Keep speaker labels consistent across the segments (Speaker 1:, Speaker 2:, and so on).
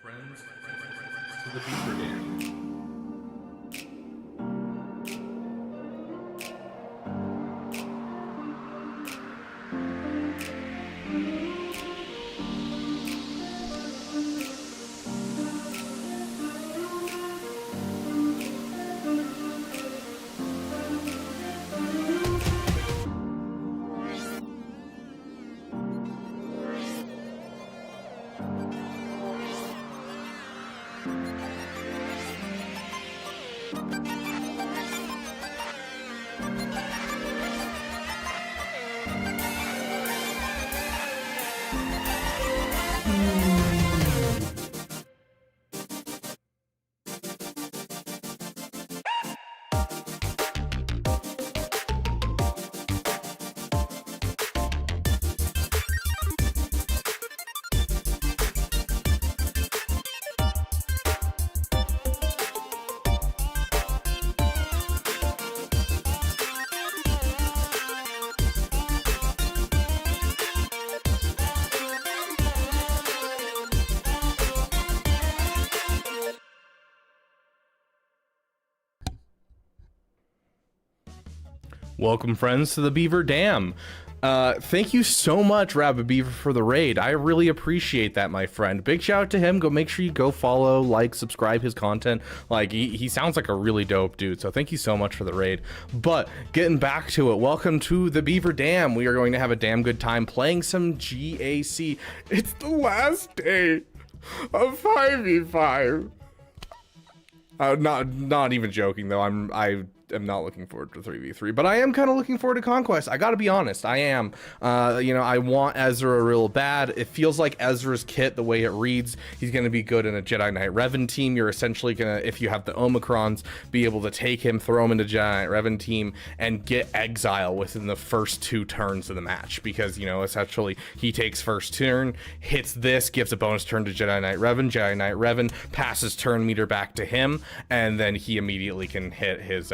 Speaker 1: Friends to the Beaver Dam. Welcome, friends, to the Beaver Dam. Thank you so much, Rabbit Beaver, for the raid. I really appreciate that, my friend. Big shout out to him. Go make sure you go follow, like, subscribe his content. Like, he sounds like a really dope dude, so thank you so much for the raid. But getting back to it, welcome to the Beaver Dam. We are going to have a damn good time playing some GAC. It's the last day of 5v5. Not even joking though. I am not looking forward to 3v3, but I am kind of looking forward to Conquest. I gotta be honest, I am. You know, I want Ezra real bad. It feels like Ezra's kit, the way it reads, he's gonna be good in a Jedi Knight Revan team. You're essentially gonna, if you have the Omicrons, be able to take him, throw him into Jedi Knight Revan team, and get exile within the first 2 turns of the match. Because, you know, essentially he takes first turn, hits this, gives a bonus turn to Jedi Knight Revan passes turn meter back to him, and then he immediately can hit his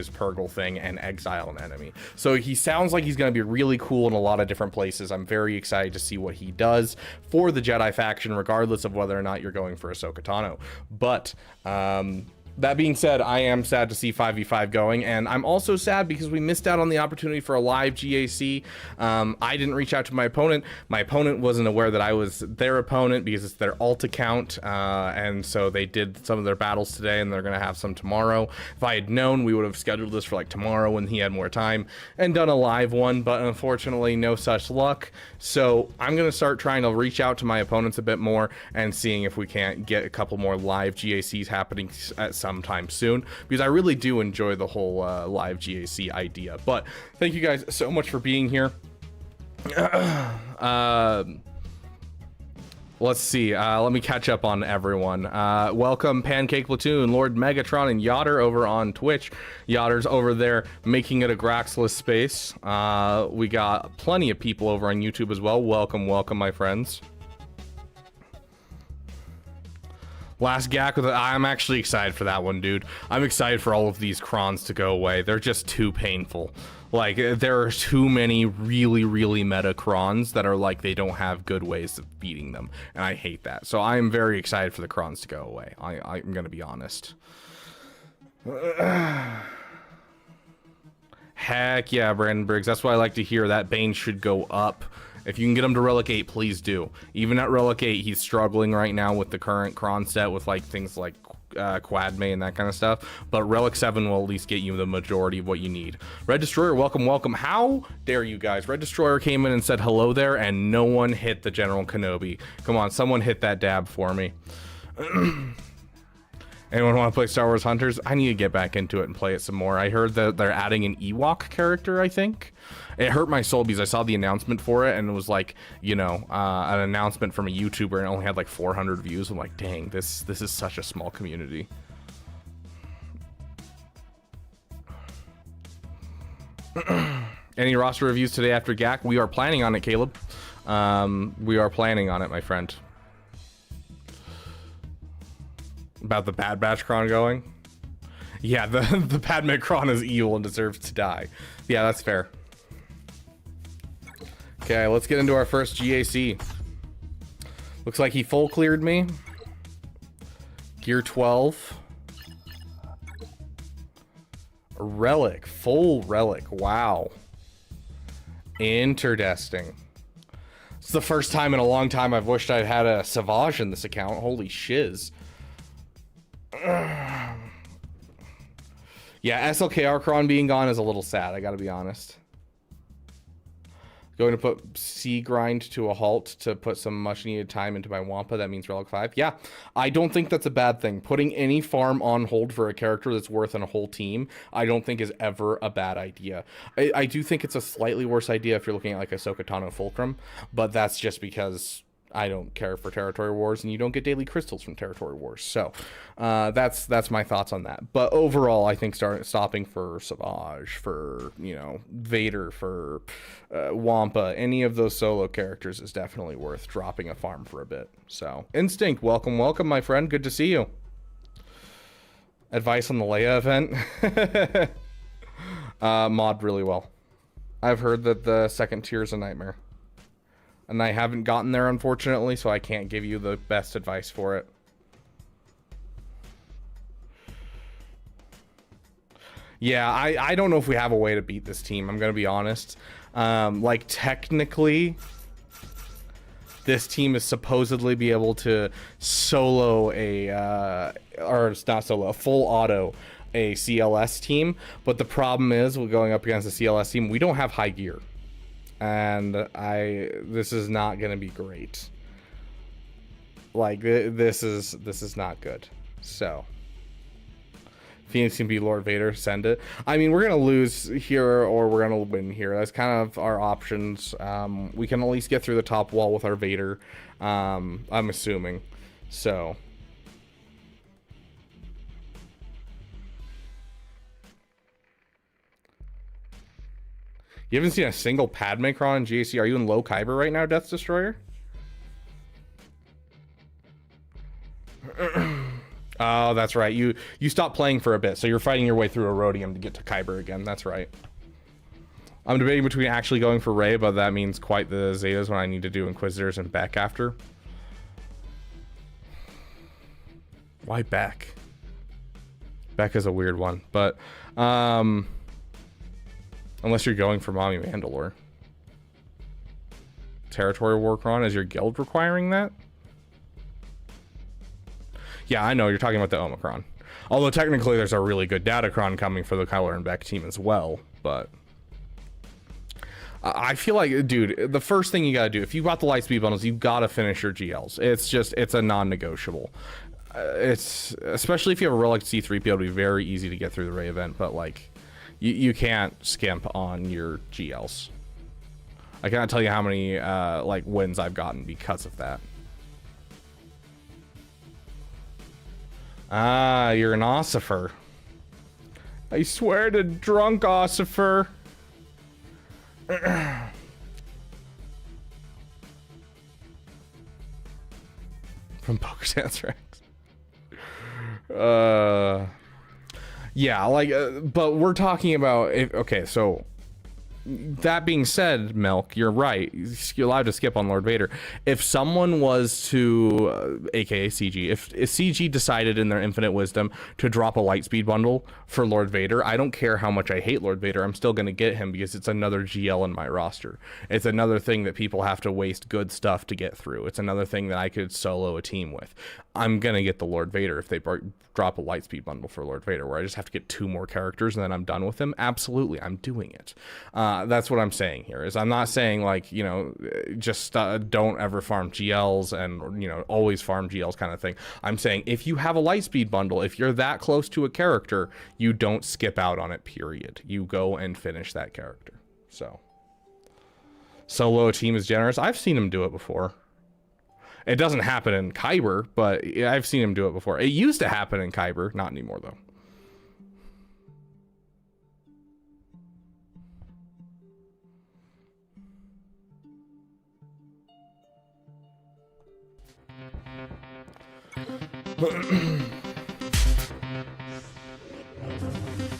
Speaker 1: Purgle thing and exile an enemy. So he sounds like he's going to be really cool in a lot of different places. I'm very excited to see what he does for the Jedi faction, regardless of whether or not you're going for Ahsoka Tano. But that being said, I am sad to see 5v5 going, and I'm also sad because we missed out on the opportunity for a live GAC. I didn't reach out to my opponent. My opponent wasn't aware that I was their opponent because it's their alt account, and so they did some of their battles today, and they're going to have some tomorrow. If I had known, we would have scheduled this for like tomorrow when he had more time and done a live one, but unfortunately no such luck. So I'm going to start trying to reach out to my opponents a bit more and seeing if we can't get a couple more live GACs happening at sometime soon, because I really do enjoy the whole live GAC idea. But thank you guys so much for being here. Let's see, let me catch up on everyone. Welcome Pancake Platoon, Lord Megatron, and Yotter over on Twitch. Yotter's over there making it a Graxless space. We got plenty of people over on YouTube as well. Welcome, my friends. Last GAC with I'm actually excited for that one, dude. I'm excited for all of these crons to go away. They're just too painful. Like, there are too many really meta crons that are like, they don't have good ways of beating them, and I hate that. So I am very excited for the crons to go away. I'm gonna be honest. Heck yeah, Brandon Briggs. That's what I like to hear. That Bane should go up. If you can get him to Relic 8, please do. Even at Relic 8, he's struggling right now with the current Cron set with like things like Quadme and that kind of stuff. But Relic 7 will at least get you the majority of what you need. Red Destroyer, welcome. How dare you guys? Red Destroyer came in and said hello there, and no one hit the General Kenobi. Come on, someone hit that dab for me. Anyone want to play Star Wars Hunters? I need to get back into it and play it some more. I heard that they're adding an Ewok character, I think. It hurt my soul because I saw the announcement for it and it was like, you know, an announcement from a YouTuber and it only had like 400 views. I'm like, dang, this is such a small community. Any roster reviews today after GAC? We are planning on it, Caleb. We are planning on it, my friend. About the Bad Batch Cron going? Yeah, the Padme Cron is evil and deserves to die. Yeah, that's fair. Okay, let's get into our first GAC. Looks like he full cleared me. Gear 12. Relic, full relic. Wow. Interesting. It's the first time in a long time I've wished I'd had a Savage in this account. Holy shiz. Yeah, SLK Archon being gone is a little sad, I gotta be honest. Going to put C grind to a halt to put some much needed time into my Wampa. That means Relic 5. Yeah, I don't think that's a bad thing. Putting any farm on hold for a character that's worth in a whole team, I don't think is ever a bad idea. I do think it's a slightly worse idea if you're looking at like a Sokotano Fulcrum, but that's just because I don't care for Territory Wars, and you don't get daily crystals from Territory Wars. So that's my thoughts on that. But overall, I think stopping for Savage, for, you know, Vader, for Wampa, any of those solo characters is definitely worth dropping a farm for a bit. So Instinct, welcome, my friend. Good to see you. Advice on the Leia event? Mod really well. I've heard that the second tier is a nightmare. And I haven't gotten there, unfortunately, so I can't give you the best advice for it. Yeah, I don't know if we have a way to beat this team, I'm going to be honest. Like, technically, this team is supposedly be able to solo a, or it's not solo, a full auto a CLS team. But the problem is, we're going up against a CLS team, we don't have high gear. And this is not going to be great. Like, this is not good. So, Phoenix can be Lord Vader, send it. I mean, we're going to lose here or we're going to win here. That's kind of our options. We can at least get through the top wall with our Vader, I'm assuming. So, you haven't seen a single Padmecron in GAC. Are you in low Kyber right now, Death Destroyer? Oh, that's right. You stopped playing for a bit, so you're fighting your way through Erodium to get to Kyber again. That's right. I'm debating between actually going for Rey, but that means quite the Zetas when I need to do Inquisitors and Beck after. Why Beck? Beck is a weird one, but unless you're going for Mommy Mandalore. Territory Warcron, is your guild requiring that? Yeah, I know, you're talking about the Omicron. Although technically there's a really good Datacron coming for the Kyler and Beck team as well, but I feel like, dude, the first thing you gotta do, if you bought the Lightspeed bundles, you gotta finish your GLs. It's a non-negotiable. It's, especially if you have a Relic C3PO, it'll be very easy to get through the Rey event, but like, you can't skimp on your GLs. I cannot tell you how many like wins I've gotten because of that. Ah, you're an ossifer. I swear to drunk ossifer. From Poker Dance Rex. Yeah, like, but we're talking about, okay, so that being said, Milk, you're right. You're allowed to skip on Lord Vader. If someone was to, aka CG, if CG decided in their infinite wisdom to drop a Lightspeed bundle for Lord Vader, I don't care how much I hate Lord Vader, I'm still going to get him because it's another GL in my roster. It's another thing that people have to waste good stuff to get through. It's another thing that I could solo a team with. I'm going to get the Lord Vader if they drop a Lightspeed bundle for Lord Vader, where I just have to get 2 more characters and then I'm done with him. Absolutely, I'm doing it. That's what I'm saying here, is I'm not saying, like, you know, just don't ever farm GLs and, you know, always farm GLs kind of thing. I'm saying if you have a Lightspeed bundle, if you're that close to a character, you don't skip out on it, period. You go and finish that character. So, solo a team is generous. I've seen him do it before. It doesn't happen in Kyber, but I've seen him do it before. It used to happen in Kyber, not anymore though.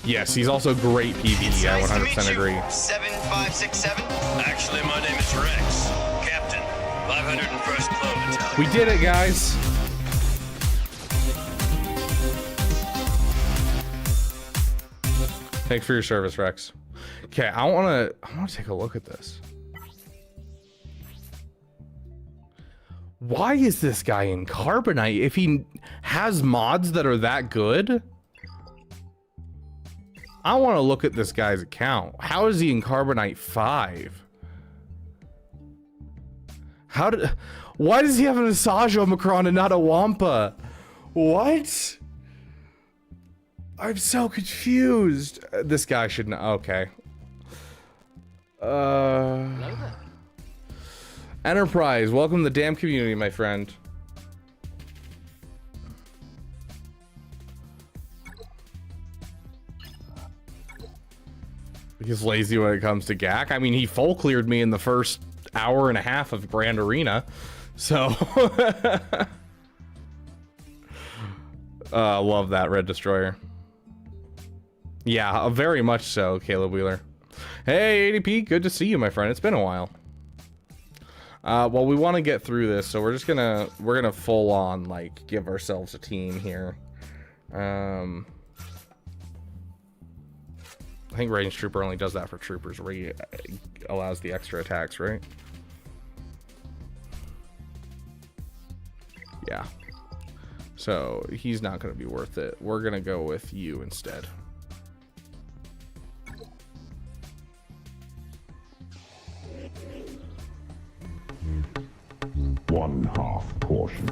Speaker 1: Yes, he's also great PvE. I 100% agree.
Speaker 2: 7567. Actually, my name is Rex, Captain, 501st Clone Battalion.
Speaker 1: We did it, guys. Thanks for your service, Rex. Okay, I wanna take a look at this. Why is this guy in Carbonite if he has mods that are that good? I want to look at this guy's account. How is he in Carbonite 5? Why does he have a Massage Omicron and not a Wampa? What? I'm so confused. This guy should know. Okay. Enterprise, welcome to the damn community, my friend. He's lazy when it comes to GAC. I mean, he full cleared me in the first hour and a half of Grand Arena. So, love that Red Destroyer. Yeah, very much so, Caleb Wheeler. Hey, ADP, good to see you, my friend. It's been a while. Well, we want to get through this, so we're gonna full on like give ourselves a team here. I think Range Trooper only does that for troopers, where he allows the extra attacks, right? Yeah. So he's not gonna be worth it. We're gonna go with you instead.
Speaker 3: One half portion.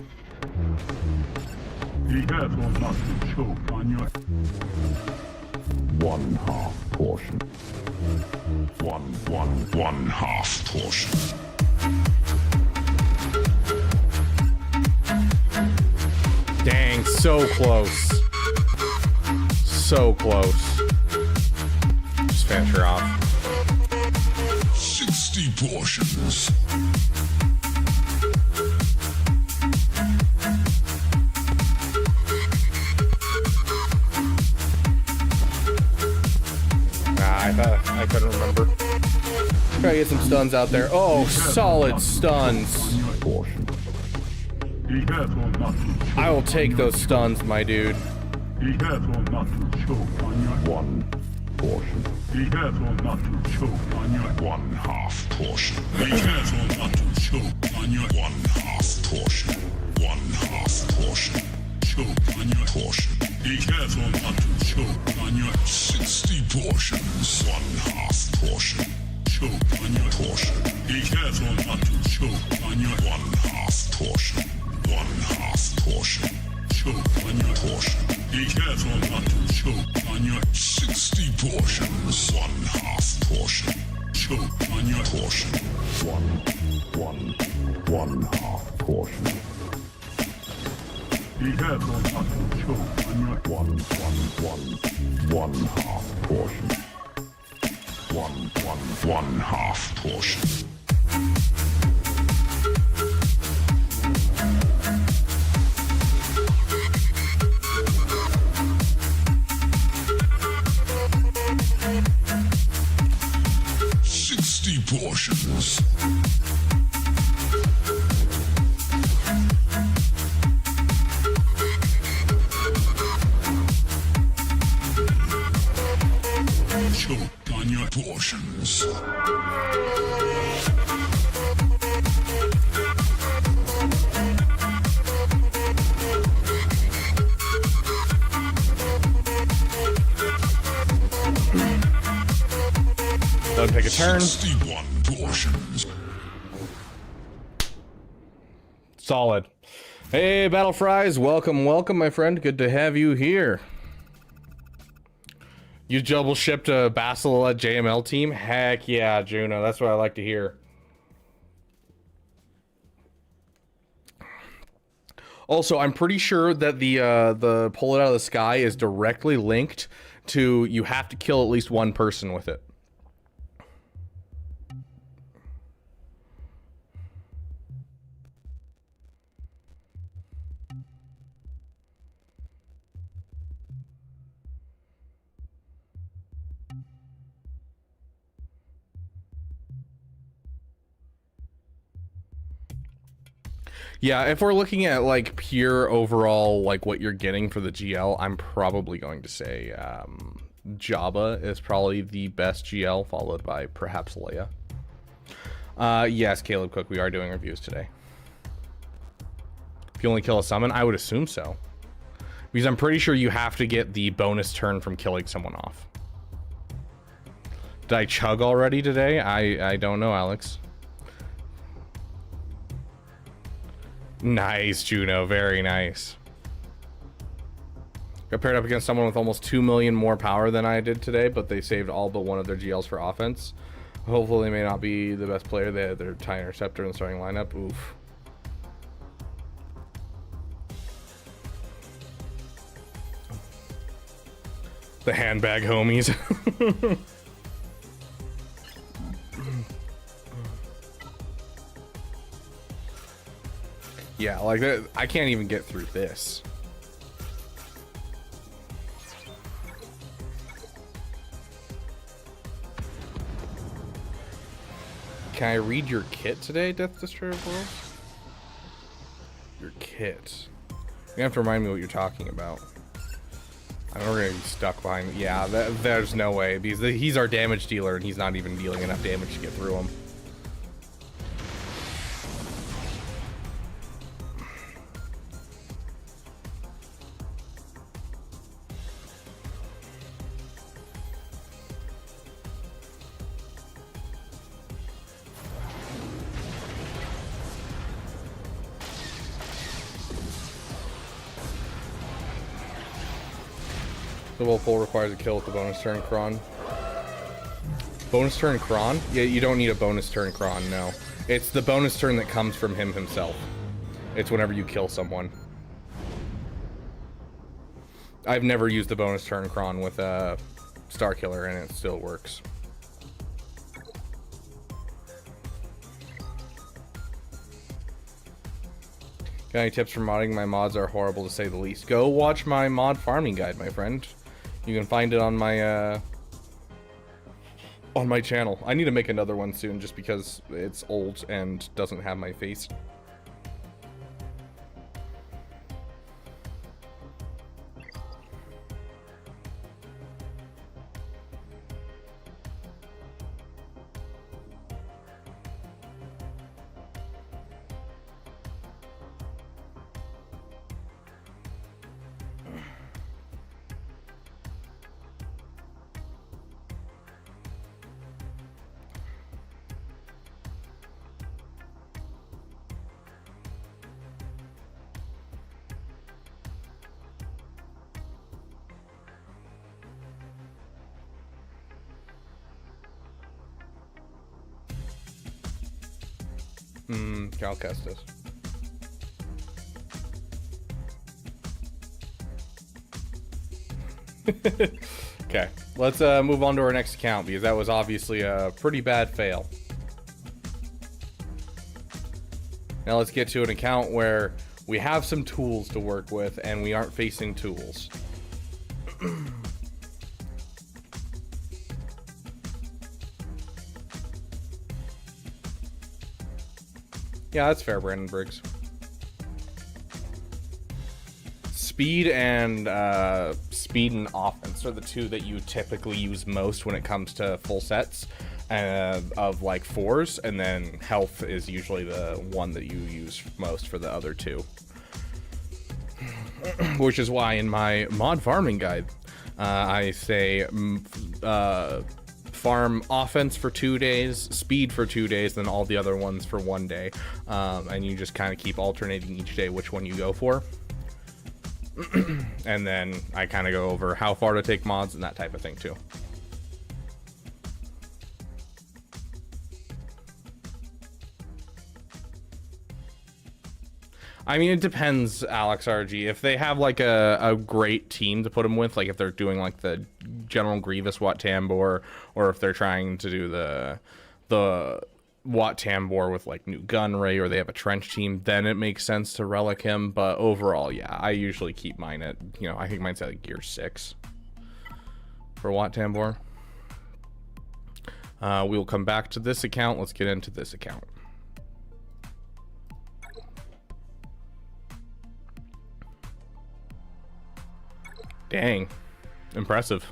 Speaker 3: Be careful not to choke on your... One half portion. One half portion.
Speaker 1: Dang, so close. So close. Just finish her off.
Speaker 3: 60 portions.
Speaker 1: I couldn't remember. Try to get some stuns out there. Oh, solid stuns. I will take those stuns, my dude.
Speaker 3: Be careful not to choke on your one portion. Be careful not to choke on your one half portion. Be careful not to choke on your one half portion. One half portion. Choke on your portion. Be careful not to choke on your 60 portions. One half portion. Choke on your portion. Be careful not to choke on your one half portion. One half portion. Choke on your portion. Be careful not to choke on your 60 portions. One half portion. Choke on your portion. One half portion. Be careful not to choke on your one half portion. One half portion. Portions. Choke on your portions.
Speaker 1: Let him take a turn.
Speaker 3: 61 portions.
Speaker 1: Solid. Hey, Battle Fries, welcome, my friend. Good to have you here. You double shipped a Basilette JML team? Heck yeah, Juno. That's what I like to hear. Also, I'm pretty sure that the pull it out of the sky is directly linked to you have to kill at least one person with it. Yeah, if we're looking at like pure overall, like what you're getting for the GL, I'm probably going to say Jabba is probably the best GL, followed by perhaps Leia. Yes, Caleb Cook, we are doing reviews today. If you only kill a summon, I would assume so. Because I'm pretty sure you have to get the bonus turn from killing someone off. Did I chug already today? I don't know, Alex. Nice, Juno. Very nice. Got paired up against someone with almost 2 million more power than I did today, but they saved all but one of their GLs for offense. Hopefully they may not be the best player. They had their TIE Interceptor in the starting lineup. Oof. The handbag homies. Yeah, like that. I can't even get through this. Can I read your kit today, Death Destroyer World? Your kit. You have to remind me what you're talking about. I know we're gonna be stuck behind. Yeah, there's no way, because he's our damage dealer and he's not even dealing enough damage to get through him. The Wolf Hole requires a kill with the bonus turn Kron. Bonus turn Kron? Yeah, you don't need a bonus turn Kron, no. It's the bonus turn that comes from him himself. It's whenever you kill someone. I've never used the bonus turn Kron with a Star Killer and it still works. Got any tips for modding? My mods are horrible to say the least. Go watch my mod farming guide, my friend. You can find it on my channel. I need to make another one soon just because it's old and doesn't have my face. Cal Kestis. Okay, let's move on to our next account because that was obviously a pretty bad fail. Now let's get to an account where we have some tools to work with and we aren't facing tools. Yeah, that's fair, Brandon Briggs. Speed and offense are the two that you typically use most when it comes to full sets of like 4s, and then health is usually the one that you use most for the other two. Which is why in my mod farming guide, I say farm offense for 2 days, speed for 2 days, then all the other ones for 1 day. And you just kind of keep alternating each day which one you go for. And then I kind of go over how far to take mods and that type of thing too. I mean, it depends, Alex RG. If they have like a great team to put them with, like if they're doing like the General Grievous Wat Tambor, or if they're trying to do the Wat Tambor with like new gun ray, or they have a trench team, then it makes sense to relic him. But overall, yeah, I usually keep mine at, I think mine's at like gear 6 for Wat Tambor. We'll come back to this account. Let's get into this account. Dang, impressive.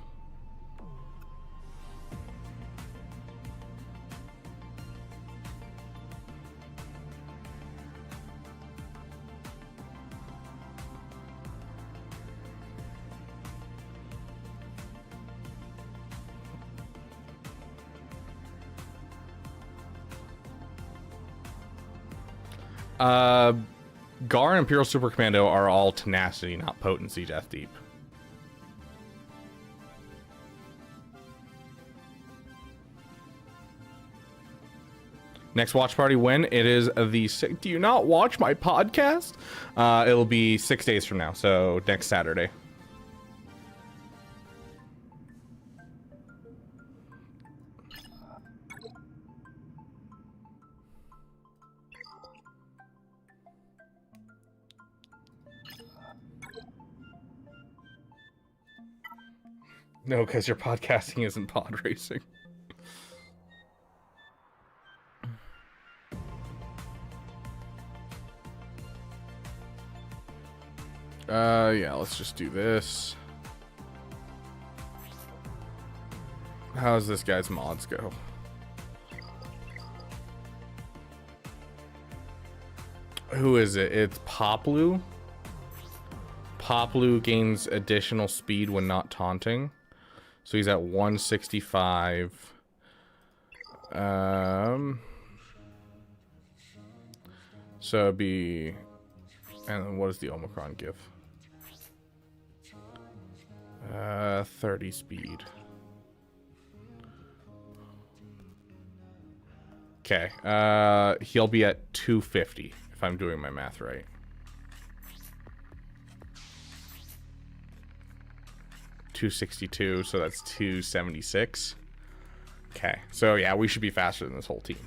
Speaker 1: Gar and Imperial Super Commando are all tenacity, not potency, Death Deep. Next watch party when? It is the... Do you not watch my podcast? It'll be 6 days from now, so next Saturday. No, because your podcasting isn't pod racing. Yeah, let's just do this. How's this guy's mods go? Who is it? It's Poplu. Poplu gains additional speed when not taunting. So he's at 165. So it'd be... And then what does the Omicron give? 30 speed. Okay. He'll be at 250 if I'm doing my math right. $262, so that's 276. Okay, so yeah, we should be faster than this whole team.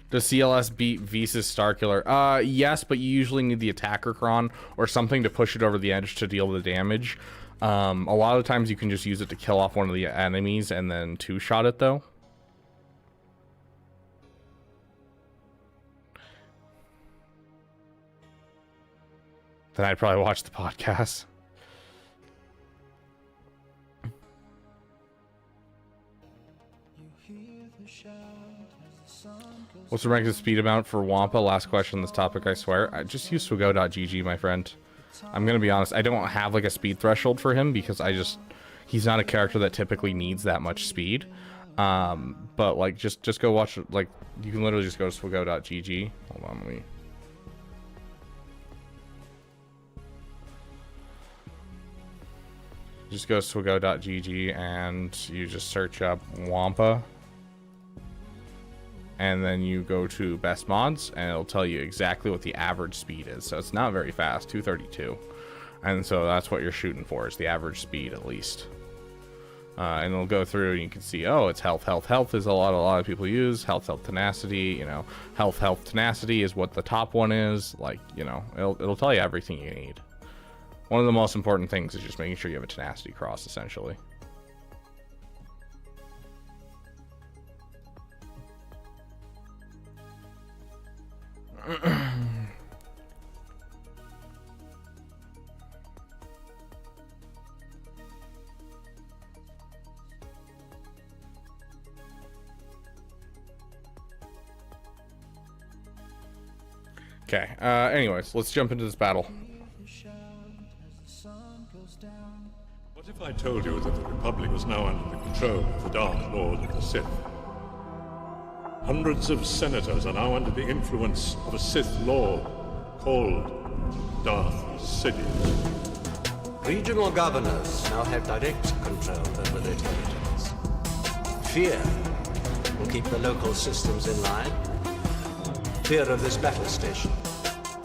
Speaker 1: Does CLS beat Visas Starkiller? Yes, but you usually need the attacker cron or something to push it over the edge to deal the damage. A lot of the times you can just use it to kill off one of the enemies and then two-shot it, though. Then I'd probably watch the podcast. What's the rank of speed amount for Wampa? Last question on this topic, I swear. I just use Swago.gg, my friend. I'm gonna be honest, I don't have like a speed threshold for him because he's not a character that typically needs that much speed. But like just go watch, like, you can literally just go to Swago.gg. Hold on, let me... Just go to Swago.gg and you just search up Wampa. And then you go to best mods and it'll tell you exactly what the average speed is. So it's not very fast, 232. And so that's what you're shooting for, is the average speed at least. And it'll go through and you can see, oh, it's health. Health is a lot of people use. Health, tenacity, you know. Health, tenacity is what the top one is. Like, you know, it'll tell you everything you need. One of the most important things is just making sure you have a tenacity cross, essentially. Okay, anyways, let's jump into this battle.
Speaker 3: What if I told you that the Republic was now under the control of the Dark Lord of the Sith? Hundreds of senators are now under the influence of a Sith Lord called Darth Sidious.
Speaker 4: Regional governors now have direct control over their territories. Fear will keep the local systems in line. Fear of this battle station.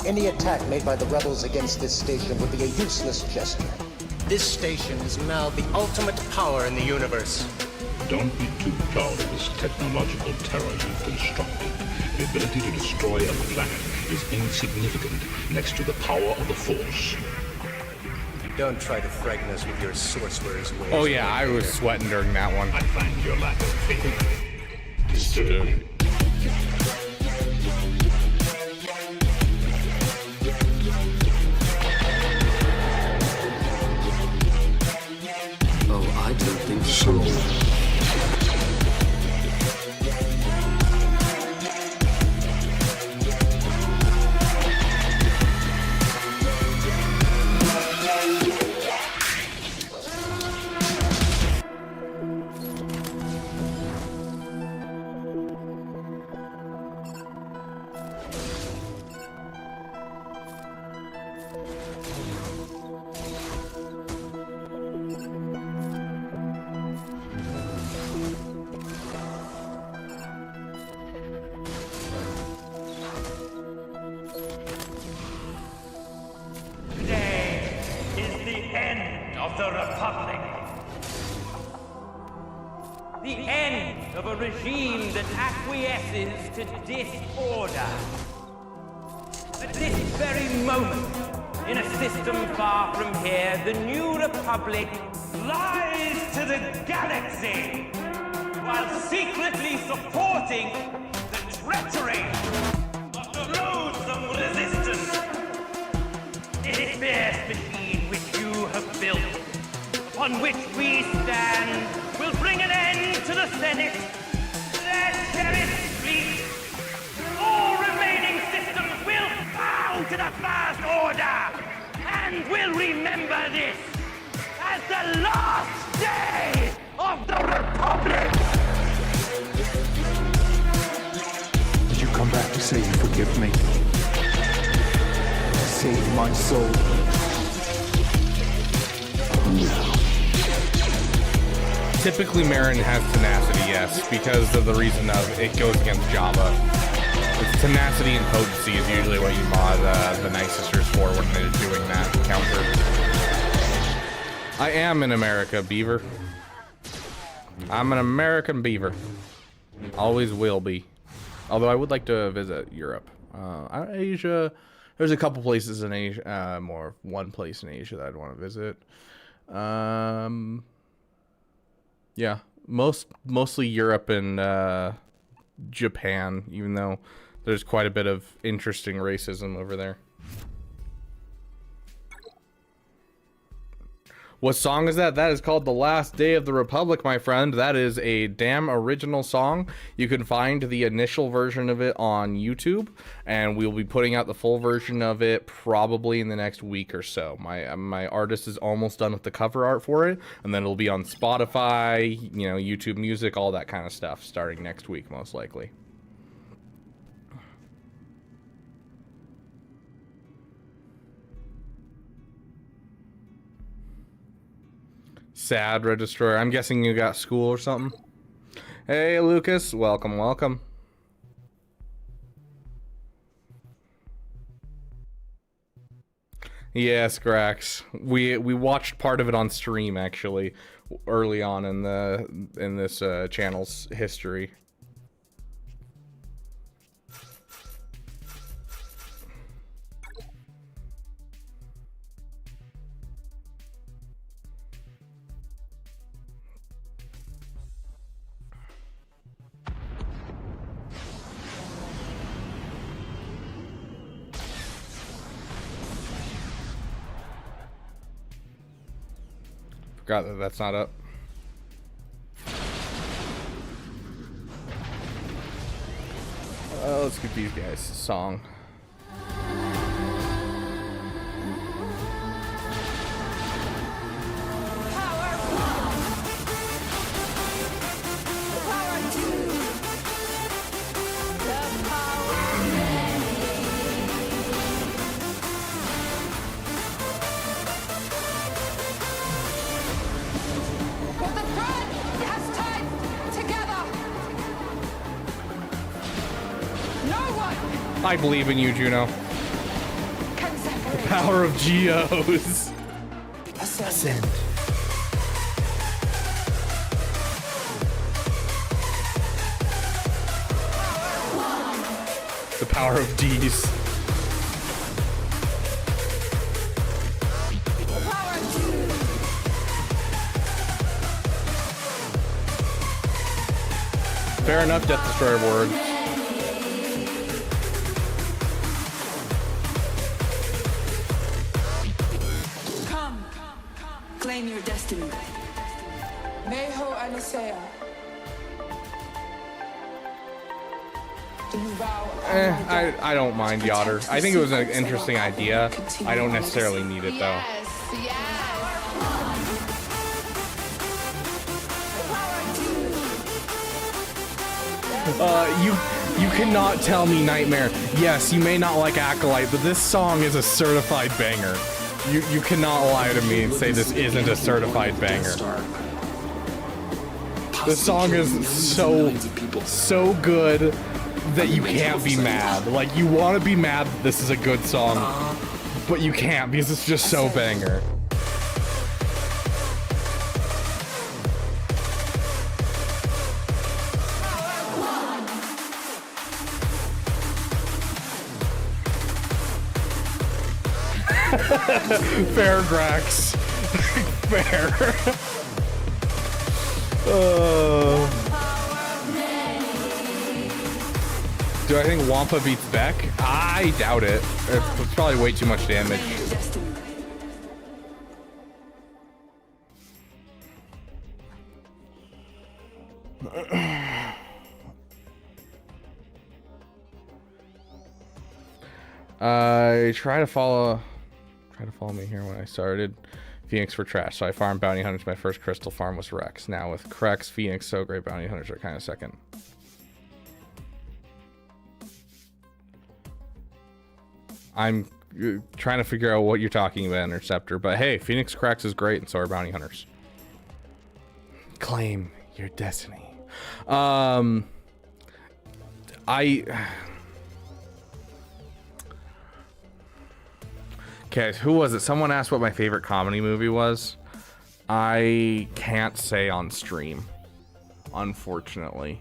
Speaker 5: Any attack made by the rebels against this station would be a useless gesture.
Speaker 6: This station is now the ultimate power in the universe.
Speaker 3: Don't be too proud of this technological terror you've constructed. The ability to destroy a planet is insignificant next to the power of the Force.
Speaker 6: Don't try to frighten us with your sorcerer's ways.
Speaker 1: Oh yeah, I was sweating during that one.
Speaker 3: I find your lack of faith disturbing.
Speaker 4: Oh, I don't think so.
Speaker 7: end of a regime that acquiesces to disorder. At this very moment, in a system far from here, the New Republic lies to the galaxy, while secretly supporting the treachery of the loathsome resistance. This fierce machine which you have built, upon which we stand, will bring an end to the Senate, their cherished fleet. All remaining systems will bow to the First Order, and will remember this as the last day of the Republic!
Speaker 8: Did you come back to say you forgive me? To save my soul?
Speaker 1: Typically, Marin has tenacity, yes, because of the reason of it goes against Java. It's tenacity and potency is usually what you mod the Night Sisters for when they're doing that counter. I am in America, Beaver. I'm an American Beaver. Always will be. Although I would like to visit Europe. Asia, there's a couple places in Asia, one place in Asia that I'd want to visit. Yeah, mostly Europe and Japan, even though there's quite a bit of interesting racism over there. What song is that? That is called The Last Day of the Republic, my friend. That is a damn original song. You can find the initial version of it on YouTube, and we'll be putting out the full version of it probably in the next week or so. My artist is almost done with the cover art for it, and then it'll be on Spotify, you know, YouTube Music, all that kind of stuff, starting next week, most likely. Sad, Red Destroyer. I'm guessing you got school or something. Hey, Lucas. Welcome, welcome. Yes, Grax. We watched part of it on stream actually, early on in this channel's history. Forgot that that's not up. Let's get these guys a song. I believe in you, Juno. The power of Geos. Ascend. The power of D's. Fair enough, Death Destroyer words.
Speaker 9: Claim your destiny. Neho Anisea.
Speaker 1: I don't mind Yotter. I think it was an interesting idea. I don't necessarily need it though. You cannot tell me Nightmare. Yes, you may not like Acolyte, but this song is a certified banger. You cannot lie to me and say this isn't a certified banger. This song is so good that you can't be mad. Like, you want to be mad that this is a good song, but you can't because it's just so banger. Fair, Grax. Fair. Do I think Wampa beats Beck? I doubt it. It's probably way too much damage. Try to follow me here when I started Phoenix for trash, so I farmed bounty hunters. My first crystal farm was Rex. Now with Crex, Phoenix, so great, bounty hunters are kind of second. I'm trying to figure out what you're talking about, Interceptor, but hey, Phoenix Crex is great, and so are bounty hunters. Claim your destiny. Okay, who was it? Someone asked what my favorite comedy movie was. I can't say on stream, unfortunately.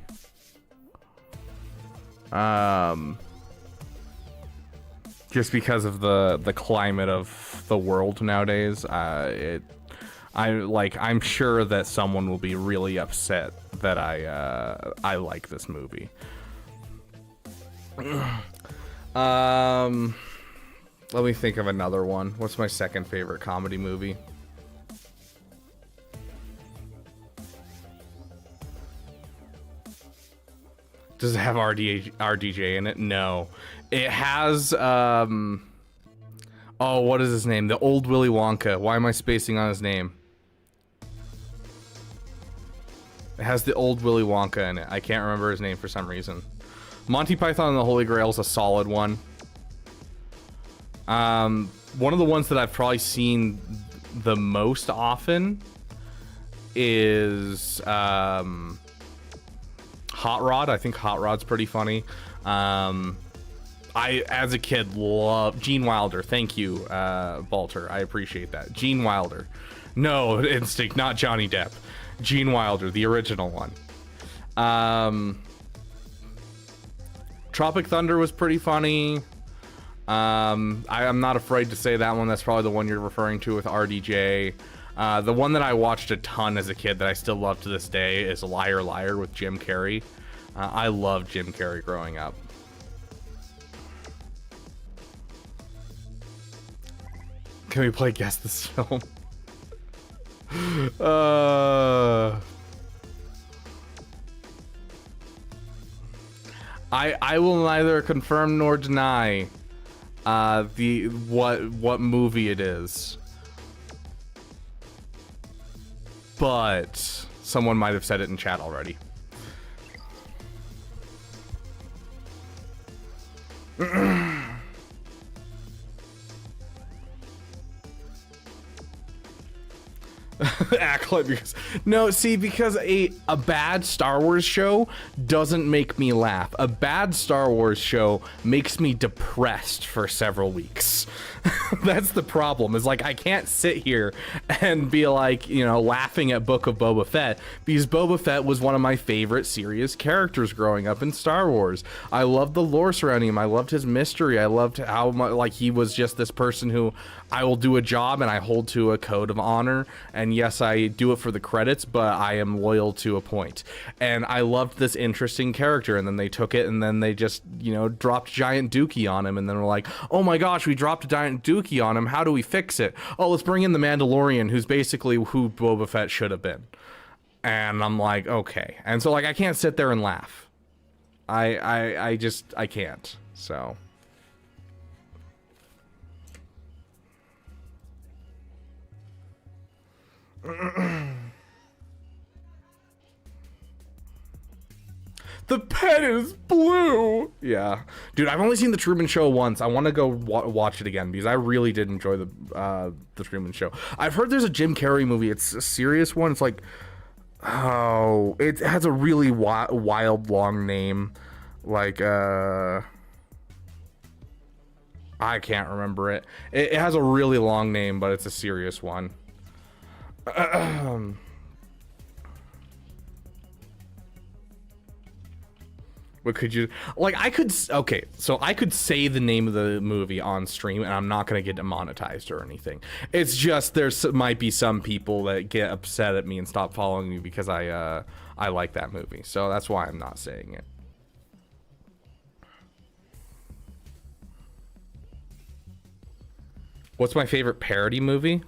Speaker 1: Just because of the climate of the world nowadays, I'm sure that someone will be really upset that I like this movie. Let me think of another one. What's my second favorite comedy movie? Does it have RDJ in it? No. It has, oh, what is his name? The old Willy Wonka. Why am I spacing on his name? It has the old Willy Wonka in it. I can't remember his name for some reason. Monty Python and the Holy Grail is a solid one. One of the ones that I've probably seen the most often is Hot Rod. I think Hot Rod's pretty funny. I, as a kid, loved Gene Wilder. Thank you, Balter. I appreciate that. Gene Wilder. No, Instinct, not Johnny Depp. Gene Wilder, the original one. Tropic Thunder was pretty funny. I'm not afraid to say that one. That's probably the one you're referring to with RDJ. The one that I watched a ton as a kid that I still love to this day is Liar Liar with Jim Carrey. I loved Jim Carrey growing up. Can we play Guess This Film? I will neither confirm nor deny what movie it is, but someone might have said it in chat already. Act like because because a bad Star Wars show doesn't make me laugh. A bad Star Wars show makes me depressed for several weeks. That's the problem, is like I can't sit here and be like, you know, laughing at Book of Boba Fett, because Boba Fett was one of my favorite serious characters growing up in Star Wars. I loved the lore surrounding him. I loved his mystery. I loved how much like he was just this person who I will do a job and I hold to a code of honor, and yes, I do it for the credits, but I am loyal to a point. And I loved this interesting character, and then they took it and then they just, you know, dropped Giant Dookie on him, and then we're like, oh my gosh, we dropped a Giant Dookie on him, how do we fix it? Oh, let's bring in the Mandalorian, who's basically who Boba Fett should have been. And I'm like, okay. And so like I can't sit there and laugh. I can't. So the pen is blue. Yeah, dude, I've only seen the Truman Show once. I want to go watch it again because I really did enjoy the Truman Show. I've heard there's a Jim Carrey movie. It's a serious one. It's like, oh, it has a really wild long name. Like I can't remember it. It has a really long name, but it's a serious one. But could you, like, okay, so I could say the name of the movie on stream and I'm not going to get demonetized or anything. It's just might be some people that get upset at me and stop following me because I like that movie. So that's why I'm not saying it. What's my favorite parody movie?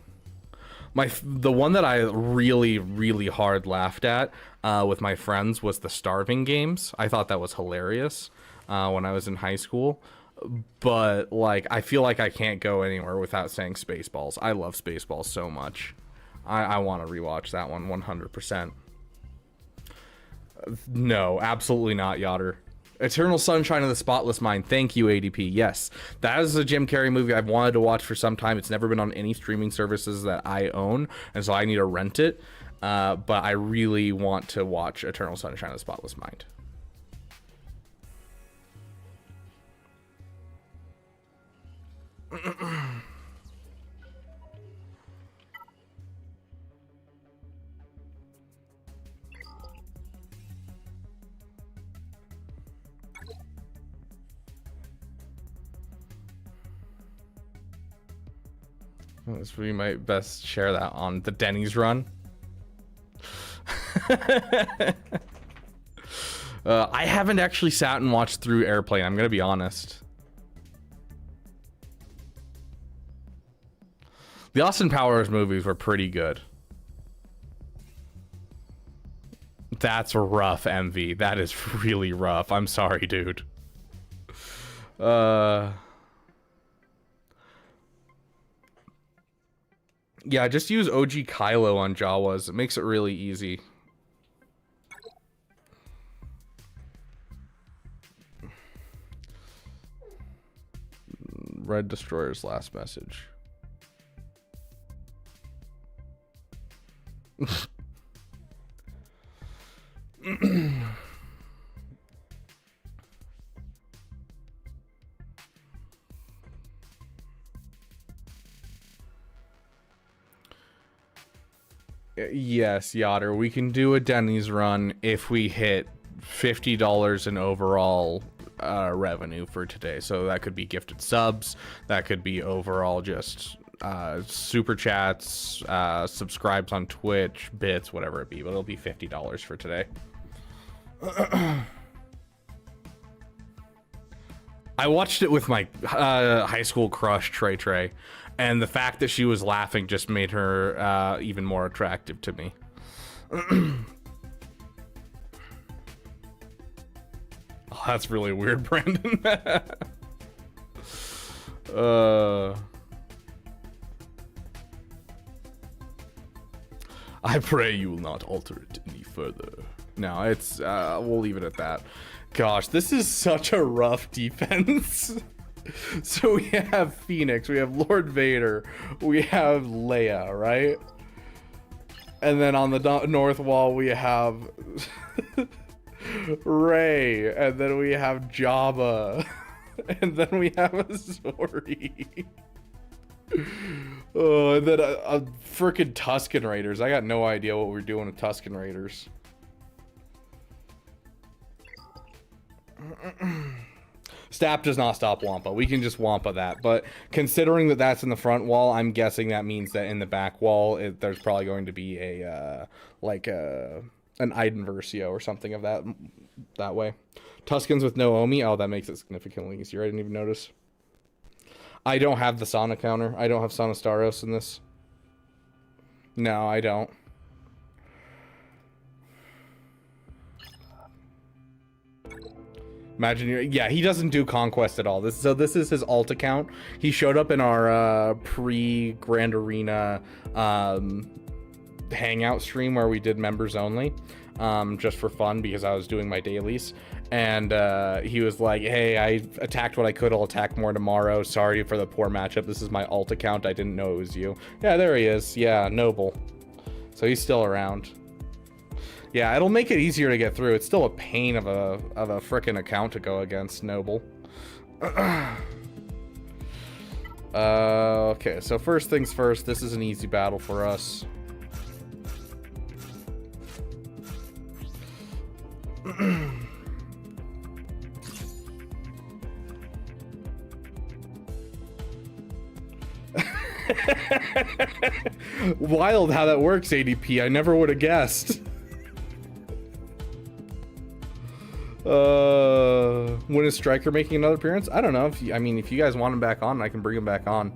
Speaker 1: The one that I really hard laughed at with my friends was the Starving Games. I thought that was hilarious when I was in high school. But like, I feel like I can't go anywhere without saying Spaceballs. I love Spaceballs so much. I want to rewatch that one 100%. No, absolutely not, Yotter. Eternal Sunshine of the Spotless Mind. Thank you, ADP. Yes, that is a Jim Carrey movie I've wanted to watch for some time. It's never been on any streaming services that I own, and so I need to rent it. But I really want to watch Eternal Sunshine of the Spotless Mind. We might best share that on the Denny's run. I haven't actually sat and watched through Airplane, I'm gonna be honest. The Austin Powers movies were pretty good. That's rough, MV. That is really rough. I'm sorry, dude. Yeah, just use OG Kylo on Jawas. It makes it really easy. Red Destroyer's last message. Yes, Yotter, we can do a Denny's run if we hit $50 in overall revenue for today. So that could be gifted subs, that could be overall just super chats, subscribes on Twitch, bits, whatever it be, but it'll be $50 for today. I watched it with my high school crush, Trey, and the fact that she was laughing just made her even more attractive to me. Oh, that's really weird, Brandon. I pray you will not alter it any further. No, it's we'll leave it at that. Gosh, this is such a rough defense. So we have Phoenix, we have Lord Vader, we have Leia, right? And then on the north wall we have Rey, and then we have Jabba, and then we have a Zori. Oh, and then a frickin' Tusken Raiders. I got no idea what we're doing with Tusken Raiders. Stap does not stop Wampa. We can just Wampa that. But considering that that's in the front wall, I'm guessing that means that in the back wall, there's probably going to be a an Iden Versio or something of that way. Tuskens with no Omi. Oh, that makes it significantly easier. I didn't even notice. I don't have the Sana counter. I don't have Sana Staros in this. No, I don't. Imagine yeah, he doesn't do Conquest at all. This is his alt account. He showed up in our pre-Grand Arena hangout stream where we did members only, just for fun because I was doing my dailies. And he was like, hey, I attacked what I could. I'll attack more tomorrow. Sorry for the poor matchup. This is my alt account. I didn't know it was you. Yeah, there he is. Yeah, Noble. So he's still around. Yeah, it'll make it easier to get through. It's still a pain of a frickin' account to go against Noble. Okay, so first things first. This is an easy battle for us. Wild how that works, ADP. I never would have guessed. When is Stryker making another appearance? I don't know. If you guys want him back on, I can bring him back on.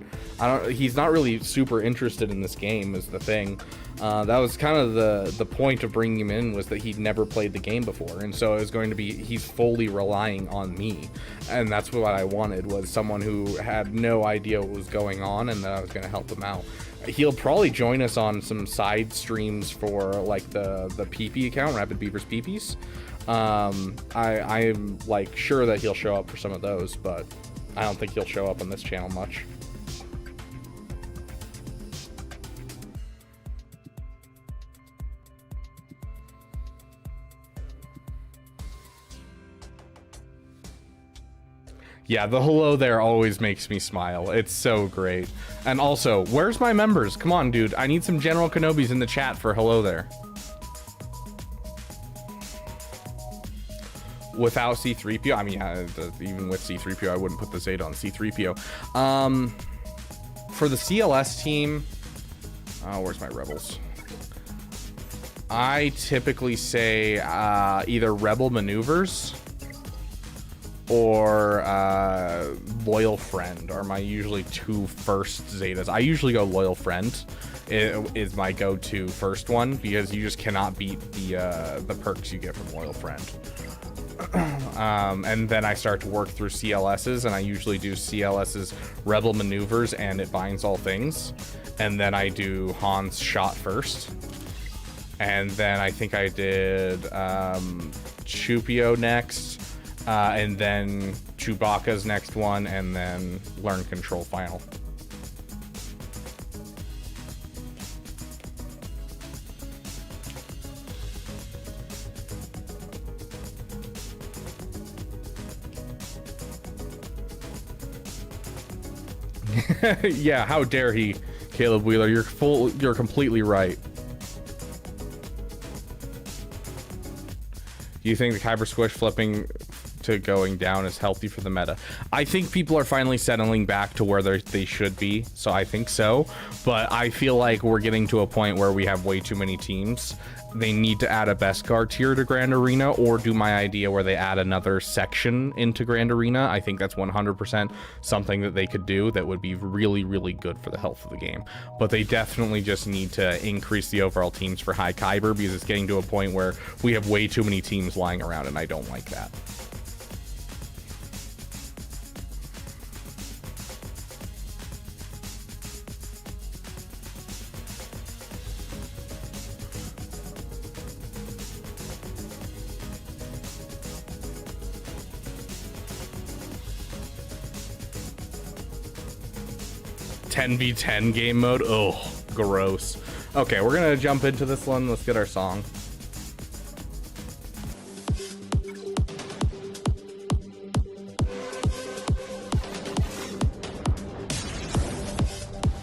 Speaker 1: He's not really super interested in this game is the thing. That was kind of the point of bringing him in, was that he'd never played the game before, and so it was going to be, he's fully relying on me, and that's what I wanted, was someone who had no idea what was going on and that I was going to help him out. He'll probably join us on some side streams for like the PP account, Rapid Beaver's PPs. I'm like sure that he'll show up for some of those, but I don't think he'll show up on this channel much. Yeah, the hello there always makes me smile. It's so great. And also, where's my members? Come on, dude. I need some General Kenobis in the chat for hello there. Without C-3PO, I mean, yeah, even with C-3PO, I wouldn't put the Zeta on C-3PO. For the CLS team, where's my rebels? I typically say either Rebel Maneuvers or Loyal Friend are my usually two first Zetas. I usually go Loyal Friend. It is my go-to first one, because you just cannot beat the perks you get from Loyal Friend. And then I start to work through CLSs, and I usually do CLSs Rebel Maneuvers and It Binds All Things, and then I do Han's Shot first, and then I think I did Chupio next, and then Chewbacca's next one, and then Learn Control final. Yeah, how dare he, Caleb Wheeler? You're completely right. Do you think the Kyber Squish flipping to going down is healthy for the meta? I think people are finally settling back to where they should be, so I think so. But I feel like we're getting to a point where we have way too many teams. They need to add a Beskar tier to Grand Arena, or do my idea where they add another section into Grand Arena. I think that's 100% something that they could do that would be really, really good for the health of the game. But they definitely just need to increase the overall teams for High Kyber, because it's getting to a point where we have way too many teams lying around, and I don't like that. $10v10 game mode. Oh, gross. Okay, we're gonna jump into this one. Let's get our song.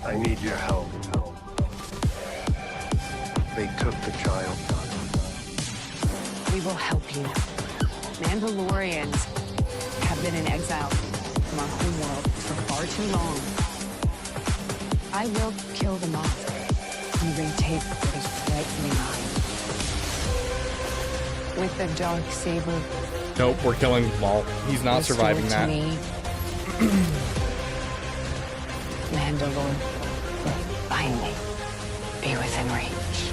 Speaker 8: I need your help. They took the child.
Speaker 10: We will help you. Mandalorians have been in exile from our homeworld for far too long. I will kill them off and retake what is rightfully mine. With the dark saber.
Speaker 1: Nope, we're killing Maul. He's not surviving that.
Speaker 10: Mandalore will finally be within reach.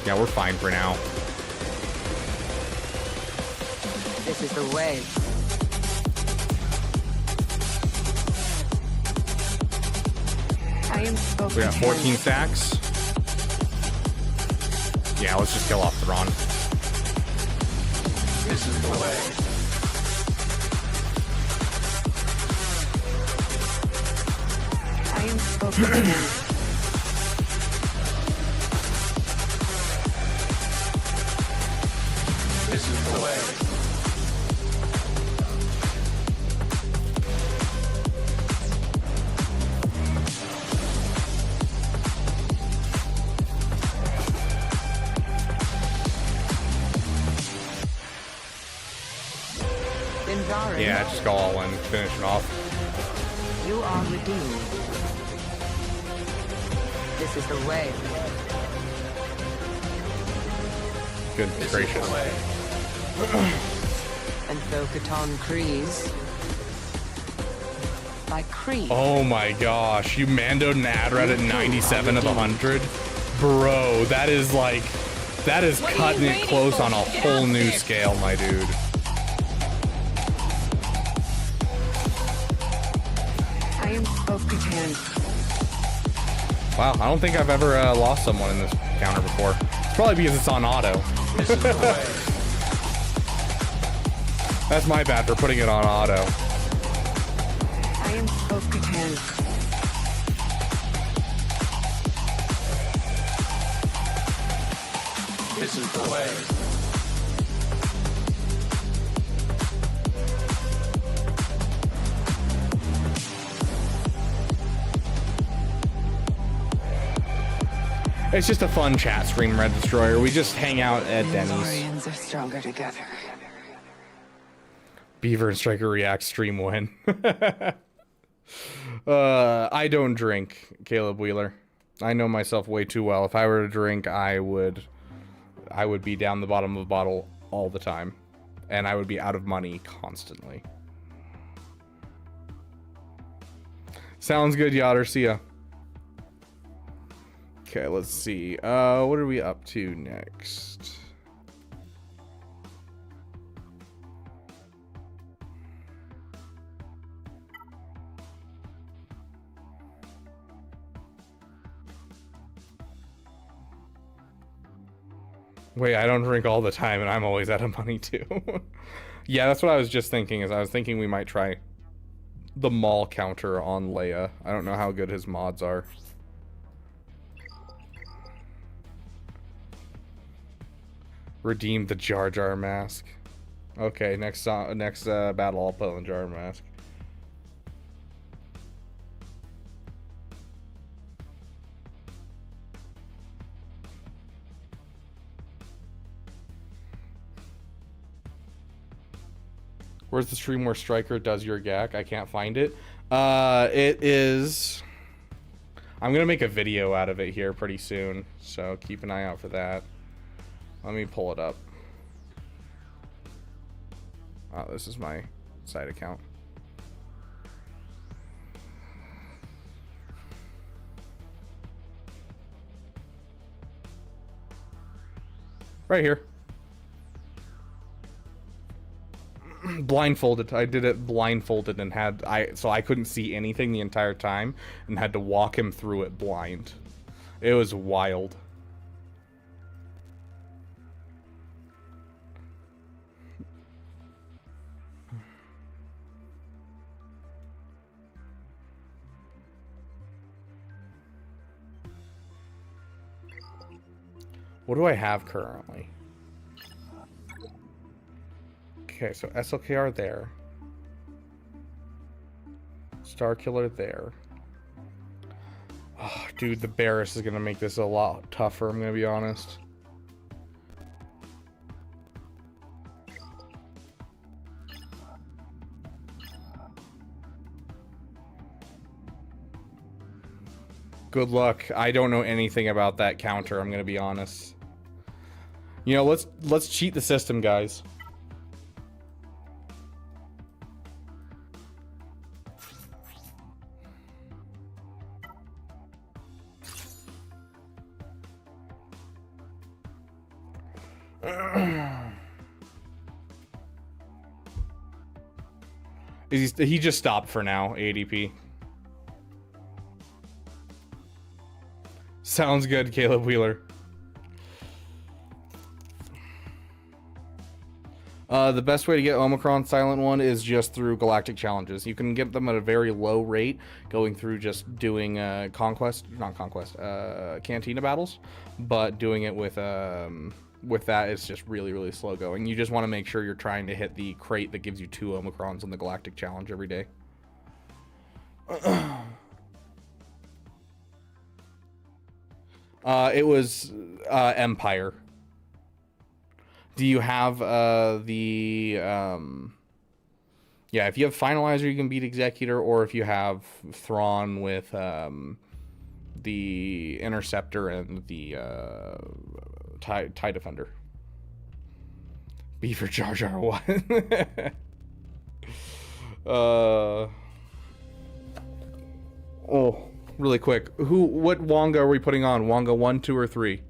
Speaker 1: Yeah, we're fine for now.
Speaker 10: This is the way. I am spoken.
Speaker 1: We got 14 stacks. Yeah, let's just kill off Thrawn.
Speaker 8: This is the way.
Speaker 10: I am spoken.
Speaker 8: This is the way.
Speaker 1: Yeah, just go all in, finish it off.
Speaker 10: You are redeemed. This is the way.
Speaker 1: Goodness gracious.
Speaker 10: And though Catan Kreese, by Kreese.
Speaker 1: Oh my gosh, you mandoed an ad read at 97 of 100? Bro, that is like, that is cutting it close on a whole new scale, my dude.
Speaker 10: I am of Catan.
Speaker 1: Wow, I don't think I've ever lost someone in this counter before. It's probably because it's on auto. That's my bad for putting it on auto.
Speaker 10: I am of Catan.
Speaker 4: This is the way.
Speaker 1: It's just a fun chat stream, Red Destroyer. We just hang out at Denny's.
Speaker 10: Mandalorians are stronger together.
Speaker 1: Beaver and Striker React stream win. I don't drink, Caleb Wheeler. I know myself way too well. If I were to drink, I would be down the bottom of the bottle all the time. And I would be out of money constantly. Sounds good, Yotter. See ya. Okay, let's see. What are we up to next? Wait, I don't drink all the time, and I'm always out of money too. Yeah, that's what I was just thinking. Is I was thinking we might try the mall counter on Leia. I don't know how good his mods are. Redeem the Jar Jar mask. Okay, next battle I'll put on the Jar Jar mask. Where's the stream where Striker does your gack? I can't find it. It is... I'm gonna make a video out of it here pretty soon, so keep an eye out for that. Let me pull it up. Oh, this is my side account. Right here. Blindfolded. I did it blindfolded and so I couldn't see anything the entire time and had to walk him through it blind. It was wild. What do I have currently? Okay, so SLKR there. Starkiller there. Oh, dude, the Barris is going to make this a lot tougher, I'm going to be honest. Good luck. I don't know anything about that counter, I'm going to be honest. You know, let's cheat the system, guys. He just stopped for now, ADP. Sounds good, Caleb Wheeler. The best way to get Omicron Silent One is just through galactic challenges. You can get them at a very low rate, going through just doing Cantina battles, but doing it with that, it's just really, really slow going. You just want to make sure you're trying to hit the crate that gives you 2 Omicrons on the galactic challenge every day. It was Empire. Do you have the Yeah, if you have Finalizer, you can beat Executor, or if you have Thrawn with the Interceptor and the TIE Defender. Beaver Jar Jar 1. Oh, really quick. What Wonga are we putting on? Wonga 1, 2, or 3?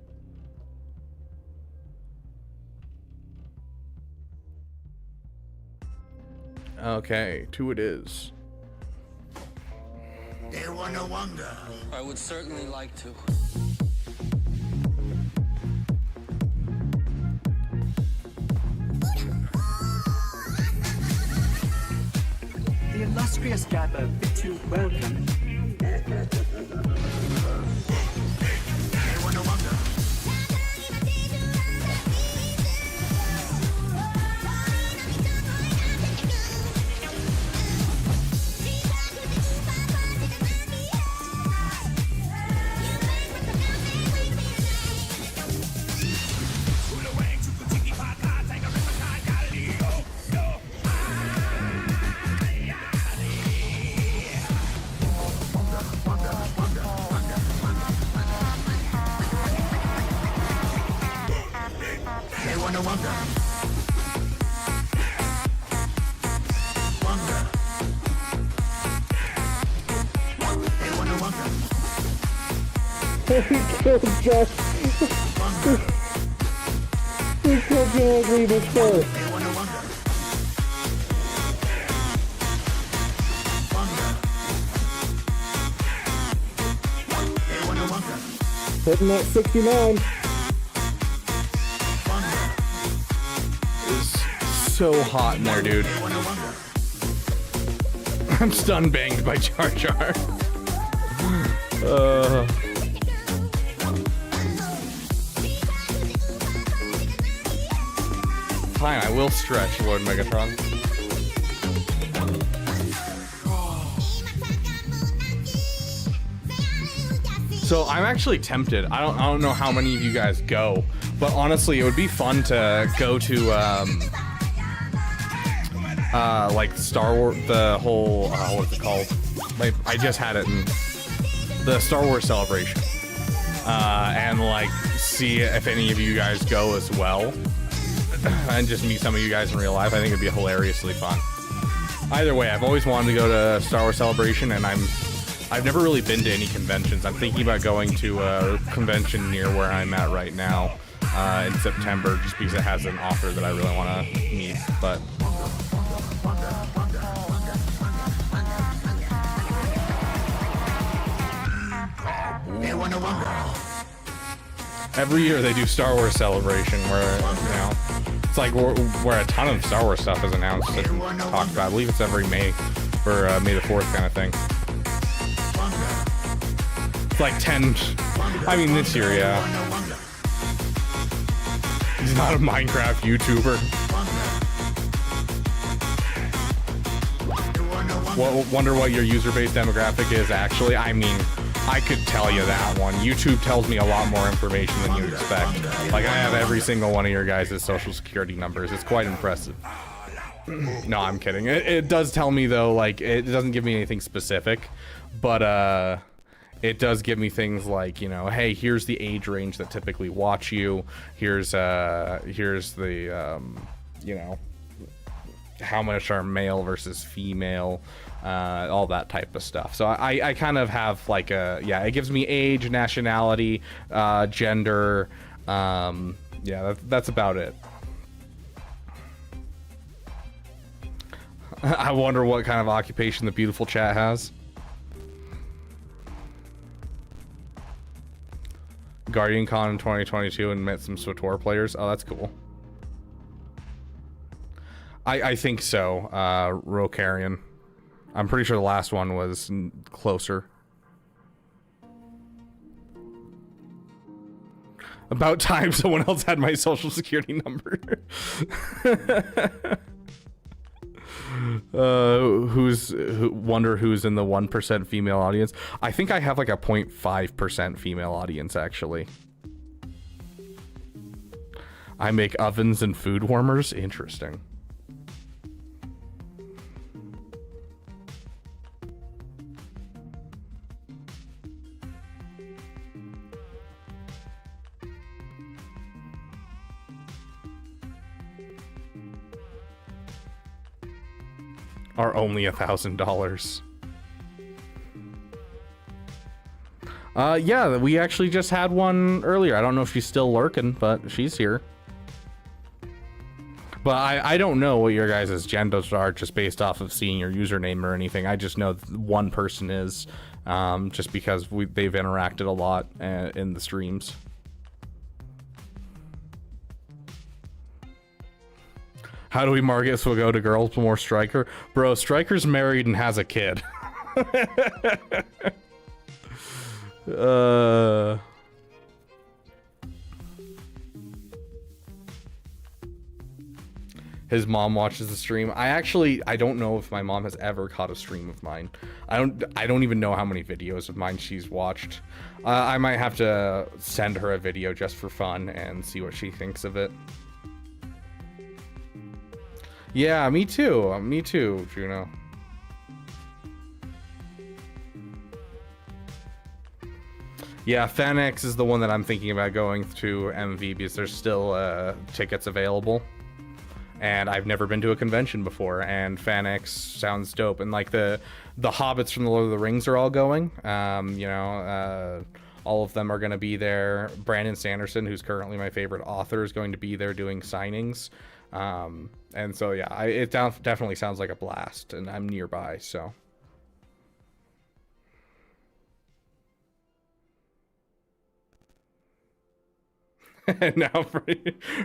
Speaker 1: Okay, 2 it is.
Speaker 11: They wanna wonder.
Speaker 12: I would certainly like to.
Speaker 13: The illustrious Gabba bid you welcome.
Speaker 11: They wanna wonder.
Speaker 14: He killed Josh. He killed Josh Reeves first. Hitting at 69.
Speaker 1: It's so hot in there, dude. I'm stun banged by Jar Jar. Fine, I will stretch, Lord Megatron. So I'm actually tempted. I don't know how many of you guys go, but honestly, it would be fun to go to like Star Wars, the whole what's it called? Like, I just had it in the Star Wars Celebration, and like see if any of you guys go as well. And just meet some of you guys in real life. I think it'd be hilariously fun. Either way, I've always wanted to go to Star Wars Celebration, and I've never really been to any conventions. I'm thinking about going to a convention near where I'm at right now in September, just because it has an author that I really want to meet. But every year they do Star Wars Celebration, where it's like where a ton of Star Wars stuff is announced and talked about. I believe it's every May for May the 4th kind of thing. It's like 10. I mean, this year, yeah. He's not a Minecraft YouTuber. Wonder what your user base demographic is actually. I mean, I could tell you that one. YouTube tells me a lot more information than you expect. Like, I have every single one of your guys' social security numbers. It's quite impressive. No, I'm kidding. It does tell me, though, like, it doesn't give me anything specific, but it does give me things like, you know, hey, here's the age range that typically watch you. Here's the, you know, how much are male versus female, all that type of stuff. So I kind of have like it gives me age, nationality, gender. Yeah, that's about it. I wonder what kind of occupation the beautiful chat has. Guardian Con in 2022 and met some SWTOR players. Oh, that's cool. I think so, Rokarian. I'm pretty sure the last one was closer. About time someone else had my social security number. Wonder who's in the 1% female audience. I think I have like a 0.5% female audience, actually. I make ovens and food warmers. Interesting. are only $1,000. Yeah, we actually just had one earlier. I don't know if she's still lurking, but she's here. But I don't know what your guys' genders are just based off of seeing your username or anything. I just know one person is, just because they've interacted a lot in the streams. How do we market so we'll go to girls more Striker? Bro, Striker's married and has a kid. His mom watches the stream. I don't know if my mom has ever caught a stream of mine. I don't even know how many videos of mine she's watched. I might have to send her a video just for fun and see what she thinks of it. Yeah, me too. Me too, Juno. Yeah, FanX is the one that I'm thinking about going to MV because there's still tickets available. And I've never been to a convention before, and FanX sounds dope. And like the hobbits from the Lord of the Rings are all going. All of them are going to be there. Brandon Sanderson, who's currently my favorite author, is going to be there doing signings. And so yeah, it definitely sounds like a blast, and I'm nearby, so. And now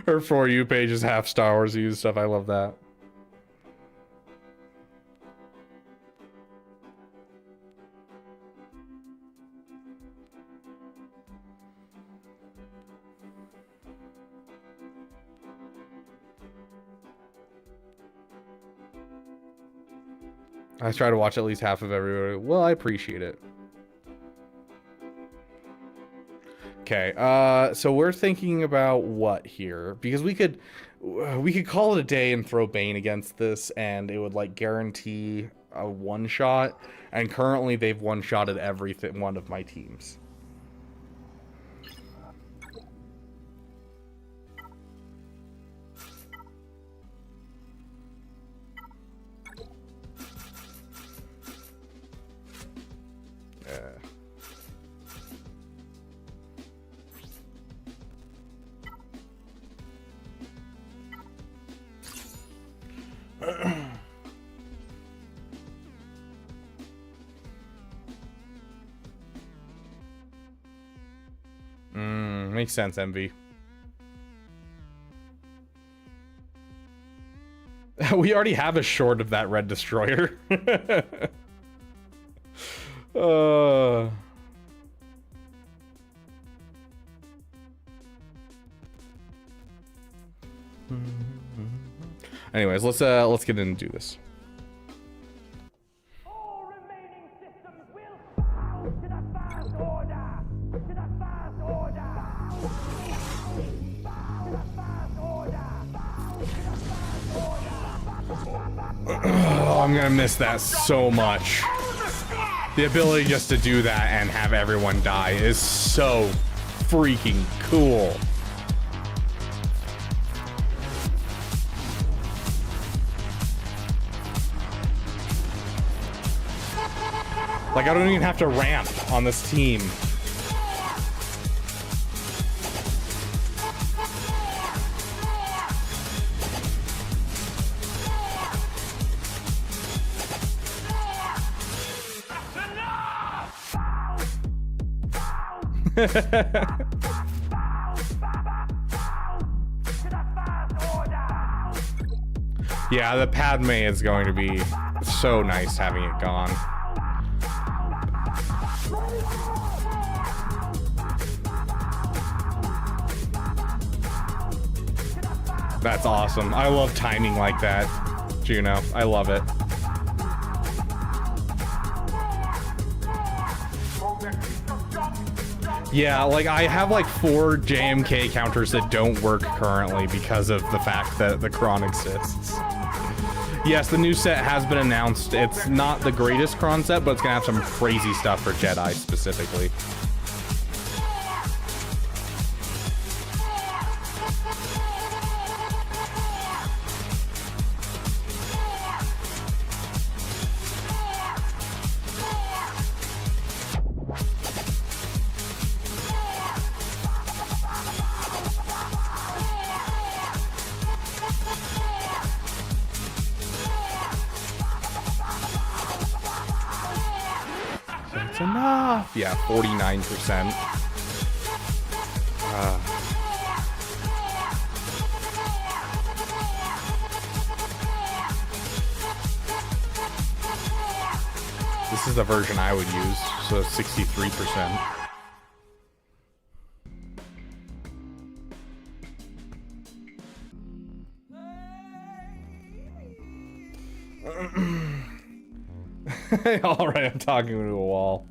Speaker 1: her For You page is half Star Wars used stuff. I love that. I try to watch at least half of everybody. Well, I appreciate it. Okay, so we're thinking about what here? Because we could call it a day and throw Bane against this, and it would like guarantee a one shot. And currently, they've one shotted every one of my teams. Makes sense, MV. We already have a short of that Red Destroyer. Anyways, let's get in and do this. Oh, I'm gonna miss that so much. The ability just to do that and have everyone die is so freaking cool. Like, I don't even have to ramp on this team. Yeah, the Padme is going to be so nice having it gone. That's awesome. I love timing like that, Juno. I love it. Yeah, like I have like 4 JMK counters that don't work currently because of the fact that the Kron exists. Yes, the new set has been announced. It's not the greatest Kron set, but it's gonna have some crazy stuff for Jedi specifically. It's enough. Yeah, 49%. This is the version I would use, so 63%. All right, I'm talking to a wall.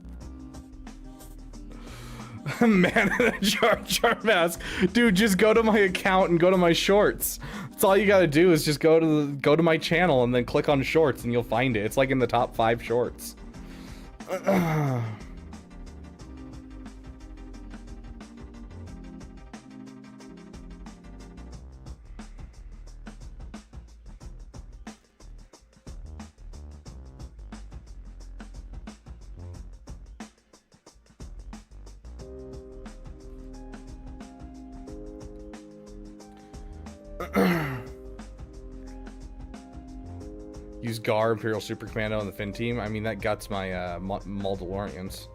Speaker 1: Man in a Jar mask, dude. Just go to my account and go to my shorts. That's all you gotta do is just go to my channel and then click on shorts and you'll find it. It's like in the top 5 shorts. Use Gar, Imperial Super Commando, and the Fin Team. I mean, that guts my Mandalorians.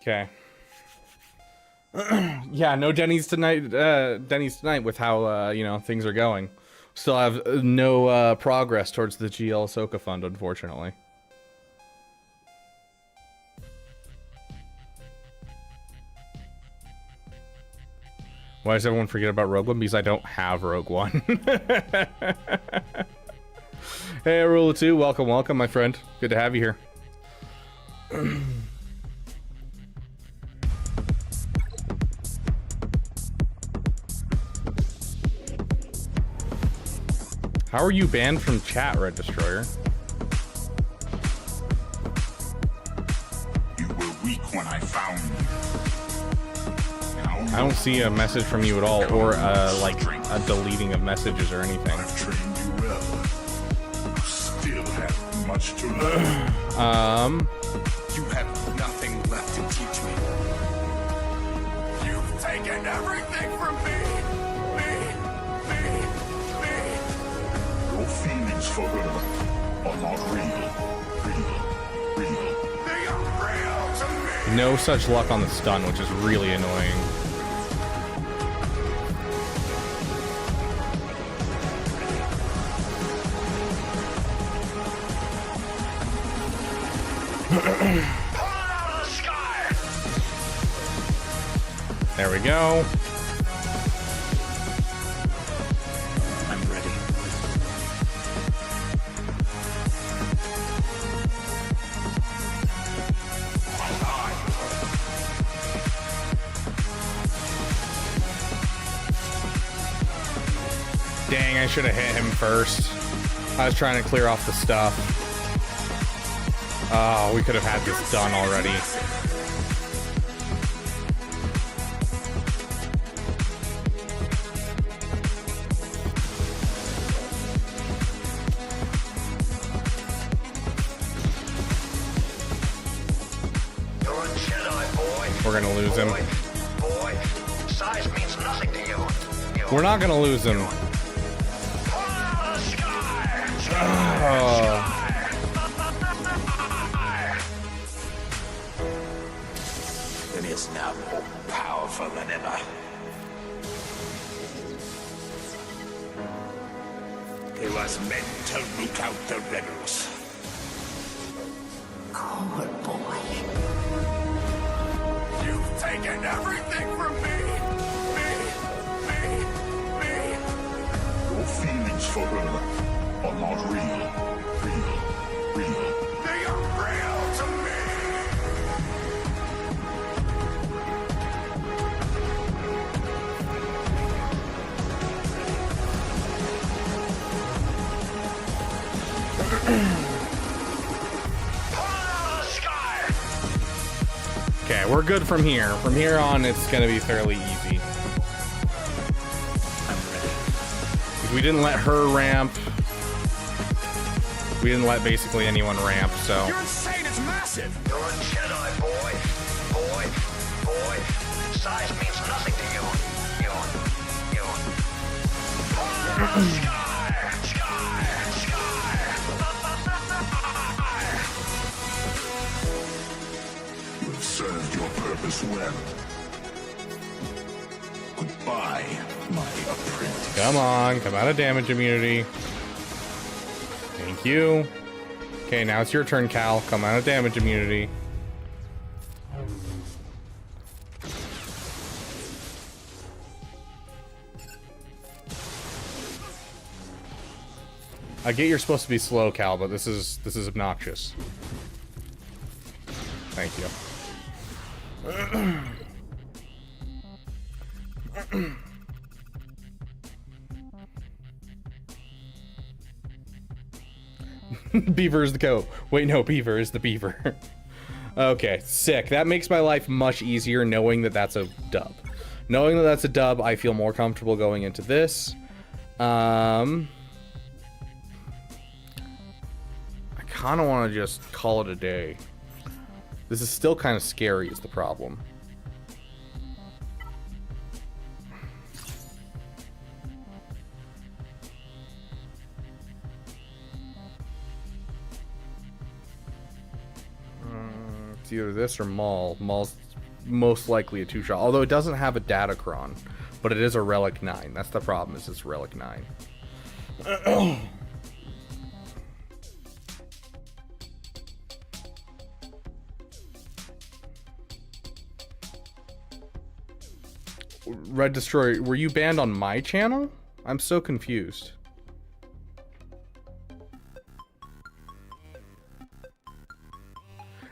Speaker 1: Okay. Yeah, no Denny's tonight. Denny's tonight with how you know, things are going. Still have no progress towards the GL Ahsoka fund, unfortunately. Why does everyone forget about Rogue One? Because I don't have Rogue One. Hey, Rule 2, welcome, welcome, my friend. Good to have you here. How are you banned from chat, Red Destroyer?
Speaker 3: You were weak when I found you.
Speaker 1: I don't see a message from you at all, or like a deleting of messages or anything.
Speaker 3: I've trained you well. You still have much to learn. You have nothing left to teach me. You've taken everything from me. Your feelings for her are not real. They are real to me.
Speaker 1: No such luck on the stun, which is really annoying. There we go.
Speaker 3: I'm ready.
Speaker 1: Dang, I should have hit him first. I was trying to clear off the stuff. Oh, we could have had this done already. We're gonna lose him.
Speaker 11: Boy, size means nothing to you.
Speaker 1: We're not gonna lose him. Oh.
Speaker 11: It is now more powerful than ever. It was meant to root out the rebels. Coward boy. You've taken everything from me.
Speaker 3: Your feelings for her are not real.
Speaker 11: They are real to me.
Speaker 1: Okay, we're good from here. From here on, it's gonna be fairly easy.
Speaker 3: I'm ready.
Speaker 1: We we didn't let her ramp. We didn't let basically anyone ramp, so.
Speaker 3: You're insane, it's massive!
Speaker 11: You're a Jedi, boy. Boy. Size means nothing to you.
Speaker 3: You've served your purpose well. Goodbye, my apprentice.
Speaker 1: Come on, come out of damage immunity. Thank you. Okay, now it's your turn, Cal. Come out of damage immunity. I get you're supposed to be slow, Cal, but this is obnoxious. Thank you. Beaver is the goat. Wait, no, Beaver is the beaver. Okay, sick. That makes my life much easier knowing that that's a dub. Knowing that that's a dub, I feel more comfortable going into this. I kind of want to just call it a day. This is still kind of scary is the problem. It's either this or Maul. Maul's most likely a 2-shot, although it doesn't have a Datacron, but it is a Relic 9. That's the problem, is it's Relic 9. Red Destroyer, were you banned on my channel? I'm so confused.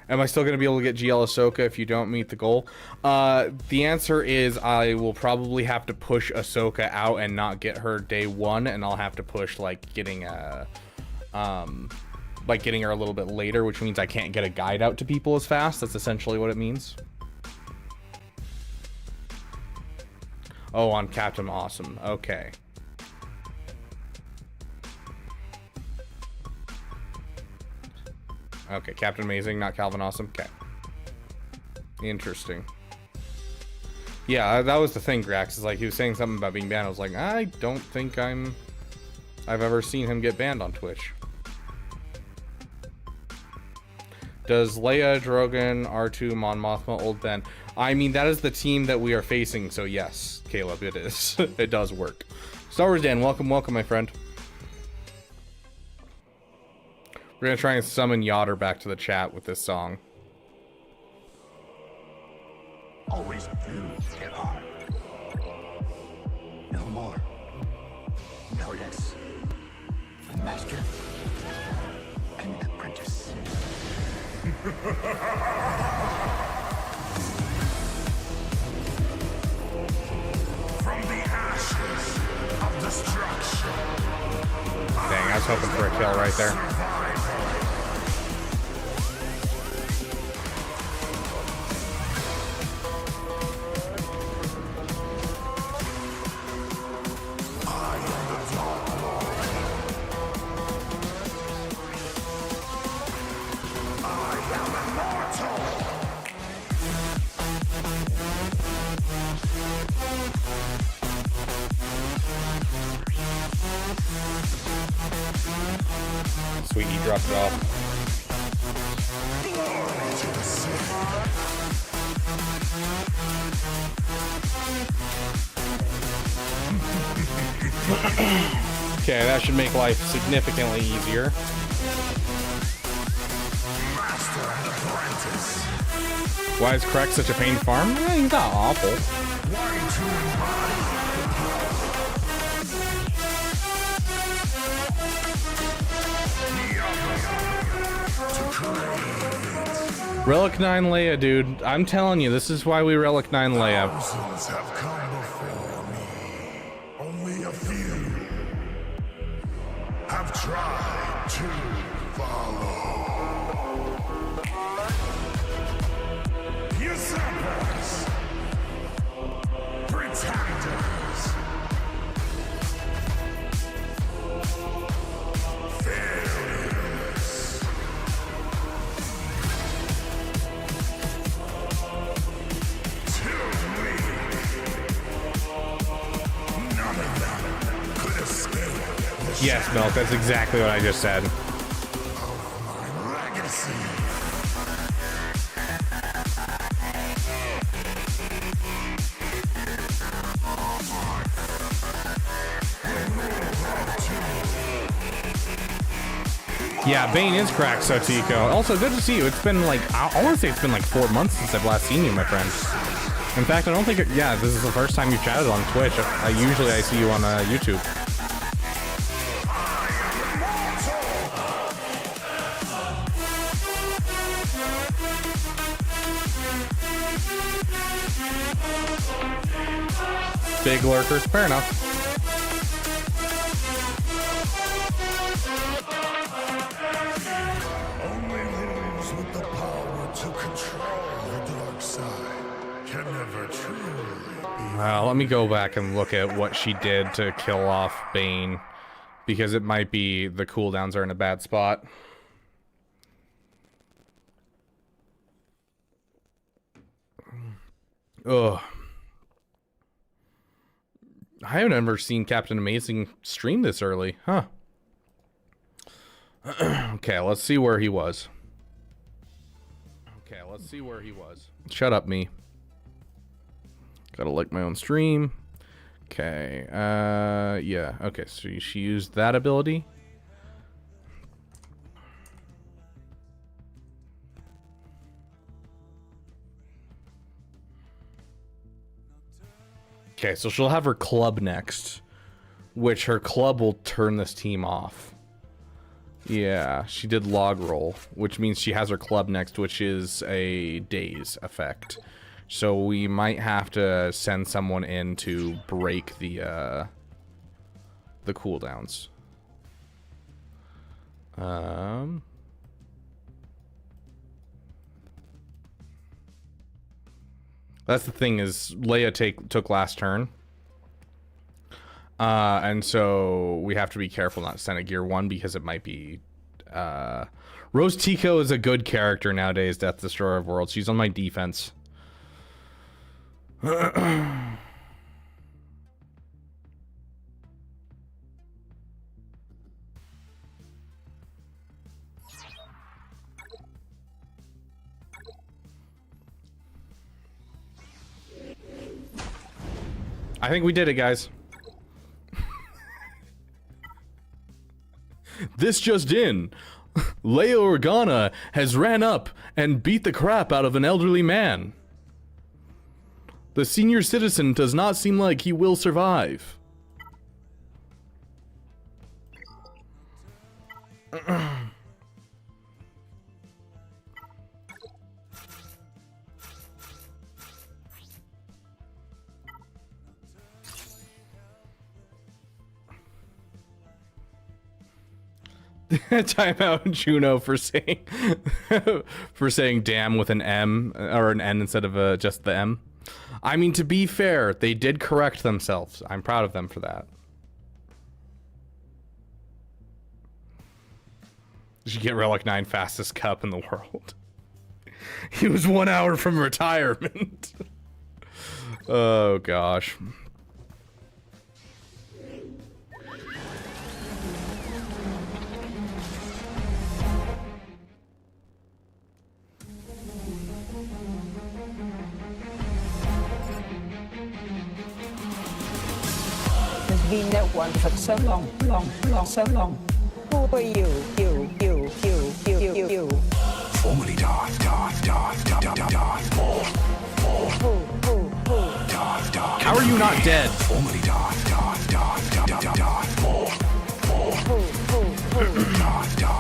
Speaker 1: Am I still going to be able to get GL Ahsoka if you don't meet the goal? The answer is I will probably have to push Ahsoka out and not get her day 1, and I'll have to push like getting her a little bit later, which means I can't get a guide out to people as fast. That's essentially what it means. Oh, on Captain Awesome. Okay. Okay, Captain Amazing, not Calvin Awesome. Okay. Interesting. Yeah, that was the thing, Grax. Is like he was saying something about being banned. I was like, I don't think I've ever seen him get banned on Twitch. Does Leia, Drogon, R2, Mon Mothma, Old Ben? I mean, that is the team that we are facing, so yes, Caleb, it is. It does work. Star Wars Dan, welcome, my friend. We're gonna try and summon Yoder back to the chat with this song.
Speaker 3: Always Jedi. No more. No less. A master. An apprentice. From the ashes of destruction.
Speaker 1: Dang, I was hoping for a kill right there. Sweet, he dropped it off. Okay, that should make life significantly easier. Why is Crack such a pain to farm? He's not awful. Relic 9 Leia, dude. I'm telling you, this is why we Relic 9 Leia.
Speaker 3: Thousands have come before me. Only a few have tried to follow. Usurpers, pretenders,
Speaker 1: Yes, Milk, that's exactly what I just said. Yeah, Bane is cracked, Sotico. Also, good to see you. It's been like, I want to say it's been like 4 months since I've last seen you, my friend. In fact, I don't think, yeah, this is the first time you've chatted on Twitch. Usually I see you on YouTube. Big lurker, fair enough. Let me go back and look at what she did to kill off Bane, because it might be the cooldowns are in a bad spot. Ugh. I haven't ever seen Captain Amazing stream this early, huh? Okay, let's see where he was. Shut up, me. Gotta like my own stream. Okay, yeah, okay, so she used that ability. Okay, so she'll have her club next, which her club will turn this team off. Yeah, she did log roll, which means she has her club next, which is a daze effect. So we might have to send someone in to break the cooldowns. That's the thing, is Leia took last turn. And so we have to be careful not to send a Gear 1 because it might be... Rose Tico is a good character nowadays, Death Destroyer of Worlds. She's on my defense. I think we did it, guys. This just in. Leia Organa has ran up and beat the crap out of an elderly man. The senior citizen does not seem like he will survive. Time out Juno for saying damn with an M or an N instead of just the M. I mean, to be fair, they did correct themselves. I'm proud of them for that. Did you get Relic 9 fastest cup in the world? He was 1 hour from retirement. Oh gosh.
Speaker 15: Been that one for so long, so long. Who are you? You.
Speaker 8: Formerly Darth.
Speaker 1: How are you not dead?
Speaker 8: Formerly Darth.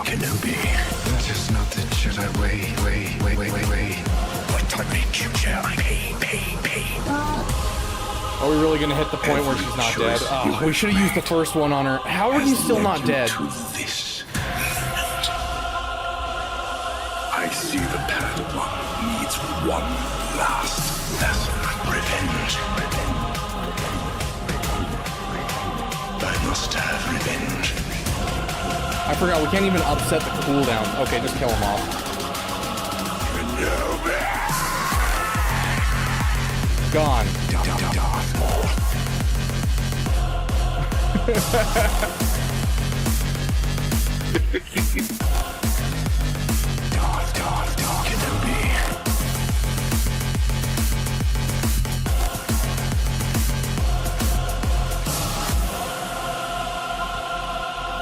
Speaker 8: Kenobi. That is not the Jedi way. What I make you pay.
Speaker 1: Are we really gonna hit the point where she's not dead? Oh, we should have used the first one on her. How are you still not dead?
Speaker 8: This. I see the Padawan needs one last lesson. Revenge. I must have revenge.
Speaker 1: I forgot, we can't even upset the cooldown. Okay, just kill him off. Gone.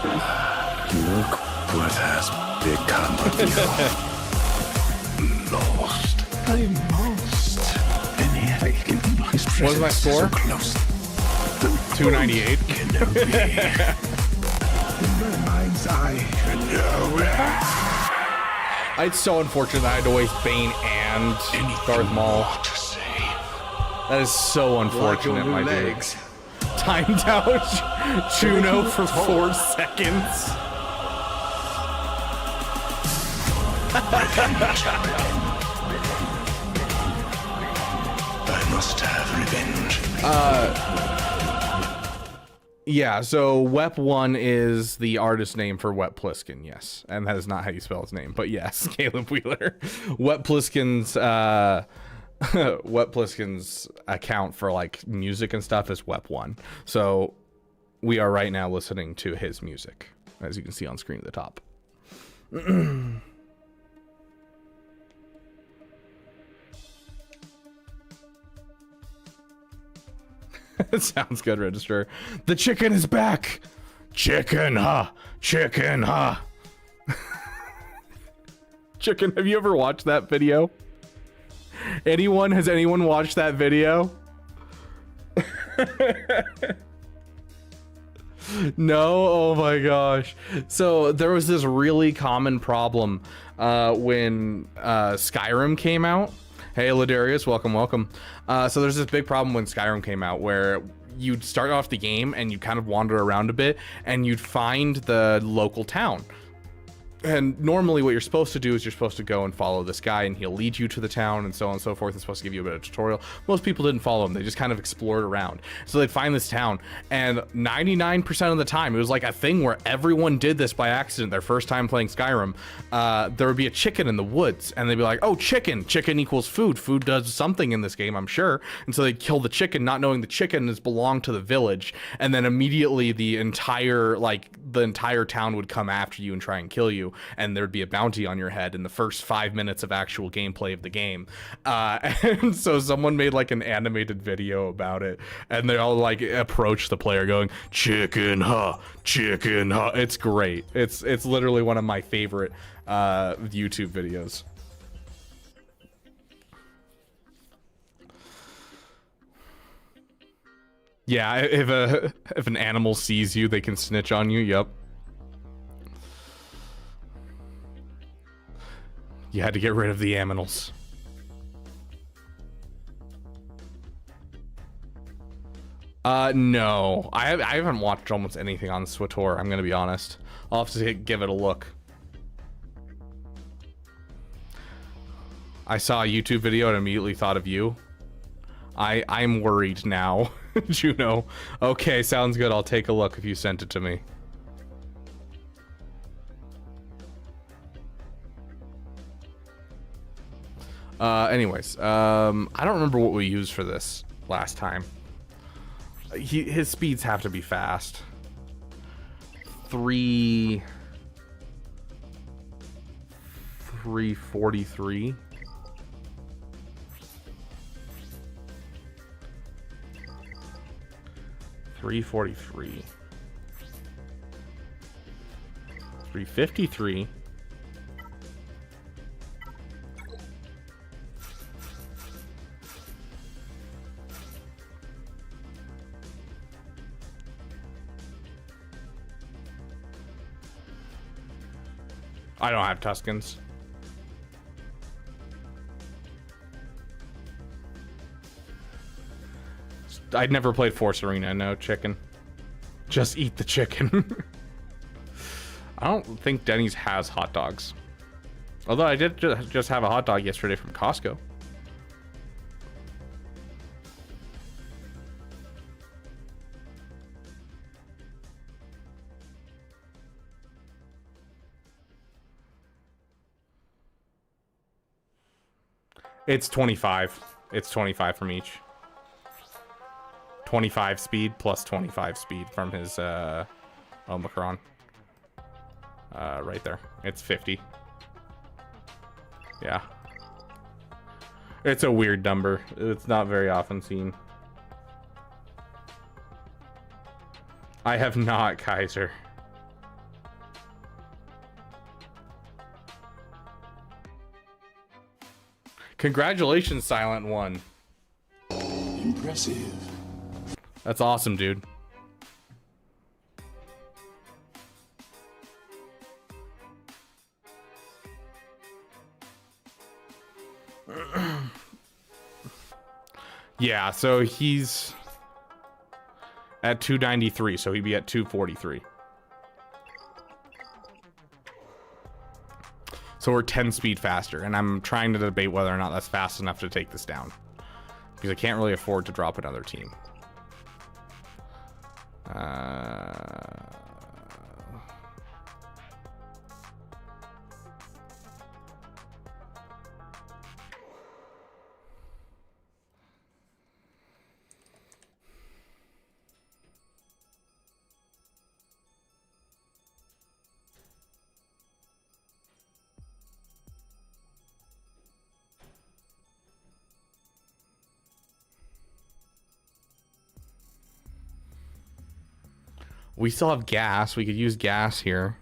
Speaker 8: Look what has become of you. Lost. I'm lost. And yet I can
Speaker 1: what was my score?
Speaker 8: So close.
Speaker 1: 298.
Speaker 8: In my mind's eye.
Speaker 1: It's so unfortunate that I had to waste Bane and Darth Maul. That is so unfortunate, my dude. Timed out Juno for 4 seconds.
Speaker 8: I must have revenge.
Speaker 1: Yeah, so Wep One is the artist name for Wep Pliskin, yes. And that is not how you spell his name, but yes, Caleb Wheeler. Wep Pliskin's Wep Pliskin's account for like music and stuff is Wep One. So we are right now listening to his music, as you can see on screen at the top. It sounds good, Register. The chicken is back. Chicken, huh? Chicken, huh? Chicken, have you ever watched that video? Has anyone watched that video? No? Oh my gosh. So there was this really common problem when Skyrim came out. Hey, Ladarius, welcome. So there's this big problem when Skyrim came out where you'd start off the game and you'd kind of wander around a bit and you'd find the local town. And normally what you're supposed to do is you're supposed to go and follow this guy and he'll lead you to the town and so on and so forth. It's supposed to give you a bit of tutorial. Most people didn't follow him. They just kind of explored around. So they'd find this town and 99% of the time, it was like a thing where everyone did this by accident. Their first time playing Skyrim, there would be a chicken in the woods and they'd be like, oh, chicken equals food. Food does something in this game, I'm sure. And so they'd kill the chicken, not knowing the chicken is belonged to the village. And then immediately the entire town would come after you and try and kill you. And there'd be a bounty on your head in the first 5 minutes of actual gameplay of the game. And so someone made like an animated video about it and they all like approach the player going, chicken, huh? Chicken, huh? It's great. It's literally one of my favorite YouTube videos. Yeah, if an animal sees you, they can snitch on you. Yep. You had to get rid of the aminals. No. I haven't watched almost anything on SWTOR, I'm gonna be honest. I'll have to give it a look. I saw a YouTube video and immediately thought of you. I'm worried now, Juno. Okay, sounds good. I'll take a look if you sent it to me. Anyways, I don't remember what we used for this last time. His speeds have to be fast. 343. 343. 353. I don't have Tuscans. I'd never played Force Arena, no chicken. Just eat the chicken. I don't think Denny's has hot dogs. Although I did just have a hot dog yesterday from Costco. It's 25. It's 25 from each. 25 speed plus 25 speed from his Omicron. Right there. It's 50. Yeah. It's a weird number. It's not very often seen. I have not, Kaiser. Congratulations, Silent One.
Speaker 3: Impressive.
Speaker 1: That's awesome, dude. Yeah, so he's at 293, so he'd be at 243. So we're 10 speed faster, and I'm trying to debate whether or not that's fast enough to take this down. Because I can't really afford to drop another team. We still have gas. We could use gas here.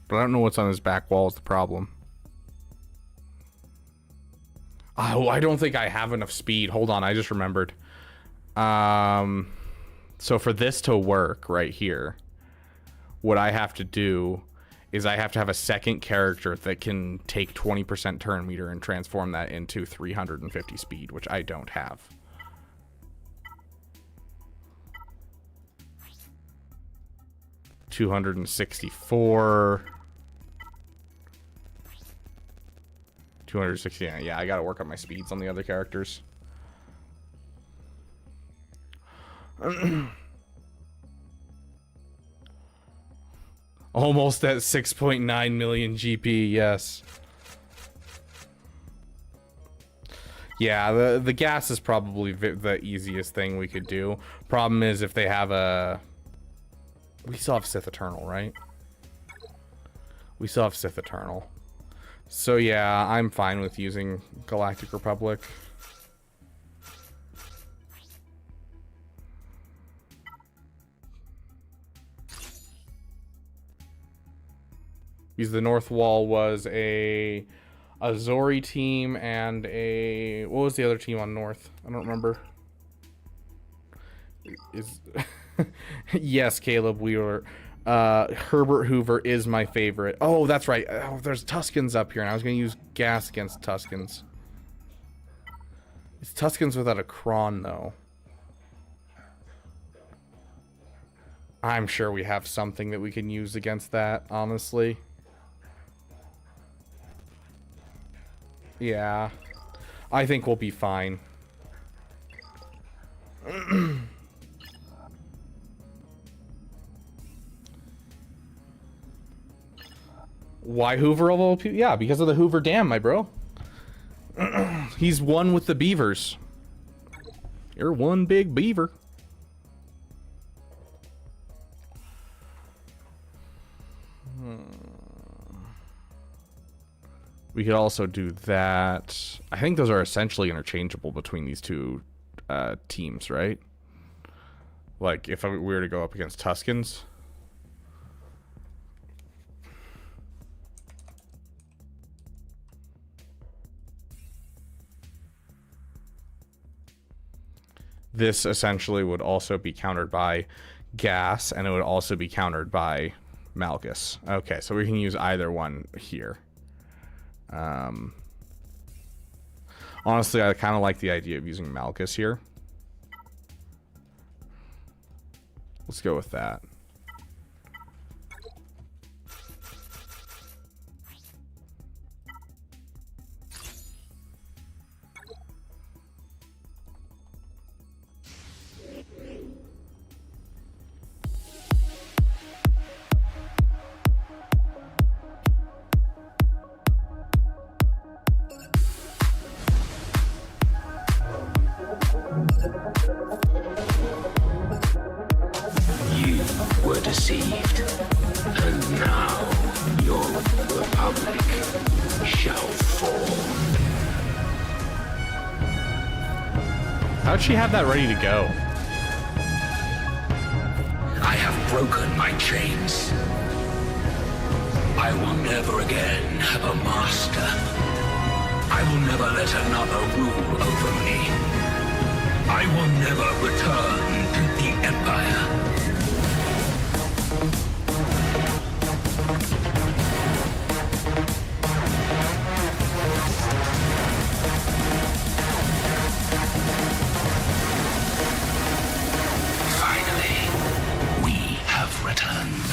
Speaker 1: But I don't know what's on his back wall is the problem. Oh, I don't think I have enough speed. Hold on, I just remembered. So for this to work right here, what I have to do is I have to have a second character that can take 20% turn meter and transform that into 350 speed, which I don't have. $264. 269. Yeah, I gotta work on my speeds on the other characters. Almost at 6.9 million GP, yes. Yeah, the gas is probably the easiest thing we could do. Problem is if they have a... We still have Sith Eternal, right? We still have Sith Eternal. So yeah, I'm fine with using Galactic Republic. Because the North Wall was a Zori team and a... What was the other team on North? I don't remember. Is... Yes, Caleb Wheeler. Herbert Hoover is my favorite. Oh, that's right. Oh, there's Tuskens up here, and I was going to use gas against Tuskens. It's Tuskens without a Kron, though. I'm sure we have something that we can use against that, honestly. Yeah. I think we'll be fine. Why Hoover of all people? Yeah, because of the Hoover Dam, my bro. He's one with the beavers. You're one big beaver. We could also do that. I think those are essentially interchangeable between these two teams, right? Like, if we were to go up against Tuskens. This essentially would also be countered by gas, and it would also be countered by Malgus. Okay, so we can use either one here. Honestly, I kind of like the idea of using Malgus here. Let's go with that.
Speaker 8: Deceived, and now your republic shall fall.
Speaker 1: How'd she have that ready to go?
Speaker 8: I have broken my chains. I will never again have a master. I will never let another rule over me. I will never return to the Empire. Finally, we have returned.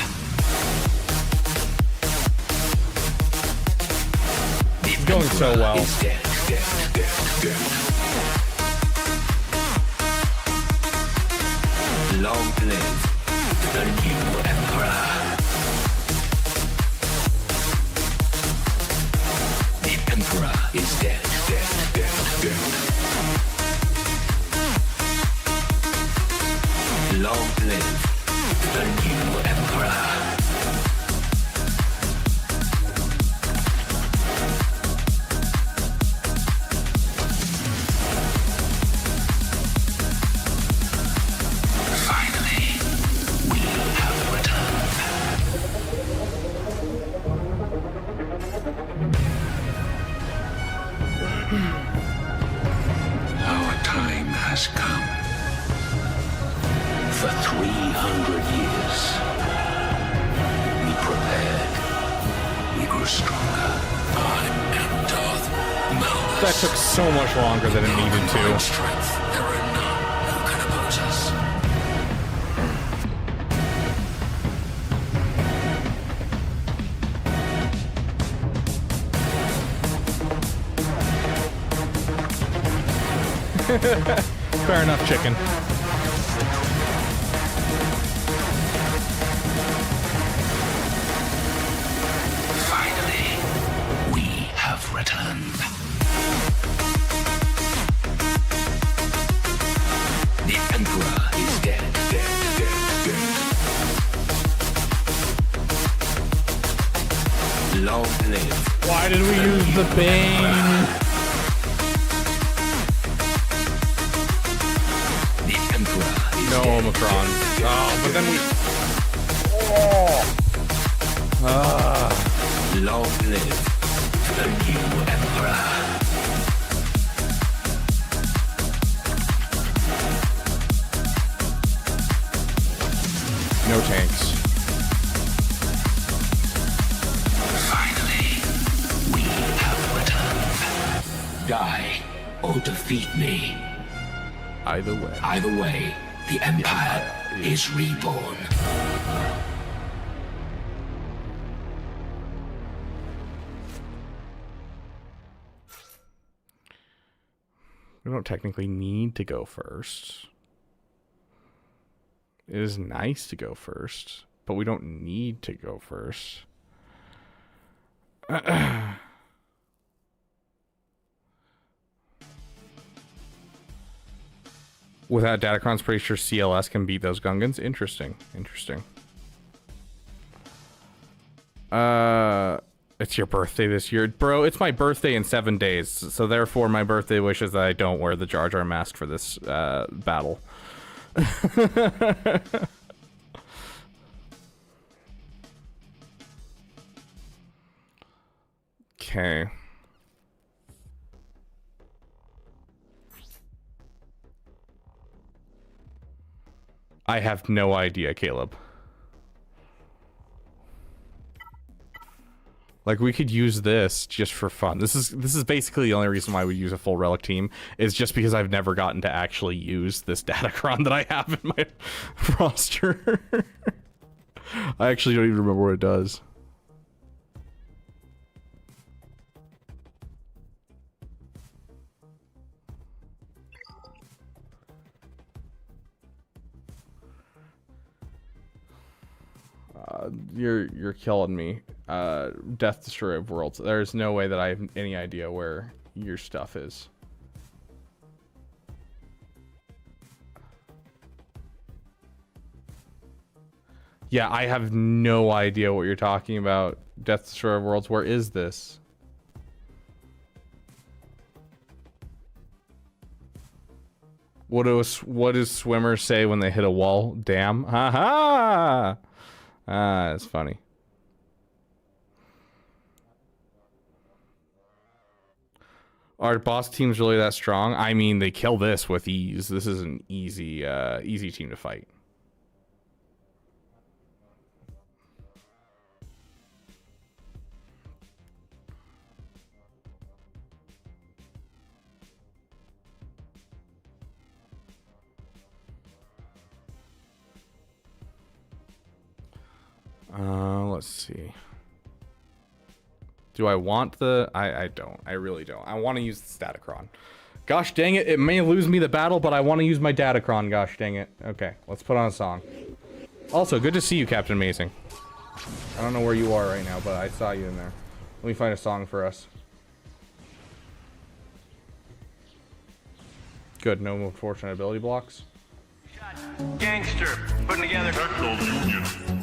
Speaker 1: It's going so well.
Speaker 8: Is dead, dead, dead, dead. Long live the new Emperor. The Emperor is dead, dead, dead, dead. Long live the new Emperor. Our time has come. For 300 years, we prepared. We grew stronger. I am Darth Malgus.
Speaker 1: That took so much longer than it needed to.
Speaker 8: Strength. There are none who can oppose us.
Speaker 1: Fair enough, chicken.
Speaker 8: Finally, we have returned. The Emperor is dead, dead, dead, dead. Long live.
Speaker 1: Why did we use the Bane? No Omicron. Oh, but then we...
Speaker 8: Long live the new Emperor.
Speaker 1: No tanks.
Speaker 8: Finally, we have returned. Die or defeat me.
Speaker 1: Either way.
Speaker 8: Either way, the Empire is reborn.
Speaker 1: We don't technically need to go first. It is nice to go first, but we don't need to go first. Without Datacron's, pretty sure CLS can beat those Gungans. Interesting. Interesting. It's your birthday this year. Bro, it's my birthday in 7 days. So therefore, my birthday wish is that I don't wear the Jar Jar mask for this battle. Okay. I have no idea, Caleb. Like, we could use this just for fun. This is basically the only reason why we use a full relic team, is just because I've never gotten to actually use this Datacron that I have in my roster. I actually don't even remember what it does. You're killing me. Death Destroyer of Worlds. There's no way that I have any idea where your stuff is. Yeah, I have no idea what you're talking about. Death Destroyer of Worlds. Where is this? What does swimmers say when they hit a wall? Damn. Ha ha! Ah, it's funny. Our boss team's really that strong? I mean, they kill this with ease. This is an easy, easy team to fight. Let's see. Do I want the... I don't. I really don't. I want to use the Statacron. Gosh dang it. It may lose me the battle, but I want to use my Datacron. Gosh dang it. Okay, let's put on a song. Also, good to see you, Captain Amazing. I don't know where you are right now, but I saw you in there. Let me find a song for us. Good. No unfortunate ability blocks.
Speaker 2: Gangster, putting together.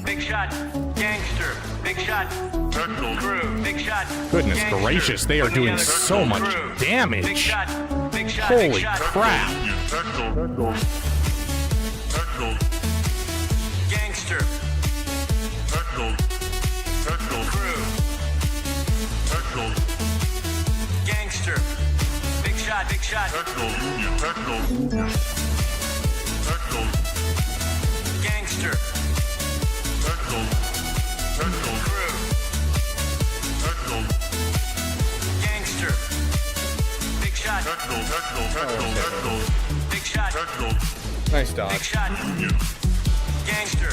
Speaker 2: Big shot, gangster, big shot, crew, big shot.
Speaker 1: Goodness
Speaker 2: gangster,
Speaker 1: gracious, they are doing so much damage.
Speaker 2: Big shot,
Speaker 1: Holy
Speaker 2: big shot.
Speaker 1: crap.
Speaker 2: Gangster, crew, gangster, big shot, big shot. Gangster. Crew. Gangster. Big shot. Big shot.
Speaker 1: Nice dodge.
Speaker 2: Big shot. Gangster.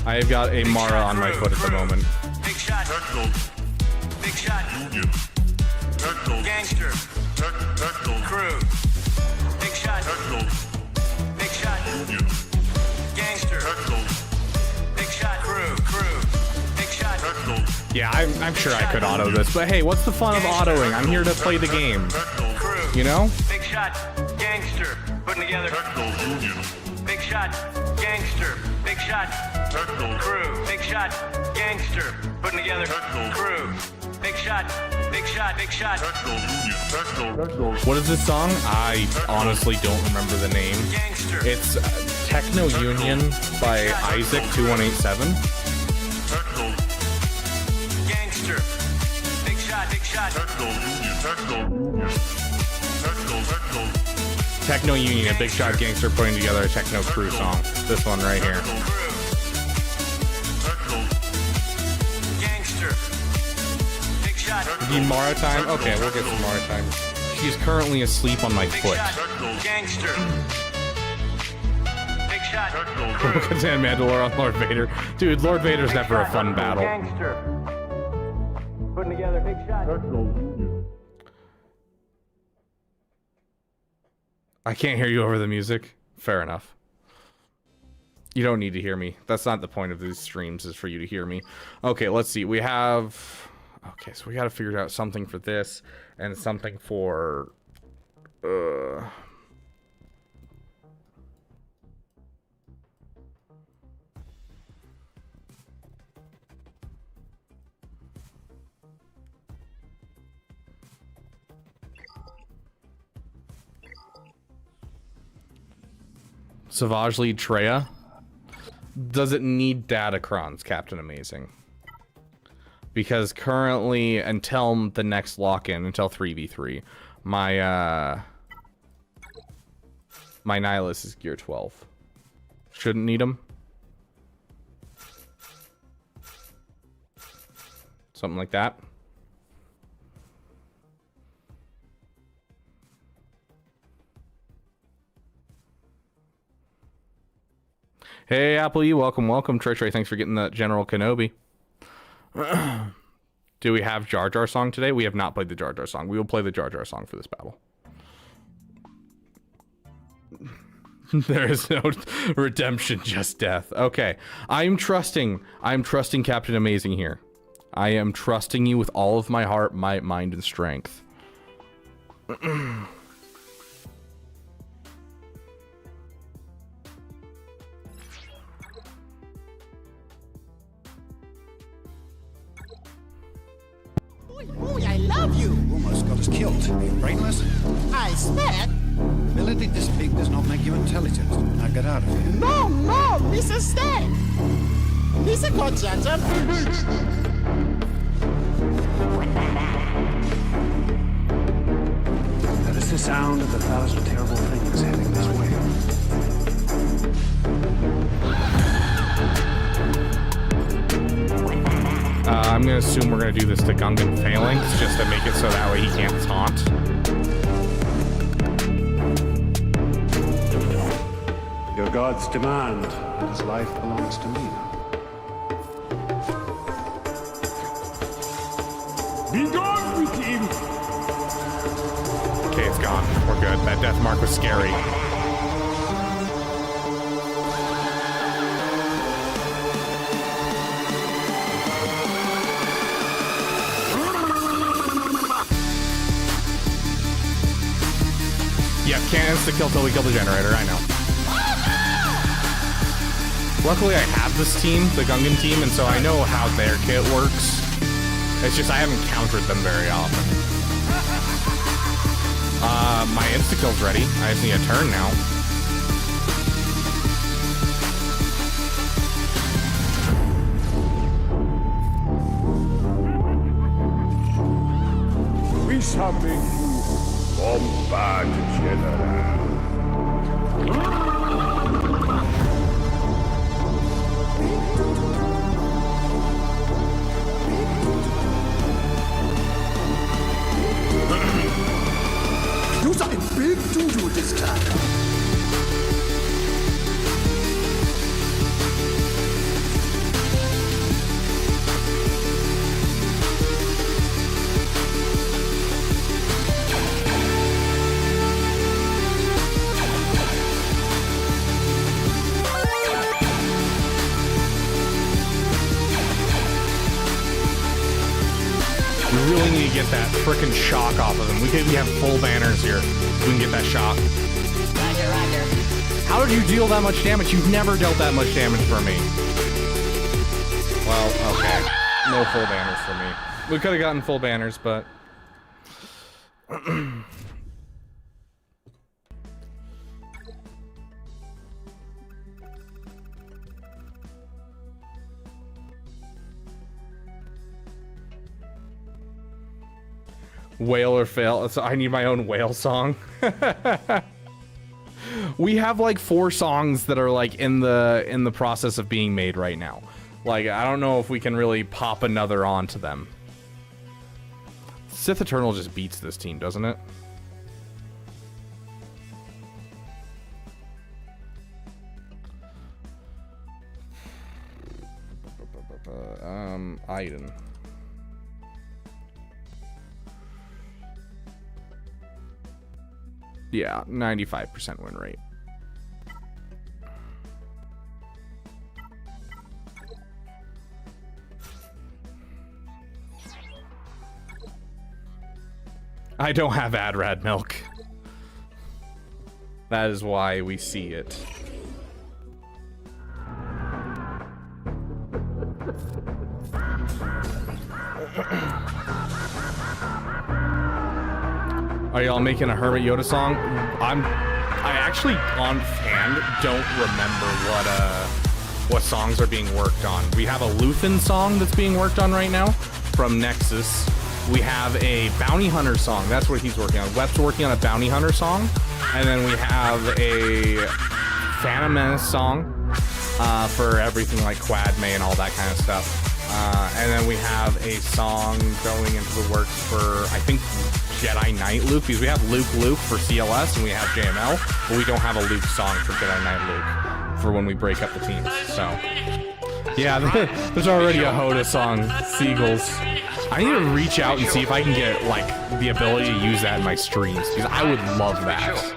Speaker 1: I have got a Mara on my foot at the moment.
Speaker 2: Big shot. Big shot. Gangster. Crew. Big shot. Big shot. Gangster. Big shot. Crew. Big shot.
Speaker 1: Yeah, I'm sure I could auto this, but hey, what's the fun of autoing? I'm here to play the game. You know?
Speaker 2: Big shot. Gangster. Putting together. Big shot. Gangster. Big shot. Crew. Big shot. Gangster. Putting together. Crew. Big shot. Big shot. Big shot.
Speaker 1: What is this song? I honestly don't remember the name. It's Techno Union by Isaac 2187.
Speaker 2: Gangster. Big shot. Big shot.
Speaker 1: Techno Union, a Big Shot Gangster putting together a Techno Crew song. This one right here.
Speaker 2: Gangster. Big shot.
Speaker 1: Need Mara time? Okay, we'll get some Mara time. She's currently asleep on my foot.
Speaker 2: Gangster. Big shot.
Speaker 1: Look at Dan Mandalore on Lord Vader. Dude, Lord Vader's never a fun battle.
Speaker 2: Gangster. Putting together. Big shot.
Speaker 1: I can't hear you over the music. Fair enough. You don't need to hear me. That's not the point of these streams, is for you to hear me. Okay, let's see. We have... Okay, so we got to figure out something for this and something for... Savage Lead Treya. Does it need Datacrons, Captain Amazing? Because currently, until the next lock-in, until 3v3, my my Nihilus is gear 12. Shouldn't need him. Something like that. Hey, Apple E, welcome. Trey, thanks for getting that General Kenobi. Do we have Jar Jar song today? We have not played the Jar Jar song. We will play the Jar Jar song for this battle. There is no redemption, just death. Okay, I'm trusting Captain Amazing here. I am trusting you with all of my heart, might, mind, and strength.
Speaker 16: Boy, I love you!
Speaker 17: Almost got us killed. Are you brainless?
Speaker 16: I said...
Speaker 17: Ability this big does not make you intelligent. Now get out of here.
Speaker 16: No, Mr. Stay! Mr. Conchata,
Speaker 17: It's the sound of 1,000 terrible things heading this way.
Speaker 1: I'm gonna assume we're gonna do this to Gungan Phalanx just to make it so that way he can't taunt.
Speaker 17: Your gods demand that his life belongs to me now.
Speaker 3: Be gone with him!
Speaker 1: Okay, it's gone. We're good. That death mark was scary. Yeah, can't insta-kill till we kill the generator, I know. Luckily I have this team, the Gungan team, and so I know how their kit works. It's just I haven't encountered them very often. My insta-kill's ready. I just need a turn now.
Speaker 3: We summon you, Bombard General.
Speaker 16: Du seid ein Big Dudu this time.
Speaker 1: We really need to get that frickin' shock off of them. We have full banners here. We can get that shock.
Speaker 15: Roger, roger.
Speaker 1: How did you deal that much damage? You've never dealt that much damage for me. Well, okay. No full banners for me. We could have gotten full banners, but... Whale or fail. So I need my own whale song. We have like 4 songs that are like in the process of being made right now. Like I don't know if we can really pop another onto them. Sith Eternal just beats this team, doesn't it? Aiden. Yeah, 95% win rate. I don't have Adrad milk. That is why we see it. Are y'all making a Hermit Yoda song? I actually on hand don't remember what songs are being worked on. We have a Luthen song that's being worked on right now from Nexus. We have a Bounty Hunter song. That's what he's working on. Wep's working on a Bounty Hunter song. And then we have a Phantom Menace song for everything like Quad May and all that kind of stuff. And then we have a song going into the works for, I think, Jedi Knight Luke, because we have Luke for CLS and we have JML, but we don't have a Luke song for Jedi Knight Luke for when we break up the teams. So, yeah, there's already a Hoda song, Seagulls. I need to reach out and see if I can get, like, the ability to use that in my streams, because I would love that.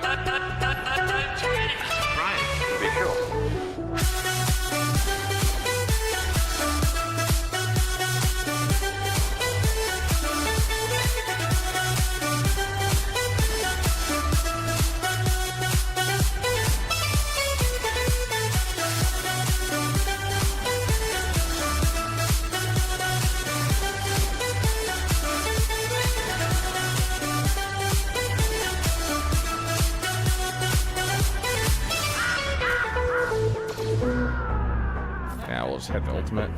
Speaker 1: Hit the ultimate.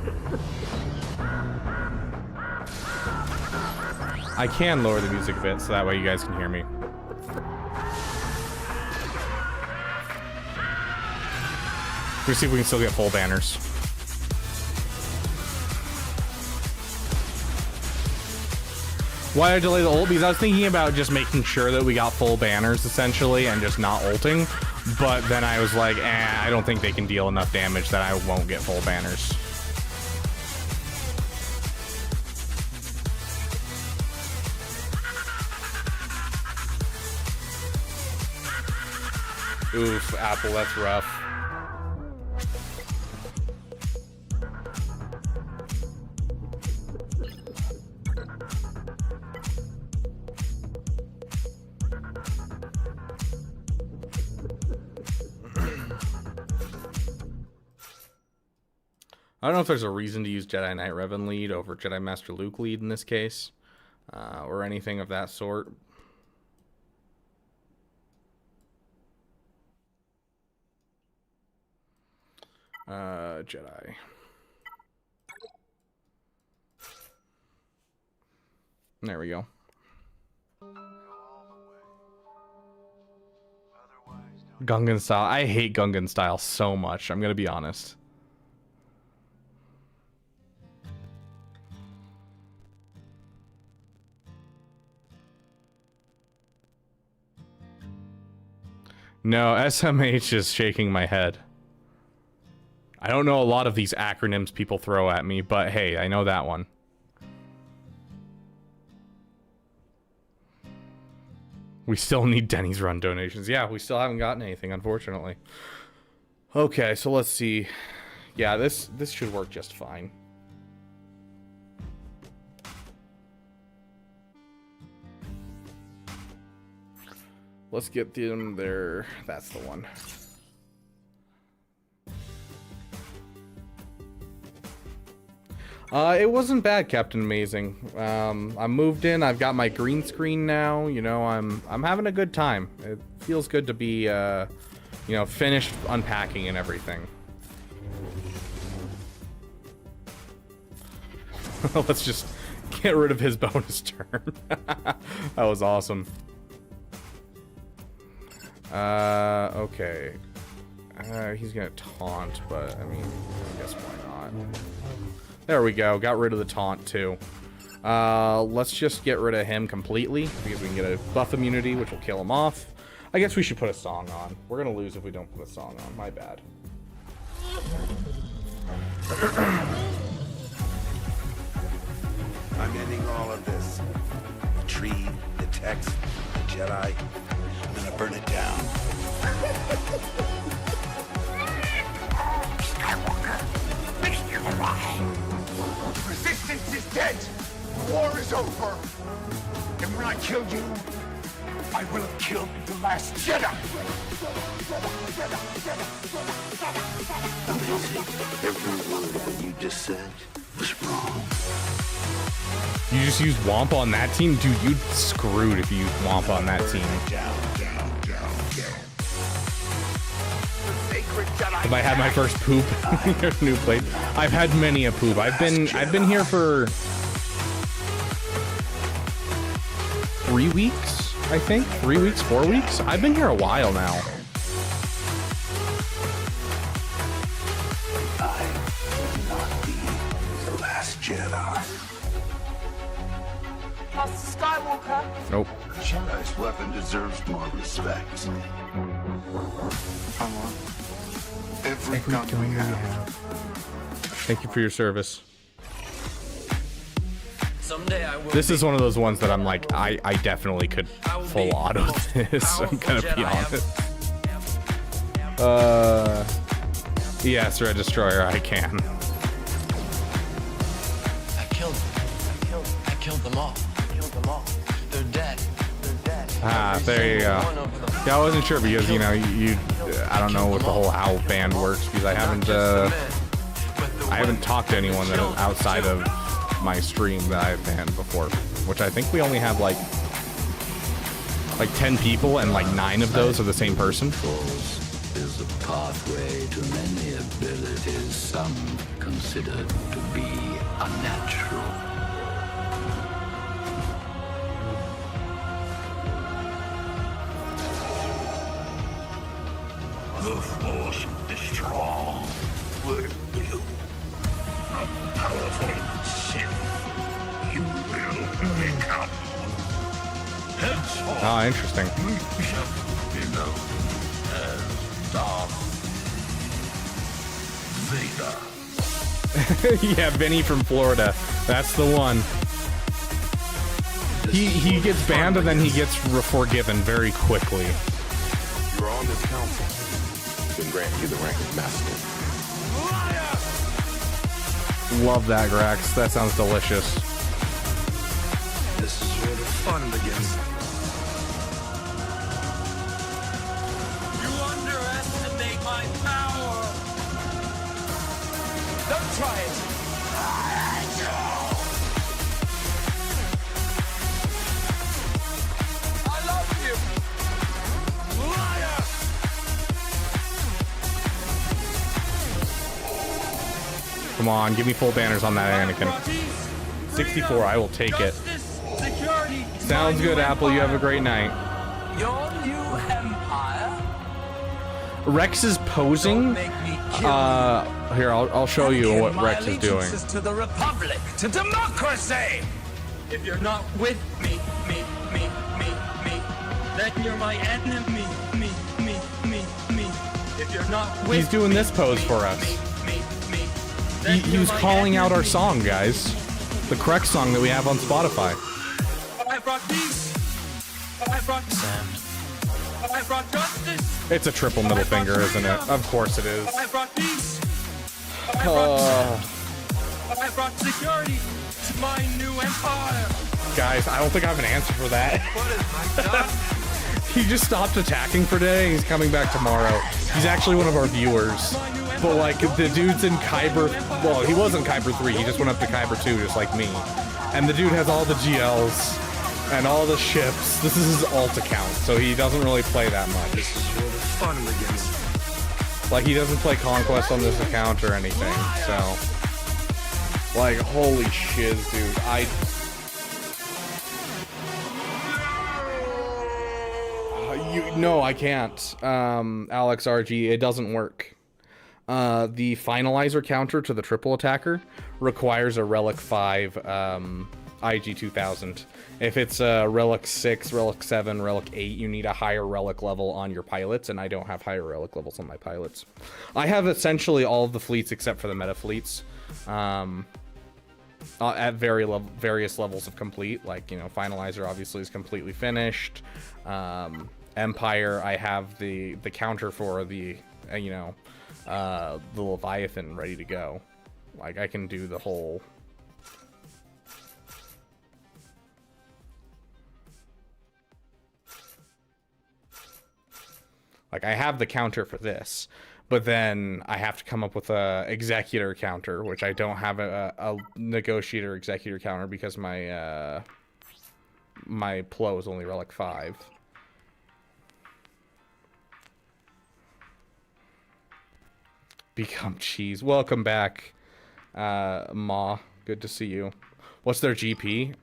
Speaker 1: I can lower the music a bit so that way you guys can hear me. We'll see if we can still get full banners. Why did I delay the ult? Because I was thinking about just making sure that we got full banners, essentially, and just not ulting. But then I was like, I don't think they can deal enough damage that I won't get full banners. Oof, Apple, that's rough. I don't know if there's a reason to use Jedi Knight Revan lead over Jedi Master Luke lead in this case, or anything of that sort. Jedi. There we go. Gungan style. I hate Gungan style so much. I'm gonna be honest. No, SMH is shaking my head. I don't know a lot of these acronyms people throw at me, but hey, I know that one. We still need Denny's Run donations. Yeah, we still haven't gotten anything, unfortunately. Okay, so let's see. Yeah, this should work just fine. Let's get them there. That's the one. It wasn't bad, Captain Amazing. I moved in. I've got my green screen now. You know, I'm having a good time. It feels good to be, you know, finished unpacking and everything. Let's just get rid of his bonus turn. That was awesome. Okay. He's gonna taunt, but I mean, I guess why not? There we go. Got rid of the taunt too. Let's just get rid of him completely because we can get a buff immunity, which will kill him off. I guess we should put a song on. We're gonna lose if we don't put a song on. My bad.
Speaker 18: I'm ending all of this. The tree, the text, the Jedi. I'm gonna burn it down.
Speaker 11: The resistance is dead. War is over. And when I kill you, I will have killed the last Jedi.
Speaker 18: Every word that you just said was wrong.
Speaker 1: You just used Wampa on that team? Dude, you'd screwed if you used Wampa on that team. Have I had my first poop? New plate. I've had many a poop. I've been here for 3 weeks, I think. 3 weeks, 4 weeks. I've been here a while now.
Speaker 18: I will not be the last Jedi.
Speaker 9: Master Skywalker.
Speaker 1: Nope.
Speaker 18: Jedi's weapon deserves more respect. I want every gun we have.
Speaker 1: Thank you for your service.
Speaker 12: Someday I will.
Speaker 1: This is one of those ones that I'm like, I definitely could full auto this. I'm gonna be honest. Yes, Red Destroyer, I can.
Speaker 12: I killed them all. They're dead.
Speaker 1: Ah, there you go. Yeah, I wasn't sure because, you know, I don't know what the whole OWL band works because I haven't talked to anyone that is outside of my stream that I've banned before, which I think we only have like 10 people and like 9 of those are the same person.
Speaker 8: Is a pathway to many abilities some consider to be unnatural.
Speaker 11: The Force is strong.
Speaker 3: You will become. Henceforth,
Speaker 1: Oh, interesting.
Speaker 3: you shall be known as Darth Vader.
Speaker 1: Yeah, Vinny from Florida. That's the one. He gets banned and then he gets forgiven very quickly.
Speaker 19: You are on this council. Been granted you the rank of master.
Speaker 1: Love that, Grax. That sounds delicious.
Speaker 8: This is where the fun begins.
Speaker 7: You underestimate my power. Don't try it. I love you. Liar.
Speaker 1: Come on, give me full banners on that Anakin. 64, I will take it. Sounds good, Apple. You have a great night.
Speaker 7: Your new empire.
Speaker 1: Rex is posing. Here, I'll show you what Rex is doing.
Speaker 7: To the Republic, to democracy. If you're not with me, then you're my enemy. Me. If you're not with
Speaker 1: He's doing this pose for us. He was calling out our song, guys. The correct song that we have on Spotify.
Speaker 7: I brought peace. I brought sand. I brought justice.
Speaker 1: It's a triple middle finger, isn't it? Of course it is.
Speaker 7: I brought peace. I brought security to my new empire.
Speaker 1: Guys, I don't think I have an answer for that.
Speaker 7: What is my job?
Speaker 1: He just stopped attacking for today. He's coming back tomorrow. He's actually one of our viewers. But like the dude's in Kyber. Well, he was in Kyber 3. He just went up to Kyber 2 just like me. And the dude has all the GLs and all the ships. This is his alt account, so he doesn't really play that much.
Speaker 8: This is where the fun begins.
Speaker 1: Like he doesn't play Conquest on this account or anything. So like holy shiz, dude. No, I can't. Alex RG, it doesn't work. The finalizer counter to the triple attacker requires a Relic 5 IG 2000. If it's a Relic 6, Relic 7, Relic 8, you need a higher Relic level on your pilots, and I don't have higher Relic levels on my pilots. I have essentially all of the fleets except for the meta fleets. At various levels of complete, like, you know, finalizer obviously is completely finished. Empire, I have the counter for the the Leviathan ready to go. Like I can do the whole. Like I have the counter for this, but then I have to come up with a executor counter, which I don't have a negotiator executor counter because my my Plo is only Relic 5. Become cheese. Welcome back, Ma. Good to see you. What's their GP?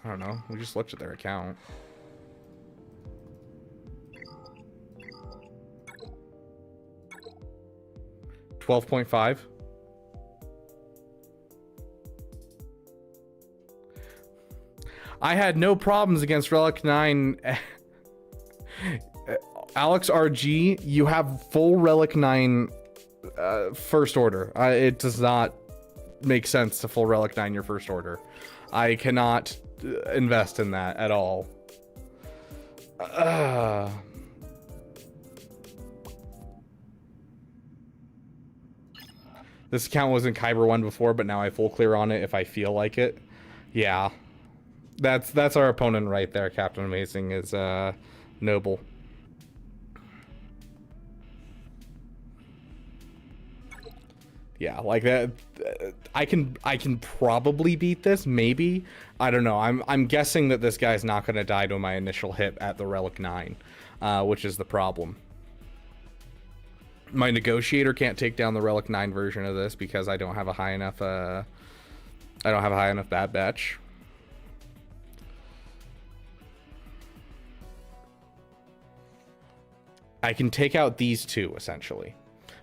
Speaker 1: I don't know. We just looked at their account. $12.5. I had no problems against Relic 9. Alex RG, you have full Relic 9 first order. It does not make sense to full Relic 9 your first order. I cannot invest in that at all. This account was in Kyber 1 before, but now I full clear on it if I feel like it. Yeah. That's our opponent right there. Captain Amazing is Noble. Yeah, like that. I can probably beat this, maybe. I don't know. I'm guessing that this guy's not going to die to my initial hit at the Relic 9, which is the problem. My negotiator can't take down the Relic 9 version of this because I don't have a high enough Bad Batch. I can take out these two essentially.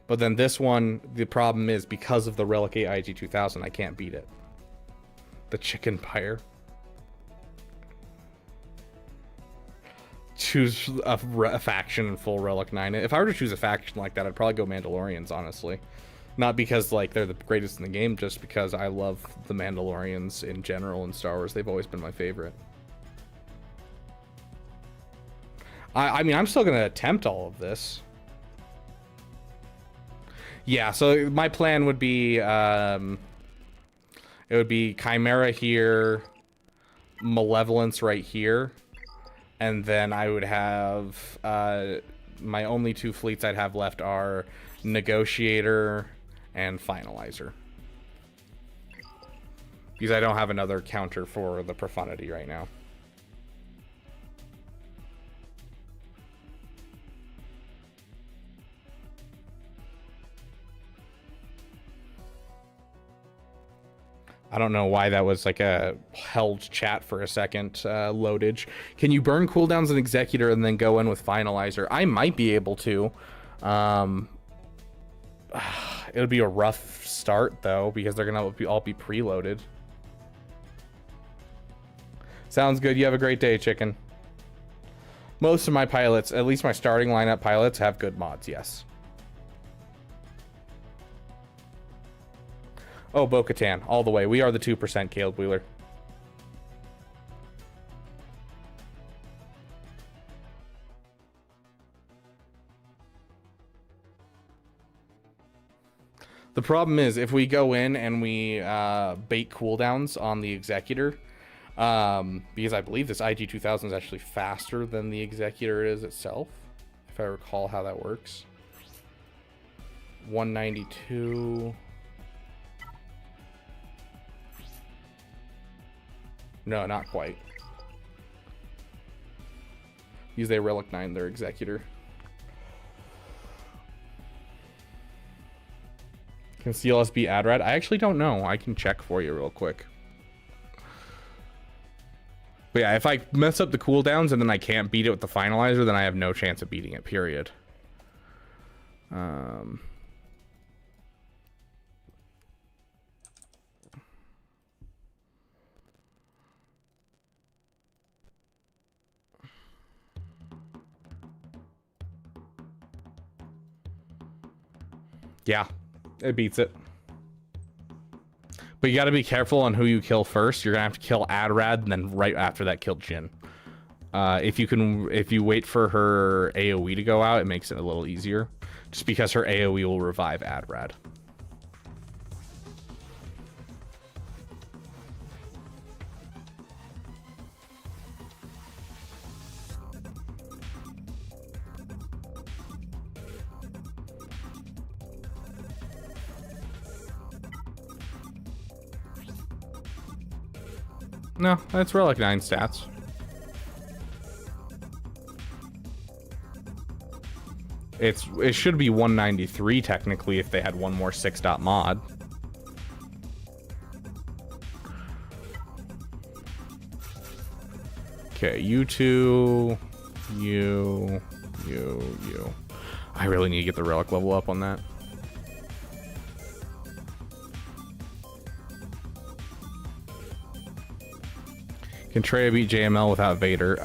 Speaker 1: But then this one, the problem is because of the Relic 8 IG 2000, I can't beat it. The chicken pyre. Choose a faction in full Relic 9. If I were to choose a faction like that, I'd probably go Mandalorians, honestly. Not because like they're the greatest in the game, just because I love the Mandalorians in general in Star Wars. They've always been my favorite. I mean, I'm still going to attempt all of this. Yeah, so my plan would be, it would be Chimera here, Malevolence right here, and then I would have, my only 2 fleets I'd have left are Negotiator and Finalizer. Because I don't have another counter for the Profundity right now. I don't know why that was like a held chat for a second, loadage. Can you burn cooldowns in Executor and then go in with Finalizer? I might be able to. It would be a rough start though, because they're gonna all be preloaded. Sounds good. You have a great day, chicken. Most of my pilots, at least my starting lineup pilots, have good mods, yes. Oh, Bo-Katan, all the way. We are the 2%, Caleb Wheeler. The problem is, if we go in and we bait cooldowns on the Executor, because I believe this IG-2000 is actually faster than the Executor is itself, if I recall how that works. 192... No, not quite. Use they Relic 9 their Executor. Can CLS beat Adrad? I actually don't know. I can check for you real quick. But yeah, if I mess up the cooldowns and then I can't beat it with the Finalizer, then I have no chance of beating it, period. Yeah, it beats it. But you got to be careful on who you kill first. You're gonna have to kill Adrad, and then right after that, kill Jin. If you wait for her AOE to go out, it makes it a little easier. Just because her AOE will revive Adrad. No, that's Relic 9 stats. It should be 193 technically if they had one more 6-dot mod. Okay, you two, you. I really need to get the Relic level up on that. Can Trey beat JML without Vader?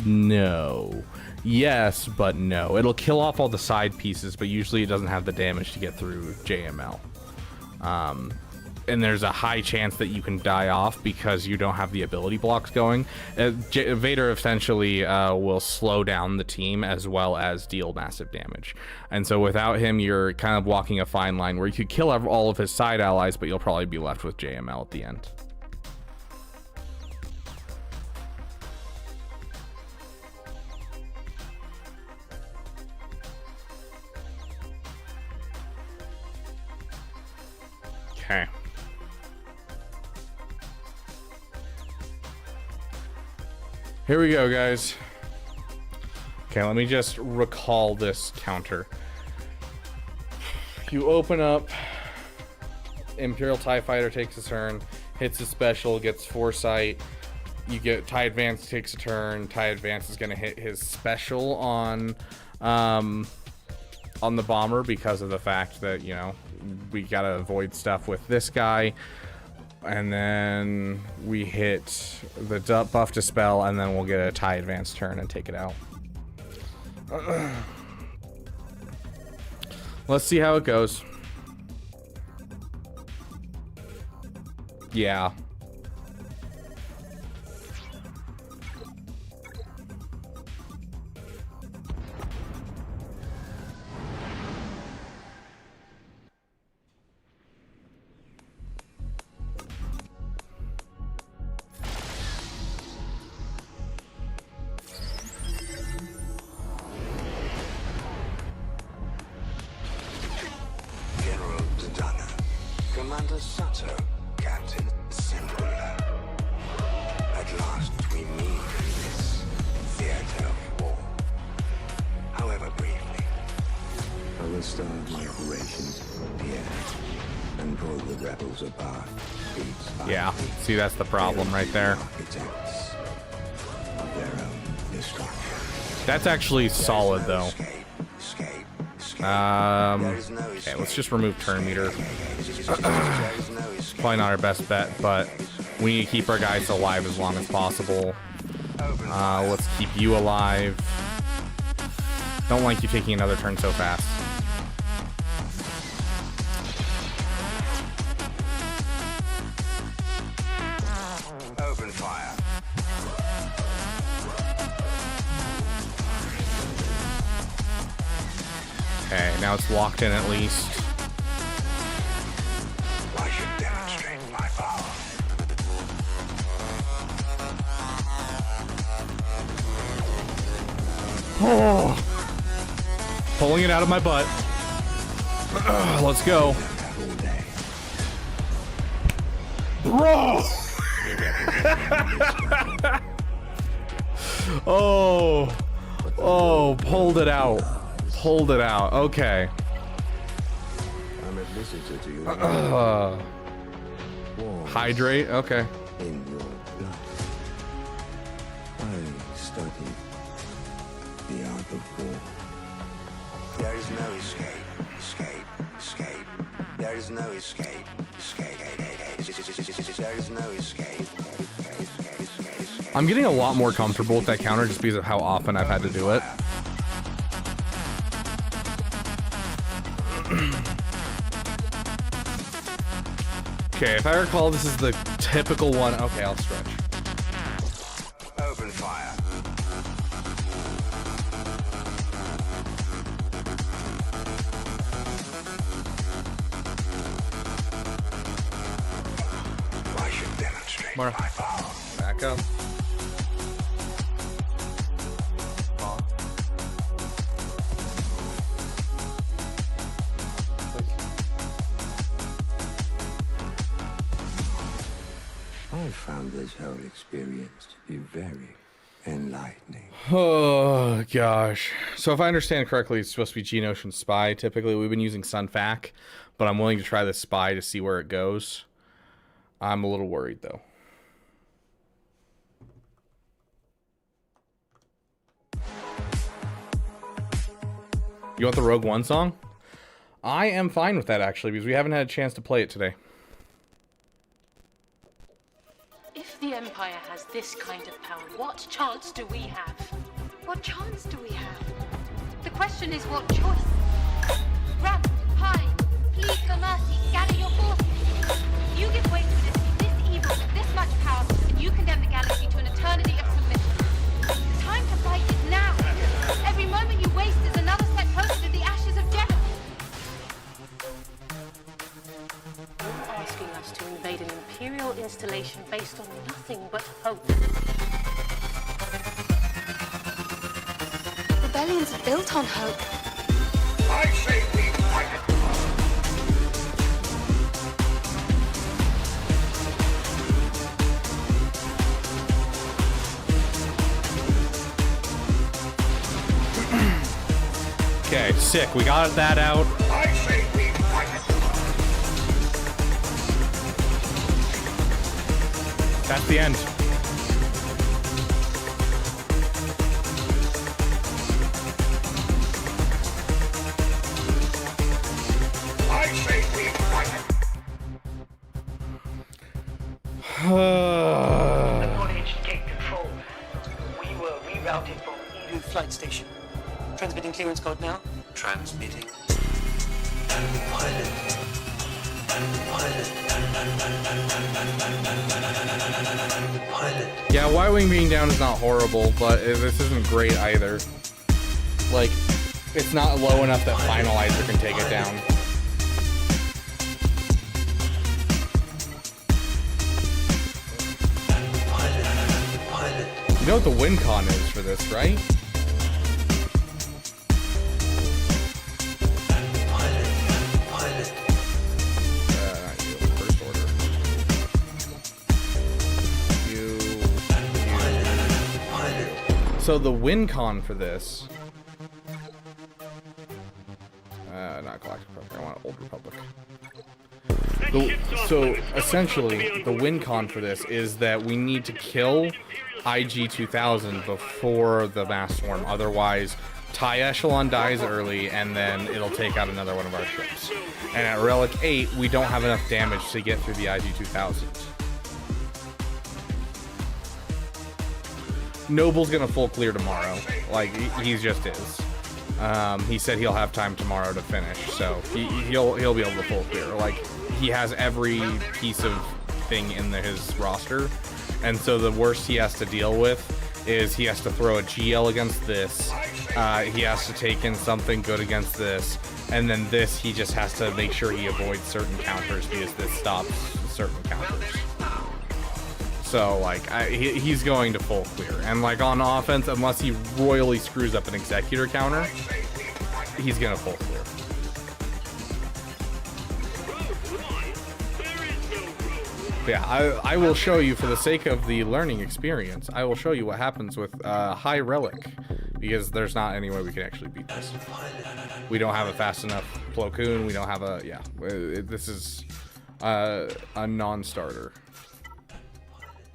Speaker 1: No. Yes, but no. It'll kill off all the side pieces, but usually it doesn't have the damage to get through JML. And there's a high chance that you can die off because you don't have the ability blocks going. Vader essentially will slow down the team as well as deal massive damage. And so without him, you're kind of walking a fine line where you could kill all of his side allies, but you'll probably be left with JML at the end. Okay. Here we go, guys. Okay, let me just recall this counter. You open up, Imperial TIE Fighter takes a turn, hits a special, gets Foresight. You get TIE Advance takes a turn. TIE Advance is going to hit his special on the bomber because of the fact that, you know, we got to avoid stuff with this guy. and then we hit the buff Dispel, and then we'll get a tie advance turn and take it out. Let's see how it goes. Yeah.
Speaker 18: General Dodonna, Commander Sato, Captain Simula. At last we meet in this theater of war. However briefly. I will start my operations here and pull the rebels apart.
Speaker 1: Yeah, see, that's the problem right there.
Speaker 18: Architects of their own destruction.
Speaker 1: That's actually solid, though. Okay, let's just remove turn meter. Probably not our best bet, but we need to keep our guys alive as long as possible. Let's keep you alive. Don't like you taking another turn so fast.
Speaker 18: Open fire.
Speaker 1: Okay, now it's locked in at least.
Speaker 18: I should demonstrate my power.
Speaker 1: Oh. Pulling it out of my butt. Let's go. Bro! Oh, pulled it out. Pulled it out. Okay.
Speaker 18: I'm a visitor to you.
Speaker 1: Hydrate. Okay.
Speaker 18: In your blood. I studied the art of war. There is no escape. There is no escape. There is no escape.
Speaker 1: I'm getting a lot more comfortable with that counter just because of how often I've had to do it. Okay, if I recall, this is the typical one. Okay, I'll stretch.
Speaker 18: Open fire. I should demonstrate
Speaker 1: More.
Speaker 18: my power.
Speaker 1: Back up.
Speaker 18: I found this whole experience to be very enlightening.
Speaker 1: Oh, gosh. So if I understand correctly, it's supposed to be Geonosian Spy. Typically, we've been using Sunfac, but I'm willing to try this Spy to see where it goes. I'm a little worried, though. You want the Rogue One song? I am fine with that, actually, because we haven't had a chance to play it today.
Speaker 20: If the Empire has this kind of power, what chance do we have? What chance do we have? The question is what choice? Run, hide, plead for mercy, gather your forces. You give way to this evil with this much power, and you condemn the galaxy to an eternity of submission. The time to fight is now. Every moment you waste is another step closer to the ashes of Jedi. You're asking us to invade an Imperial installation based on nothing but hope. Rebellions are built on hope.
Speaker 11: I say we fight it.
Speaker 1: Okay, sick. We got that out.
Speaker 11: I say we fight it.
Speaker 1: That's the end.
Speaker 11: I say we fight it.
Speaker 21: Acknowledged gate control. We were rerouted from Eden Flight Station. Transmitting clearance code now.
Speaker 4: Transmitting. And the pilot. And the pilot. And the pilot.
Speaker 1: Yeah, Y-Wing being down is not horrible, but this isn't great either. Like, it's not low enough that Finalizer can take it down. You know what the win con is for this, right? Not you, first order. So the win con for this... not Galactic Republic, I want Old Republic. So essentially, the win con for this is that we need to kill IG-2000 before the mass swarm. Otherwise, TIE Echelon dies early, and then it'll take out another one of our ships. And at Relic 8, we don't have enough damage to get through the IG-2000. Noble's gonna full clear tomorrow. Like, he just is. He said he'll have time tomorrow to finish, so he'll be able to full clear. Like, he has every piece of thing in his roster, and so the worst he has to deal with is he has to throw a GL against this, he has to take in something good against this, and then this he just has to make sure he avoids certain counters because this stops certain counters. So, like, he's going to full clear. And, like, on offense, unless he royally screws up an Executor counter, he's going to full clear. But yeah, I will show you, for the sake of the learning experience, I will show you what happens with High Relic, because there's not any way we can actually beat this. We don't have a fast enough Plo Koon, we don't have a... Yeah, this is a non-starter.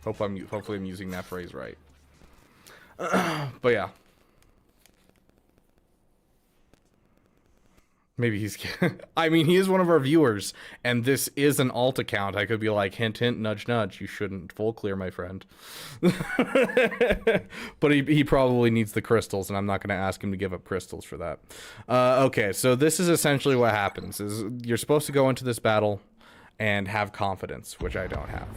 Speaker 1: Hopefully I'm using that phrase right. But yeah. Maybe he's... I mean, he is one of our viewers, and this is an alt account. I could be like, hint, hint, nudge, nudge. You shouldn't full clear, my friend. But he probably needs the crystals, and I'm not going to ask him to give up crystals for that. Okay, so this is essentially what happens. Is you're supposed to go into this battle and have confidence, which I don't have.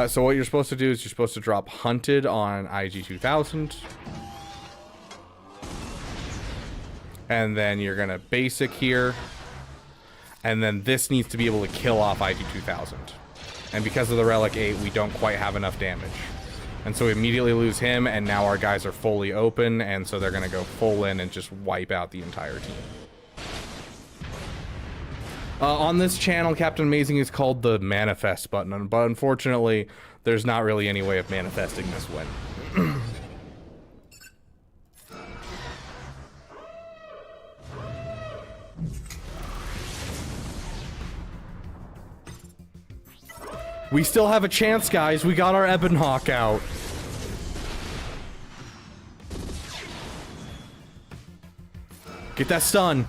Speaker 1: So what you're supposed to do is you're supposed to drop Hunted on IG-2000. And then you're going to basic here. And then this needs to be able to kill off IG-2000. And because of the Relic 8, we don't quite have enough damage. And so we immediately lose him, and now our guys are fully open, and so they're going to go full in and just wipe out the entire team. On this channel, Captain Amazing is called the Manifest button, but unfortunately, there's not really any way of manifesting this win. We still have a chance, guys. We got our Ebon Hawk out. Get that stun.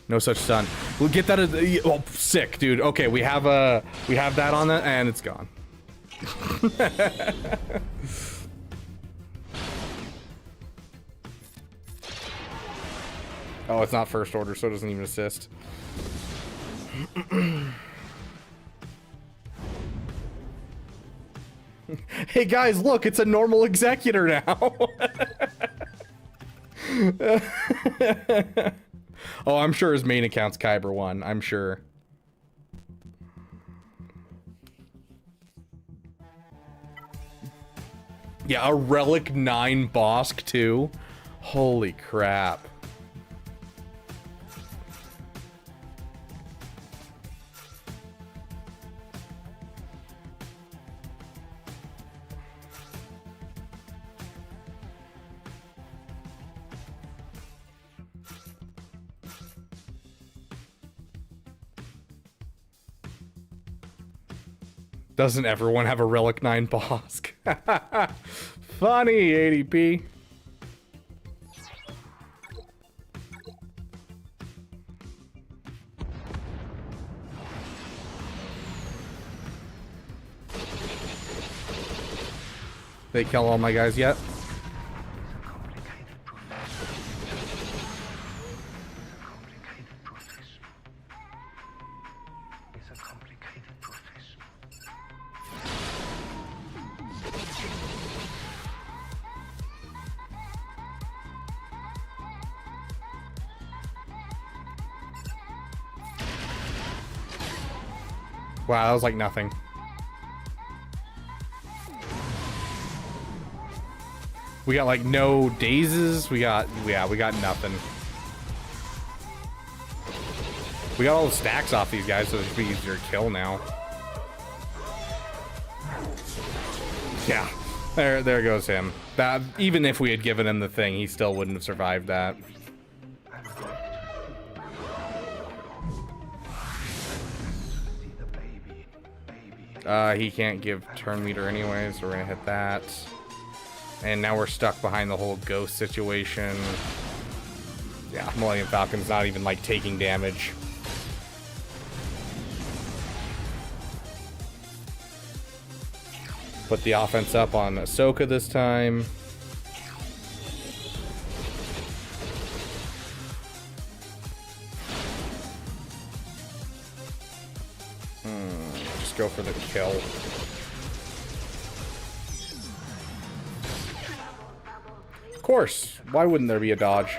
Speaker 1: No such stun. We'll get that. Oh, sick, dude. Okay, we have that on it, and it's gone. Oh, it's not first order, so it doesn't even assist. Hey guys, look, it's a normal executor now. Oh, I'm sure his main account's Kyber 1. I'm sure. Yeah, a Relic 9 Bosk too. Holy crap. Doesn't everyone have a Relic 9 Bosk? Funny, ADP. they kill all my guys yet. Wow, that was like nothing. We got like no dazes. We got nothing. We got all the stacks off these guys, so it should be easier to kill now. Yeah, there goes him. That even if we had given him the thing, he still wouldn't have survived that. He can't give turn meter anyway, so we're gonna hit that. And now we're stuck behind the whole ghost situation. Yeah, Millennium Falcon's not even like taking damage. Put the offense up on Ahsoka this time. Just go for the kill. Of course. Why wouldn't there be a dodge?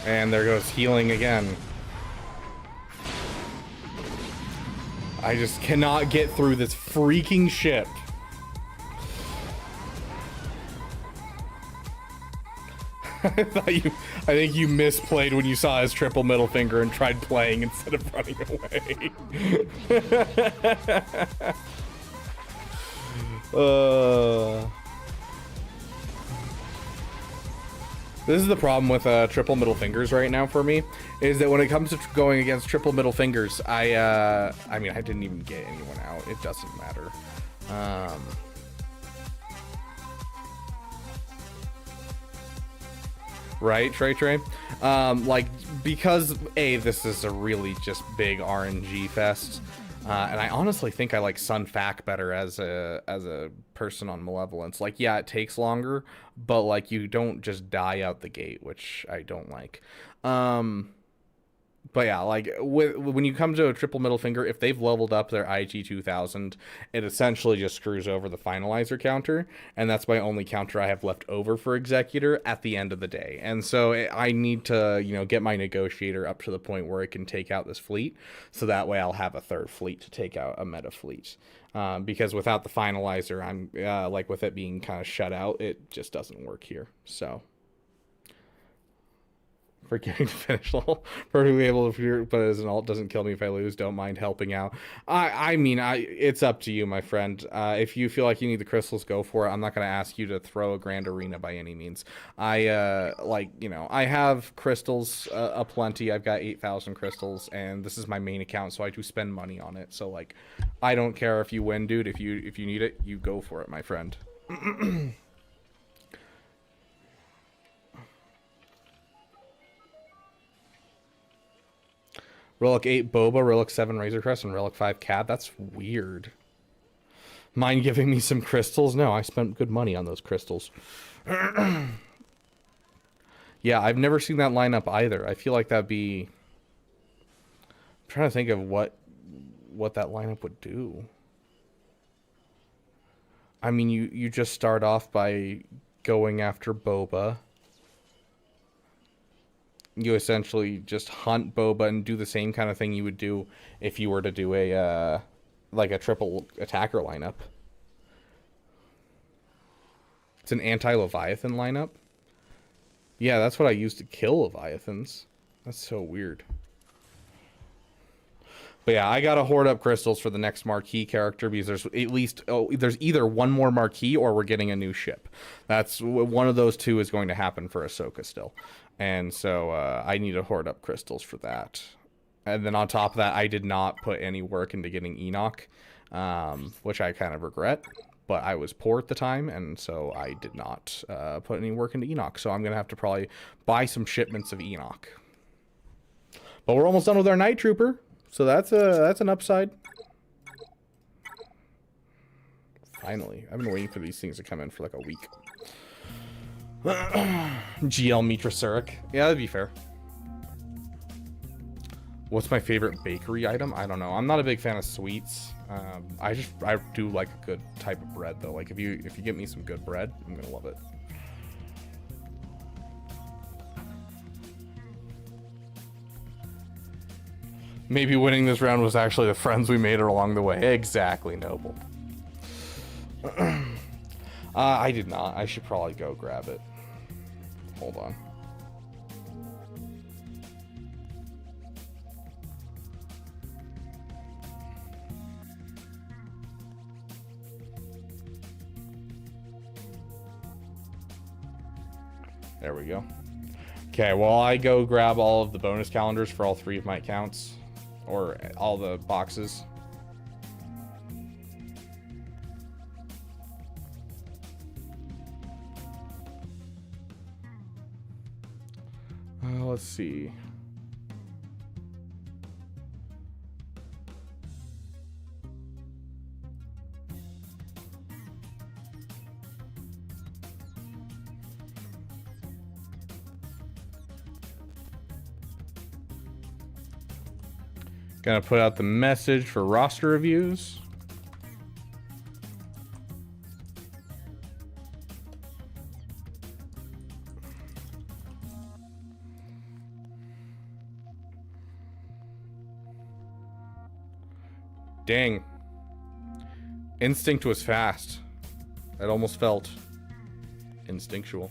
Speaker 1: And there goes healing again. I just cannot get through this freaking ship. I think you misplayed when you saw his triple middle finger and tried playing instead of running away. This is the problem with triple middle fingers right now for me, is that when it comes to going against triple middle fingers, I mean, I didn't even get anyone out. It doesn't matter. Right, Trey? Like, because, A, this is a really just big RNG fest, and I honestly think I like Sun Fac better as a person on Malevolence. Like, yeah, it takes longer, but, like, you don't just die out the gate, which I don't like. But yeah, like when you come to a triple middle finger, if they've leveled up their IG 2000, it essentially just screws over the finalizer counter, and that's my only counter I have left over for Executor at the end of the day. And so I need to, you know, get my negotiator up to the point where it can take out this fleet, so that way I'll have a third fleet to take out a meta fleet. Because without the finalizer, I'm like with it being kind of shut out, it just doesn't work here. So. Forgetting to finish level, perfectly able to, but as an alt doesn't kill me if I lose. Don't mind helping out. I mean, it's up to you, my friend. If you feel like you need the crystals, go for it. I'm not going to ask you to throw a grand arena by any means. Like, you know, I have crystals aplenty. I've got 8,000 crystals, and this is my main account, so I do spend money on it. So like, I don't care if you win, dude. If you need it, you go for it, my friend. Relic 8 Boba, Relic 7 Razor Crest, and Relic 5 Cad. That's weird. Mind giving me some crystals? No, I spent good money on those crystals. Yeah, I've never seen that lineup either. I feel like that'd be... I'm trying to think of what that lineup would do. I mean, you just start off by going after Boba. You essentially just hunt Boba and do the same kind of thing you would do if you were to do a like a triple attacker lineup. It's an anti-Leviathan lineup. Yeah, that's what I used to kill Leviathans. That's so weird. But yeah, I gotta hoard up crystals for the next marquee character, because there's at least there's either one more marquee or we're getting a new ship. That's one of those two is going to happen for Ahsoka still. And so I need to hoard up crystals for that. And then on top of that, I did not put any work into getting Enoch, which I kind of regret. But I was poor at the time, and so I did not put any work into Enoch. So I'm going to have to probably buy some shipments of Enoch. But we're almost done with our Night Trooper. So that's an upside. Finally, I've been waiting for these things to come in for like a week. GL Mitra Surik. Yeah, that'd be fair. What's my favorite bakery item? I don't know. I'm not a big fan of sweets. I do like a good type of bread though. Like if you get me some good bread, I'm gonna love it. Maybe winning this round was actually the friends we made along the way. Exactly, Noble. I did not. I should probably go grab it. Hold on. There we go. Okay, well, I go grab all of the bonus calendars for all 3 of my accounts. Or all the boxes. Let's see. Gonna put out the message for roster reviews. Dang. Instinct was fast. It almost felt instinctual.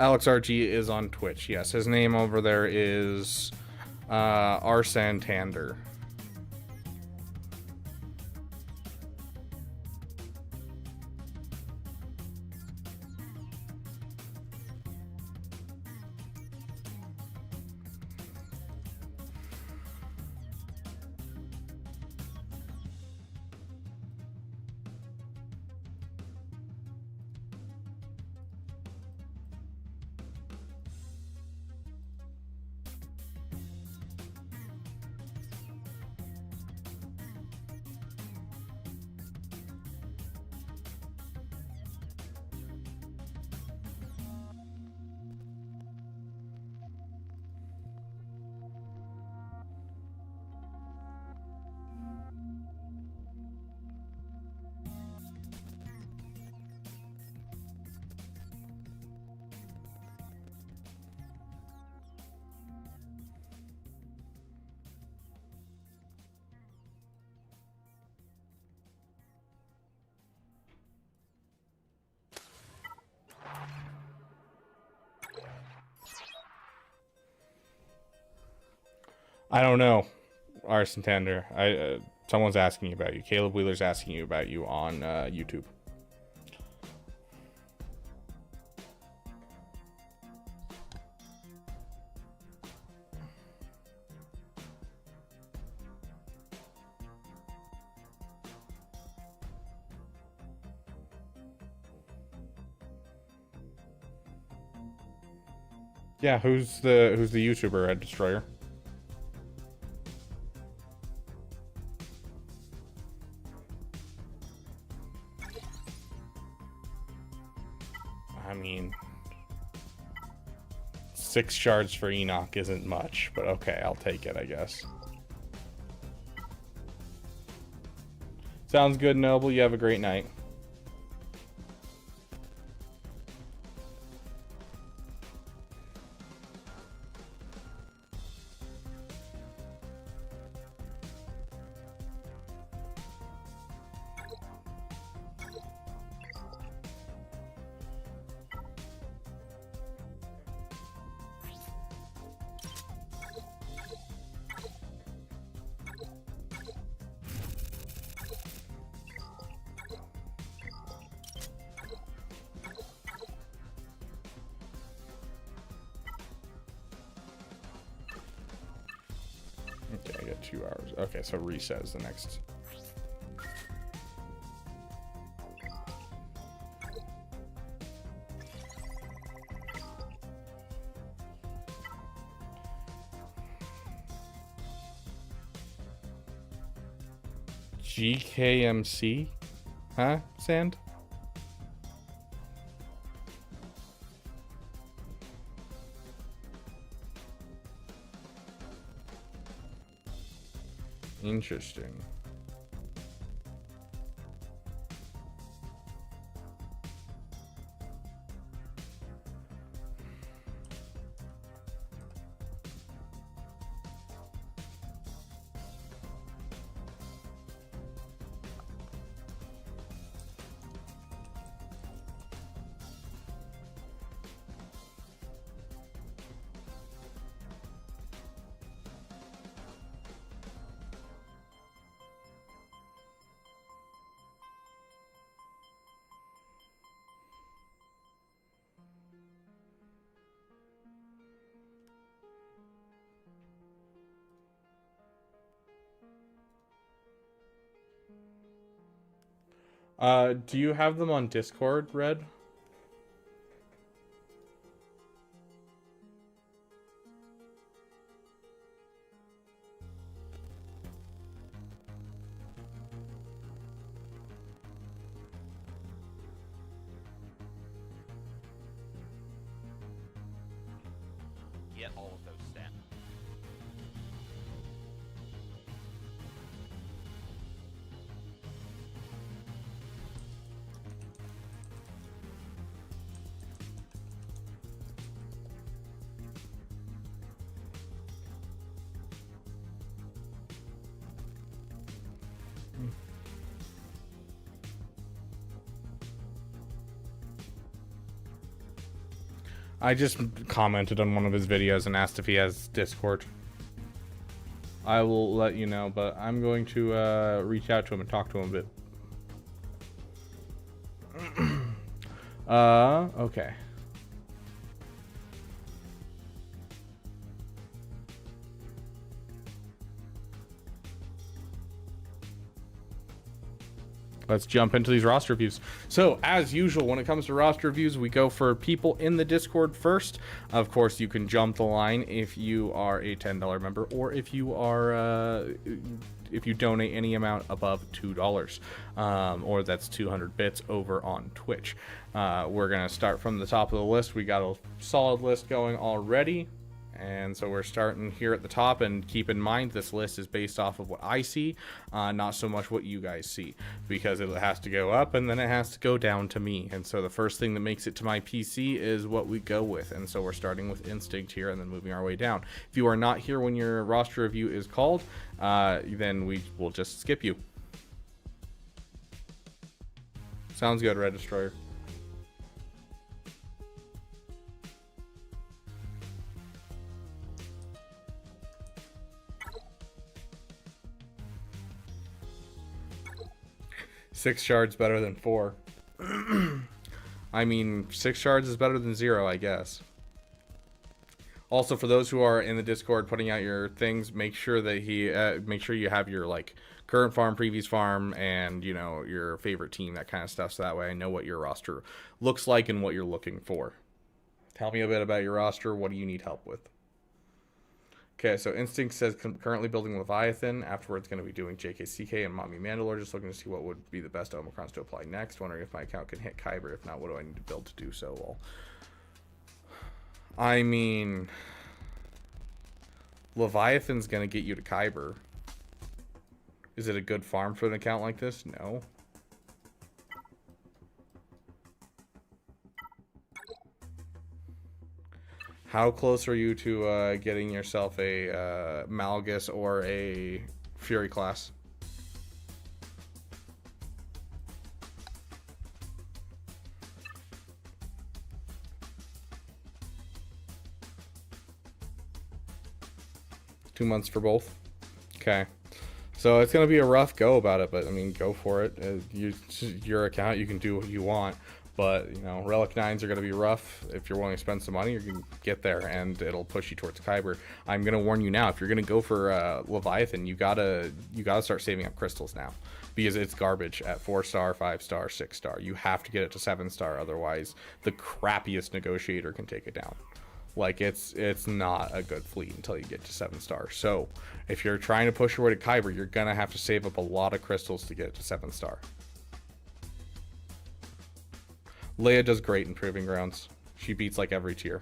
Speaker 1: Alex RG is on Twitch. Yes, his name over there is R. Santander. I don't know, R. Santander. Someone's asking you about you. Caleb Wheeler's asking you about you on YouTube. Yeah, who's the YouTuber Red Destroyer? I mean, 6 shards for Enoch isn't much, but okay, I'll take it, I guess. Sounds good, Noble. You have a great night. 2 hours. Okay, so reset is the next. GKMC? Huh, Sand? Interesting. Do you have them on Discord, Red?
Speaker 5: Get all of those stats.
Speaker 1: I just commented on one of his videos and asked if he has Discord. I will let you know, but I'm going to reach out to him and talk to him a bit. Okay. Let's jump into these roster reviews. So, as usual, when it comes to roster reviews, we go for people in the Discord first. Of course, you can jump the line if you are a $10 member, or if you are if you donate any amount above $2, or that's 200 bits over on Twitch. We're gonna start from the top of the list. We got a solid list going already. And so we're starting here at the top, and keep in mind this list is based off of what I see, not so much what you guys see, because it has to go up and then it has to go down to me. And so the first thing that makes it to my PC is what we go with. And so we're starting with Instinct here and then moving our way down. If you are not here when your roster review is called, then we will just skip you. Sounds good, Red Destroyer. Six shards better than 4. I mean, 6 shards is better than 0, I guess. Also, for those who are in the Discord putting out your things, make sure that make sure you have your like current farm, previous farm, and you know your favorite team, that kind of stuff. So that way I know what your roster looks like and what you're looking for. Tell me a bit about your roster. What do you need help with? Okay, so Instinct says currently building Leviathan. Afterwards, going to be doing JKCK and Mommy Mandalore. Just looking to see what would be the best Omicrons to apply next. Wondering if my account can hit Kyber. If not, what do I need to build to do so? Well, I mean, Leviathan's going to get you to Kyber. Is it a good farm for an account like this? No. How close are you to getting yourself a Malgus or a Fury class? Two months for both? Okay. So it's going to be a rough go about it, but I mean, go for it. Your account, you can do what you want. But, you know, Relic 9s are going to be rough. If you're willing to spend some money, you can get there, and it'll push you towards Kyber. I'm going to warn you now, if you're going to go for Leviathan, you gotta start saving up crystals now. Because it's garbage at 4-star, 5-star, 6-star. You have to get it to 7-star, otherwise the crappiest negotiator can take it down. Like, it's not a good fleet until you get to 7-star. So, if you're trying to push your way to Kyber, you're going to have to save up a lot of crystals to get it to 7-star. Leia does great in Proving Grounds. She beats like every tier.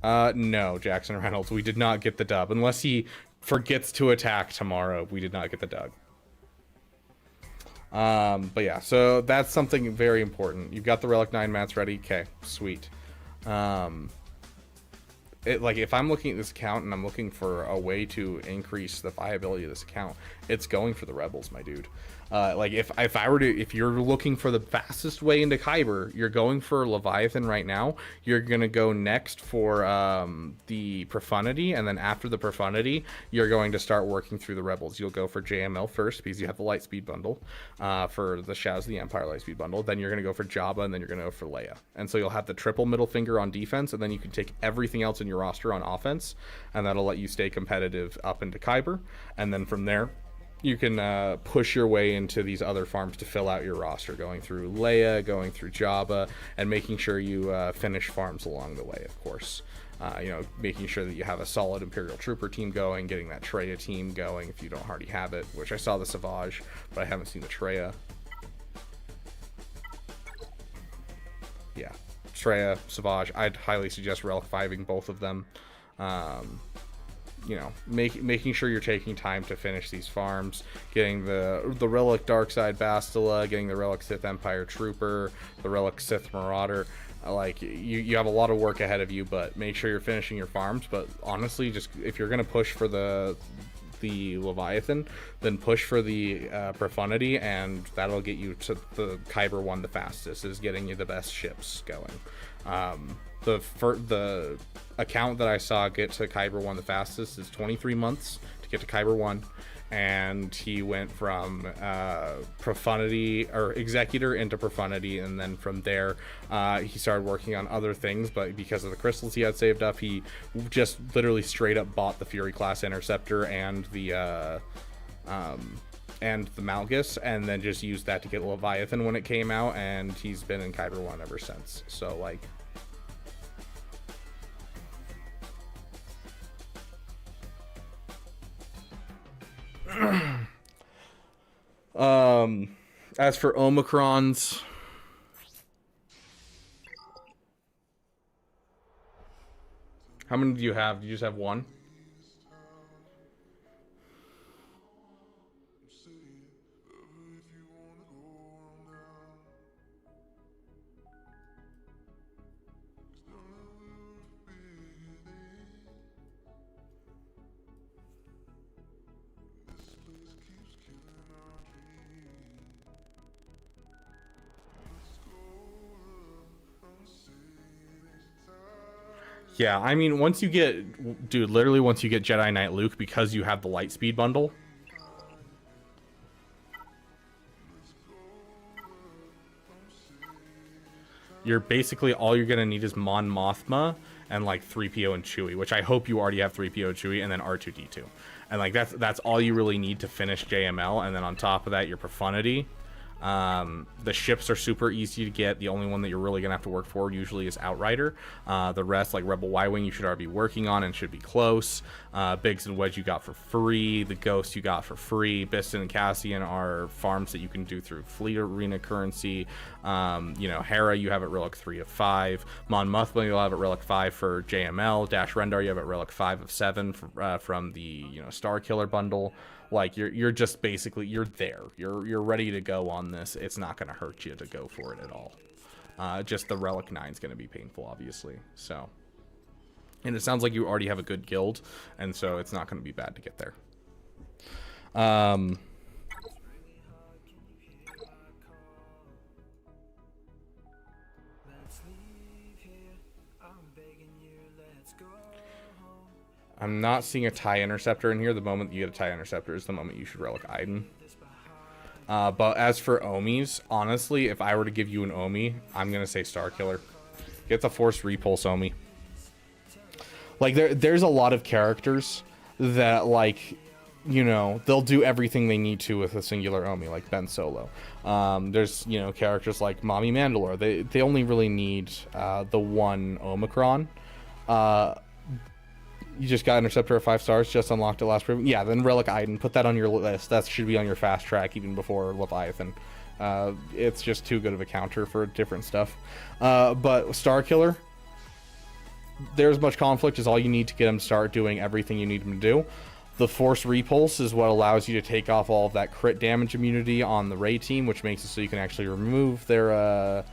Speaker 1: No, Jackson Reynolds, we did not get the dub. Unless he forgets to attack tomorrow, we did not get the dub. But yeah, so that's something very important. You've got the Relic 9 mats ready. Okay, sweet. Like, if I'm looking at this account and I'm looking for a way to increase the viability of this account, it's going for the Rebels, my dude. Like, if you're looking for the fastest way into Kyber, you're going for Leviathan right now. You're gonna go next for the Profundity, and then after the Profundity, you're going to start working through the Rebels. You'll go for JML first because you have the Lightspeed bundle for the Shadows of the Empire Lightspeed bundle. Then you're gonna go for Jabba, and then you're gonna go for Leia. And so you'll have the triple middle finger on defense, and then you can take everything else in your roster on offense, and that'll let you stay competitive up into Kyber. And then from there, you can push your way into these other farms to fill out your roster, going through Leia, going through Jabba, and making sure you finish farms along the way, of course. You know, making sure that you have a solid Imperial Trooper team going, getting that Traya team going if you don't already have it, which I saw the Savage, but I haven't seen the Traya. Yeah, Traya, Savage, I'd highly suggest Relic 5ing both of them. You know, making sure you're taking time to finish these farms, getting the Relic Darkside Bastila, getting the Relic Sith Empire Trooper, the Relic Sith Marauder. Like, you have a lot of work ahead of you, but make sure you're finishing your farms. But honestly, just if you're gonna push for the Leviathan, then push for the Profundity, and that'll get you to the Kyber one the fastest, is getting you the best ships going. The account that I saw get to Kyber 1 the fastest is 23 months to get to Kyber 1, and he went from Profundity or Executor into Profundity, and then from there he started working on other things, but because of the crystals he had saved up, he just literally straight up bought the Fury class Interceptor and the Malgus, and then just used that to get Leviathan when it came out, and he's been in Kyber 1 ever since. So, like, as for Omicrons, how many do you have? Do you just have one? Yeah, I mean, once you get, dude, literally once you get Jedi Knight Luke, because you have the Lightspeed bundle, you're basically, all you're gonna need is Mon Mothma and like 3PO and Chewie, which I hope you already have 3PO and Chewie, and then R2D2, and like that's all you really need to finish JML. And then on top of that, your Profundity. The ships are super easy to get. The only one that you're really gonna have to work for usually is Outrider. The rest, like Rebel Y-Wing, you should already be working on and should be close. Biggs and Wedge you got for free. The Ghost you got for free. Biston and Cassian are farms that you can do through Fleet Arena currency. You know, Hera you have at Relic 3 of 5. Mon Mothma you'll have at Relic 5 for JML. Dash Rendar you have at Relic 5 of 7 from the, you know, Star Killer bundle. Like, you're just basically, you're there. You're ready to go on this. It's not going to hurt you to go for it at all. Just the Relic 9 is going to be painful, obviously. So, and it sounds like you already have a good guild, and so it's not going to be bad to get there. I'm not seeing a TIE Interceptor in here. The moment you get a TIE Interceptor is the moment you should Relic Iden. But as for Omis, honestly, if I were to give you an Omi, I'm gonna say Star Killer. Get the Force Repulse Omi. Like there's a lot of characters that, like, you know, they'll do everything they need to with a singular Omi, like Ben Solo. There's, you know, characters like Mommy Mandalore. They only really need the one Omicron. You just got Interceptor at 5 stars, just unlocked it last preview. Yeah, then Relic Iden, put that on your list. That should be on your fast track even before Leviathan. It's just too good of a counter for different stuff. But Star Killer, there's much conflict is all you need to get him to start doing everything you need him to do. The Force Repulse is what allows you to take off all of that crit damage immunity on the Rey team, which makes it so you can actually remove their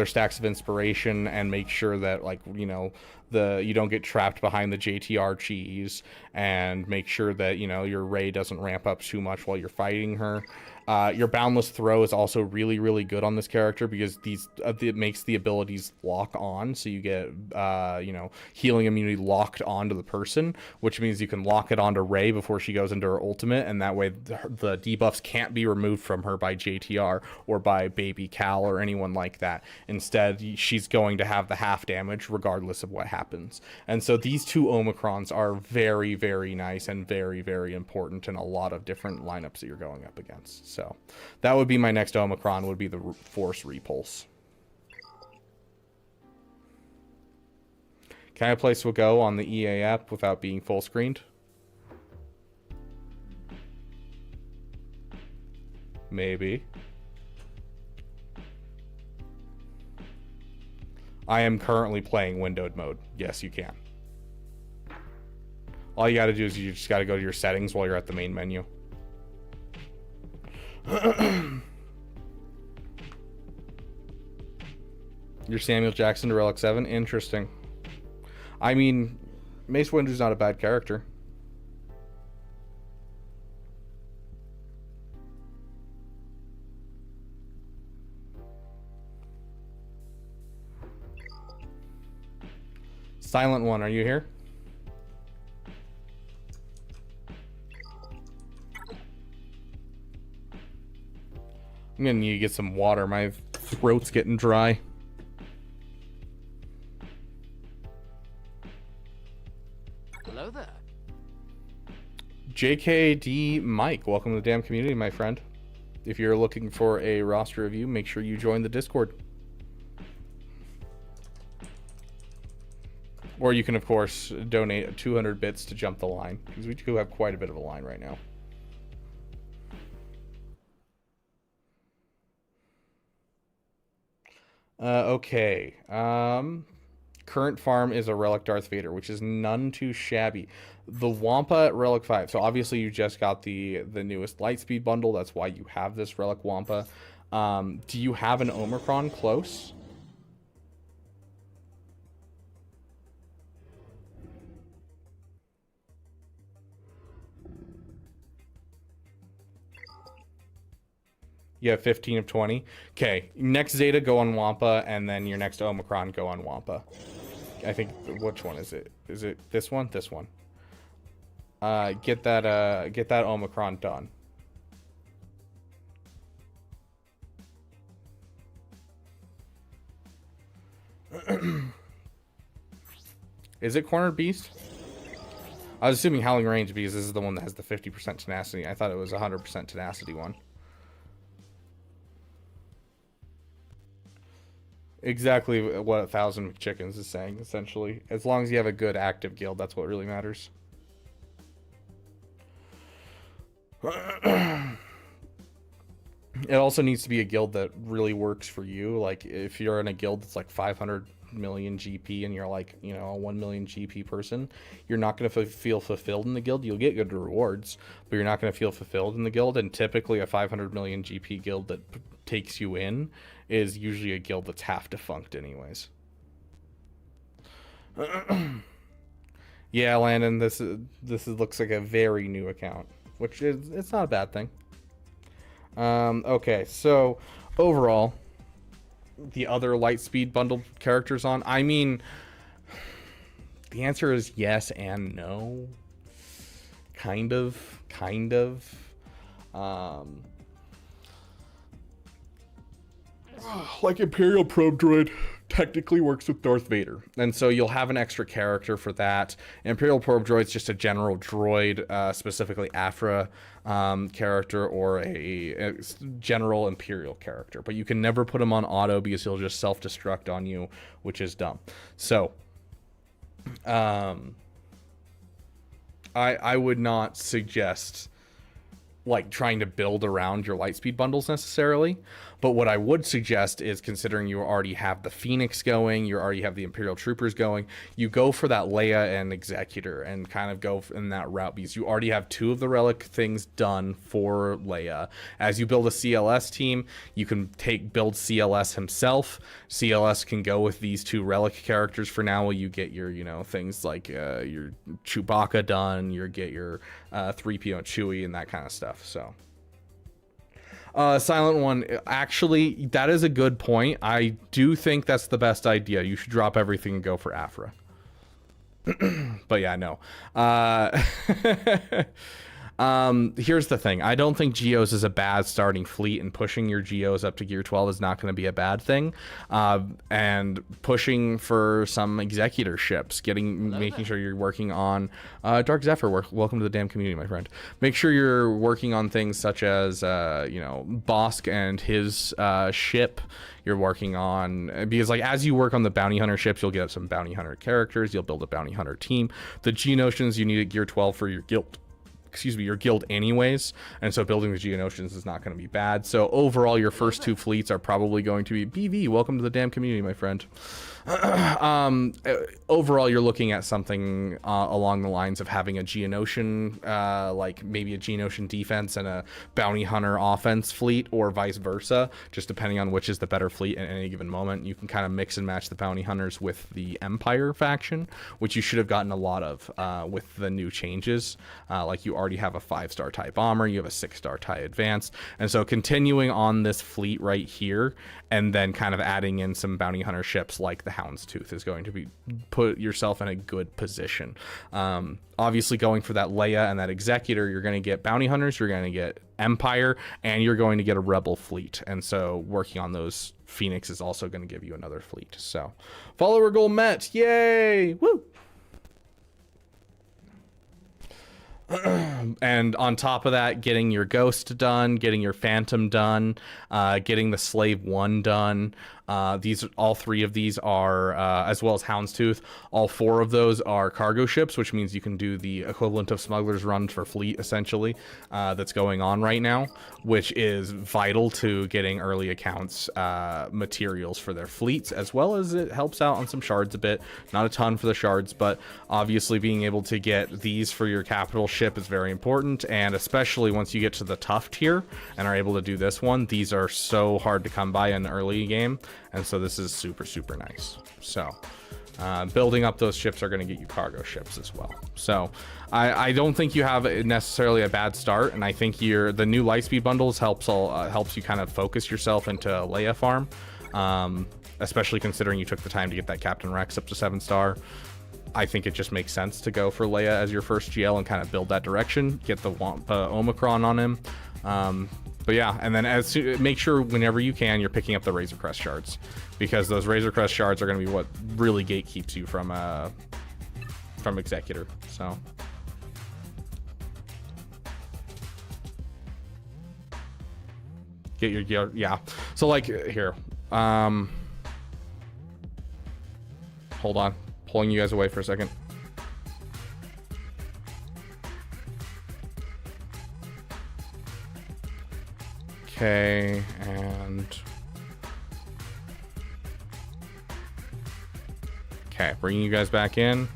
Speaker 1: stacks of inspiration and make sure that, like, you know, you don't get trapped behind the JTR cheese, and make sure that, you know, your Rey doesn't ramp up too much while you're fighting her. Your Boundless Throw is also really, really good on this character because it makes the abilities lock on, so you get, you know, healing immunity locked onto the person, which means you can lock it onto Rey before she goes into her ultimate, and that way the debuffs can't be removed from her by JTR or by Baby Cal or anyone like that. Instead, she's going to have the half damage regardless of what happens. And so these two Omicrons are very, very nice and very, very important in a lot of different lineups that you're going up against. So that would be my next Omicron, would be the Force Repulse. Can I place will go on the EA app without being full screened? Maybe. I am currently playing windowed mode. Yes, you can. All you gotta do is you just gotta go to your settings while you're at the main menu. You're Samuel Jackson to Relic 7? Interesting. I mean, Mace Windu's not a bad character. Silent One, are you here? I'm gonna need to get some water. My throat's getting dry.
Speaker 12: Hello there.
Speaker 1: JKD Mike, welcome to the damn community, my friend. If you're looking for a roster review, make sure you join the Discord. Or you can, of course, donate 200 bits to jump the line, because we do have quite a bit of a line right now. Okay. Current farm is a Relic Darth Vader, which is none too shabby. The Wampa at Relic 5. So obviously you just got the newest Lightspeed bundle. That's why you have this Relic Wampa. Do you have an Omicron close? You have 15 of 20. Okay, next Zeta go on Wampa, and then your next Omicron go on Wampa. I think, which one is it? Is it this one? This one. Get that Omicron done. Is it Cornered Beast? I was assuming Howling Range because this is the one that has the 50% tenacity. I thought it was 100% tenacity one. Exactly what 1,000 Chickens is saying, essentially. As long as you have a good active guild, that's what really matters. It also needs to be a guild that really works for you. Like, if you're in a guild that's like 500 million GP and you're like, you know, a 1 million GP person, you're not going to feel fulfilled in the guild. You'll get good rewards, but you're not going to feel fulfilled in the guild. And typically a 500 million GP guild that takes you in is usually a guild that's half defunct anyways. Yeah, Landon, this looks like a very new account, which is, it's not a bad thing. Okay, so overall, the other Lightspeed bundle characters on, I mean, the answer is yes and no, kind of. kind of. Like Imperial Probe Droid technically works with Darth Vader, and so you'll have an extra character for that. Imperial Probe Droid's just a general droid, specifically Afra character, or a general Imperial character, but you can never put him on auto because he'll just self-destruct on you, which is dumb. So I would not suggest like trying to build around your Lightspeed bundles necessarily, but what I would suggest is, considering you already have the Phoenix going, you already have the Imperial Troopers going, you go for that Leia and Executor and kind of go in that route, because you already have 2 of the relic things done for Leia. As you build a CLS team, you can build CLS himself. CLS can go with these 2 relic characters for now while you get your, you know, things like your Chewbacca done, you get your 3PO and Chewie and that kind of stuff. So Silent One, actually, that is a good point. I do think that's the best idea. You should drop everything and go for Afra. But yeah, no. Here's the thing. I don't think Geos is a bad starting fleet, and pushing your Geos up to Gear 12 is not going to be a bad thing. And pushing for some Executor ships, making sure you're working on Dark Zephyr. Welcome to the damn community, my friend. Make sure you're working on things such as you know, Bosk and his ship. You're working on, because like as you work on the bounty hunter ships, you'll get some bounty hunter characters. You'll build a bounty hunter team. The Geonosians you need at Gear 12 for your guild anyways, and so building the Geonosians is not going to be bad. So overall, your first 2 fleets are probably going to be BV. Welcome to the damn community, my friend. Overall, you're looking at something along the lines of having a Geonosian, like maybe a Geonosian defense and a bounty hunter offense fleet, or vice versa, just depending on which is the better fleet at any given moment. You can kind of mix and match the bounty hunters with the Empire faction, which you should have gotten a lot of with the new changes. Like you already have a 5-star TIE bomber, you have a 6-star TIE advanced, and so continuing on this fleet right here, and then kind of adding in some bounty hunter ships like the Houndstooth is going to put yourself in a good position. Obviously, going for that Leia and that Executor, you're going to get bounty hunters, you're going to get Empire, and you're going to get a Rebel fleet. And so working on those Phoenix is also going to give you another fleet. So follower goal met. Yay! Woo! And on top of that, getting your Ghost done, getting your Phantom done, getting the Slave 1 done. All 3 of these are, as well as Houndstooth, all 4 of those are cargo ships, which means you can do the equivalent of Smuggler's Run for fleet, essentially, that's going on right now, which is vital to getting early accounts materials for their fleets, as well as it helps out on some shards a bit. Not a ton for the shards, but obviously being able to get these for your capital ship is very important, and especially once you get to the tough tier and are able to do this one, these are so hard to come by in the early game. And so this is super, super nice. So building up those ships are going to get you cargo ships as well. So I don't think you have necessarily a bad start. And I think the new Lightspeed bundles helps you kind of focus yourself into Leia farm, especially considering you took the time to get that Captain Rex up to 7-star. I think it just makes sense to go for Leia as your first GL and kind of build that direction, get the Omicron on him. But yeah, and then make sure whenever you can, you're picking up the Razor Crest shards, because those Razor Crest shards are going to be what really gatekeeps you from Executor. So get your gear, yeah. So like here, hold on, pulling you guys away for a second. Okay, and okay, bringing you guys back in.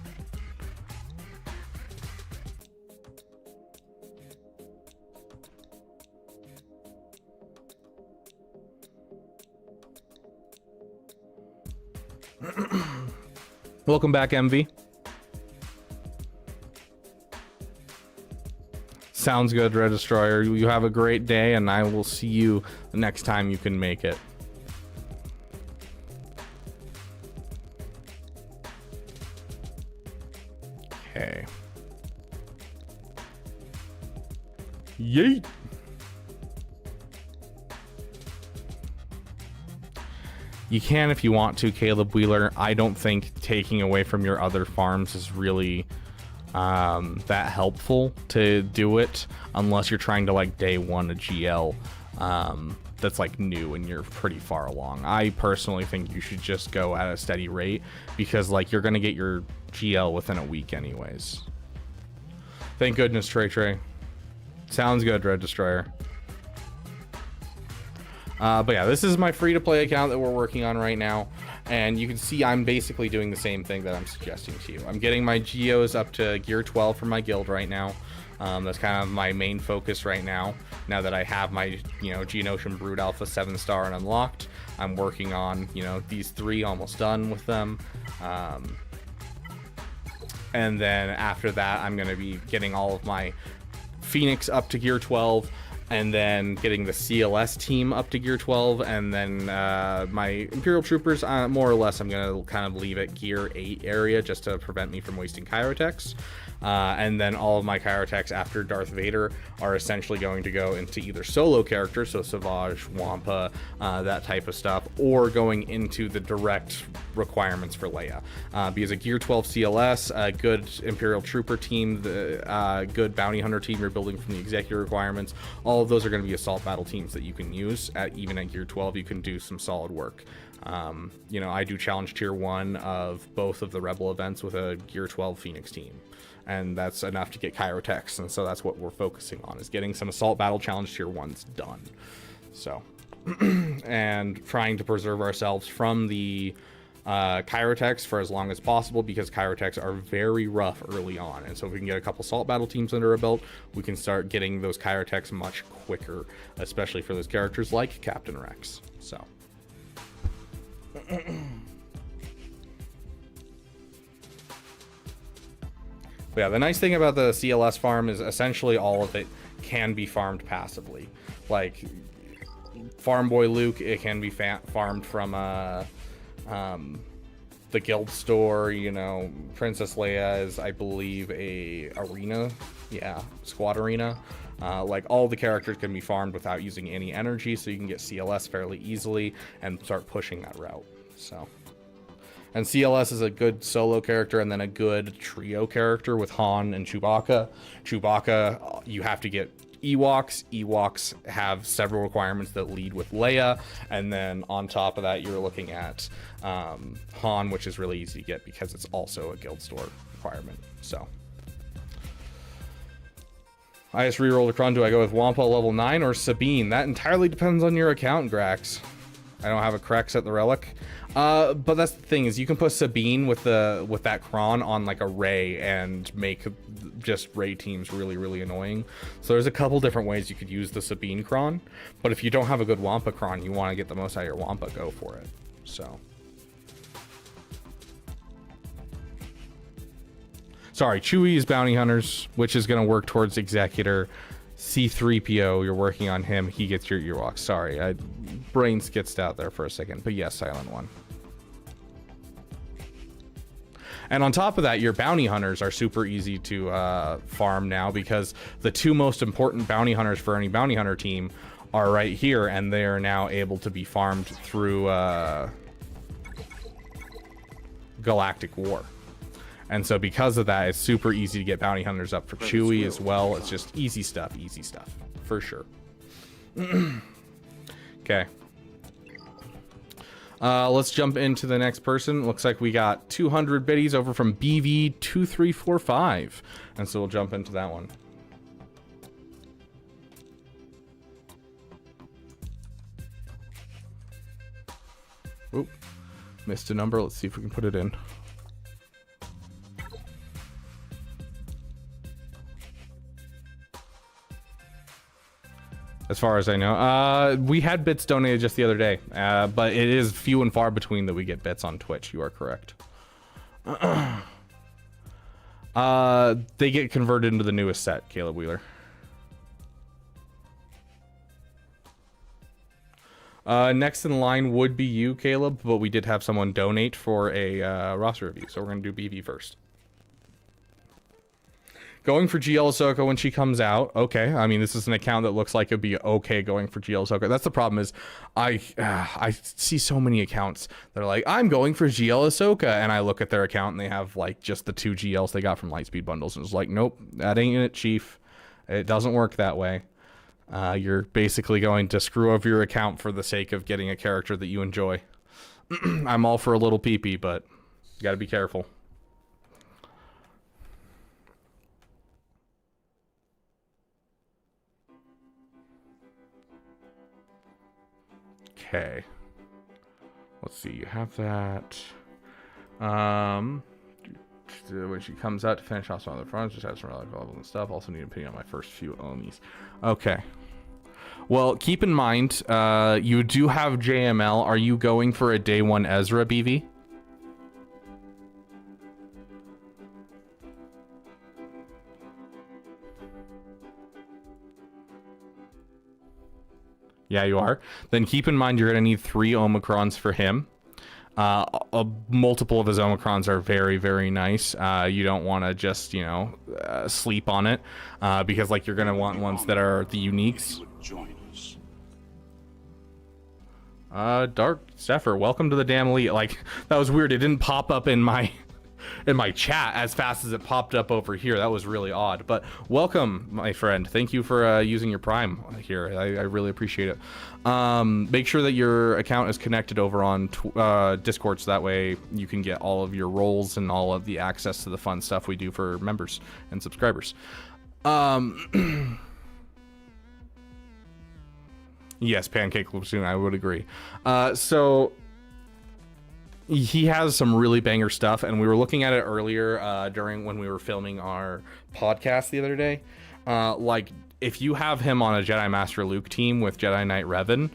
Speaker 1: Welcome back, MV. Sounds good, Red Destroyer. You have a great day, and I will see you the next time you can make it. Okay. Yeet. You can if you want to, Caleb Wheeler. I don't think taking away from your other farms is really that helpful to do it unless you're trying to like day one a GL that's like new and you're pretty far along. I personally think you should just go at a steady rate because like you're gonna get your GL within a week anyways. Thank goodness, Trey. Sounds good, Red Destroyer. But yeah, this is my free-to-play account that we're working on right now, and you can see I'm basically doing the same thing that I'm suggesting to you. I'm getting my Geos up to gear 12 for my guild right now. That's kind of my main focus right now. Now that I have my, Geonosian Brood Alpha 7-star and unlocked, I'm working on, these 3, almost done with them. And then after that, I'm going to be getting all of my Phoenix up to gear 12, and then getting the CLS team up to gear 12, and then my Imperial Troopers, more or less, I'm going to kind of leave at gear 8 area just to prevent me from wasting Chirotechs. And then all of my Chirotechs after Darth Vader are essentially going to go into either solo characters, so Savage, Wampa, that type of stuff, or going into the direct requirements for Leia. Because a Gear 12 CLS, a good Imperial Trooper team, the good Bounty Hunter team you're building from the Executive requirements, all of those are going to be assault battle teams that you can use. Even at Gear 12, you can do some solid work. I do challenge tier 1 of both of the Rebel events with a Gear 12 Phoenix team. And that's enough to get Chirotechs, and so that's what we're focusing on, is getting some assault battle challenge tier 1s done. So and trying to preserve ourselves from the Chirotechs for as long as possible, because Chirotechs are very rough early on, and so if we can get a couple assault battle teams under our belt, we can start getting those Chirotechs much quicker, especially for those characters like Captain Rex. So but yeah, the nice thing about the CLS farm is essentially all of it can be farmed passively. Like Farm Boy Luke, it can be farmed from the guild store. Princess Leia is, I believe, a arena, squad arena. Like all the characters can be farmed without using any energy, so you can get CLS fairly easily and start pushing that route. So. And CLS is a good solo character, and then a good trio character with Han and Chewbacca. Chewbacca, you have to get Ewoks. Ewoks have several requirements that lead with Leia. And then on top of that, you're looking at Han, which is really easy to get because it's also a guild store requirement. So I just rerolled a Kron. Do I go with Wampa level 9 or Sabine? That entirely depends on your account, Grax. I don't have a Crex at the Relic. But that's the thing, is you can put Sabine with that Kron on like a Rey and make just Rey teams really, really annoying. So there's a couple different ways you could use the Sabine Kron, but if you don't have a good Wampa Kron, you want to get the most out of your Wampa, go for it. So. Sorry, Chewie is Bounty Hunters, which is going to work towards Executor. C-3PO, you're working on him, he gets your Ewoks. Sorry, I brain skitzed out there for a second, but yes, Silent One. And on top of that, your bounty hunters are super easy to farm now, because the 2 most important bounty hunters for any bounty hunter team are right here, and they are now able to be farmed through Galactic War. And so because of that, it's super easy to get bounty hunters up for Chewie as well. It's just easy stuff, for sure. Okay. Let's jump into the next person. Looks like we got 200 biddies over from BV2345. And so we'll jump into that one. Oop, missed a number. Let's see if we can put it in. As far as I know, we had bits donated just the other day, but it is few and far between that we get bits on Twitch. You are correct. They get converted into the newest set, Caleb Wheeler. Next in line would be you, Caleb, but we did have someone donate for a roster review, so we're going to do BV first. Going for GL Ahsoka when she comes out. Okay. I mean, this is an account that looks like it'd be okay going for GL Ahsoka. That's the problem is I see so many accounts that are like, I'm going for GL Ahsoka. And I look at their account and they have like just the 2 GLs they got from Lightspeed bundles. And it's like, nope, that ain't it, Chief. It doesn't work that way. You're basically going to screw over your account for the sake of getting a character that you enjoy. I'm all for a little pee-pee, but you gotta be careful. Okay. Let's see, you have that. When she comes out to finish off some other fronts, just have some relic levels and stuff. Also need an opinion on my first few Omis. Okay. Well, keep in mind, you do have JML. Are you going for a day 1 Ezra, BV? Yeah, you are. Then keep in mind you're going to need 3 Omicrons for him. Multiple of his Omicrons are very, very nice. You don't want to just, you know, sleep on it, because like you're going to want ones that are the uniques. Dark Zephyr, welcome to the damn elite. Like, that was weird. It didn't pop up in my chat as fast as it popped up over here. That was really odd, but welcome, my friend. Thank you for using your Prime here. I really appreciate it. Make sure that your account is connected over on Discord, so that way you can get all of your roles and all of the access to the fun stuff we do for members and subscribers. Yes, Pancake Soon, I would agree. So he has some really banger stuff, and we were looking at it earlier during when we were filming our podcast the other day. Like, if you have him on a Jedi Master Luke team with Jedi Knight Revan,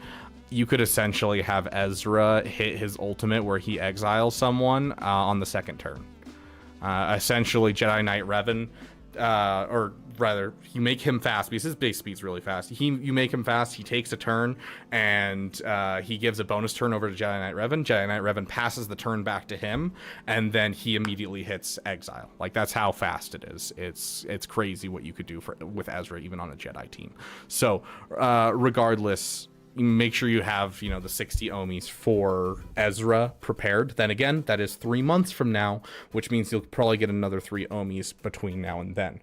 Speaker 1: you could essentially have Ezra hit his ultimate where he exiles someone on the second turn. Essentially, Jedi Knight Revan, or rather, you make him fast because his base speed's really fast. You make him fast, he takes a turn, and he gives a bonus turn over to Jedi Knight Revan. Jedi Knight Revan passes the turn back to him, and then he immediately hits exile. Like, that's how fast it is. It's crazy what you could do with Ezra, even on a Jedi team. So, regardless, make sure you have, you know, the 60 Omis for Ezra prepared. Then again, that is 3 months from now, which means you'll probably get another 3 Omis between now and then.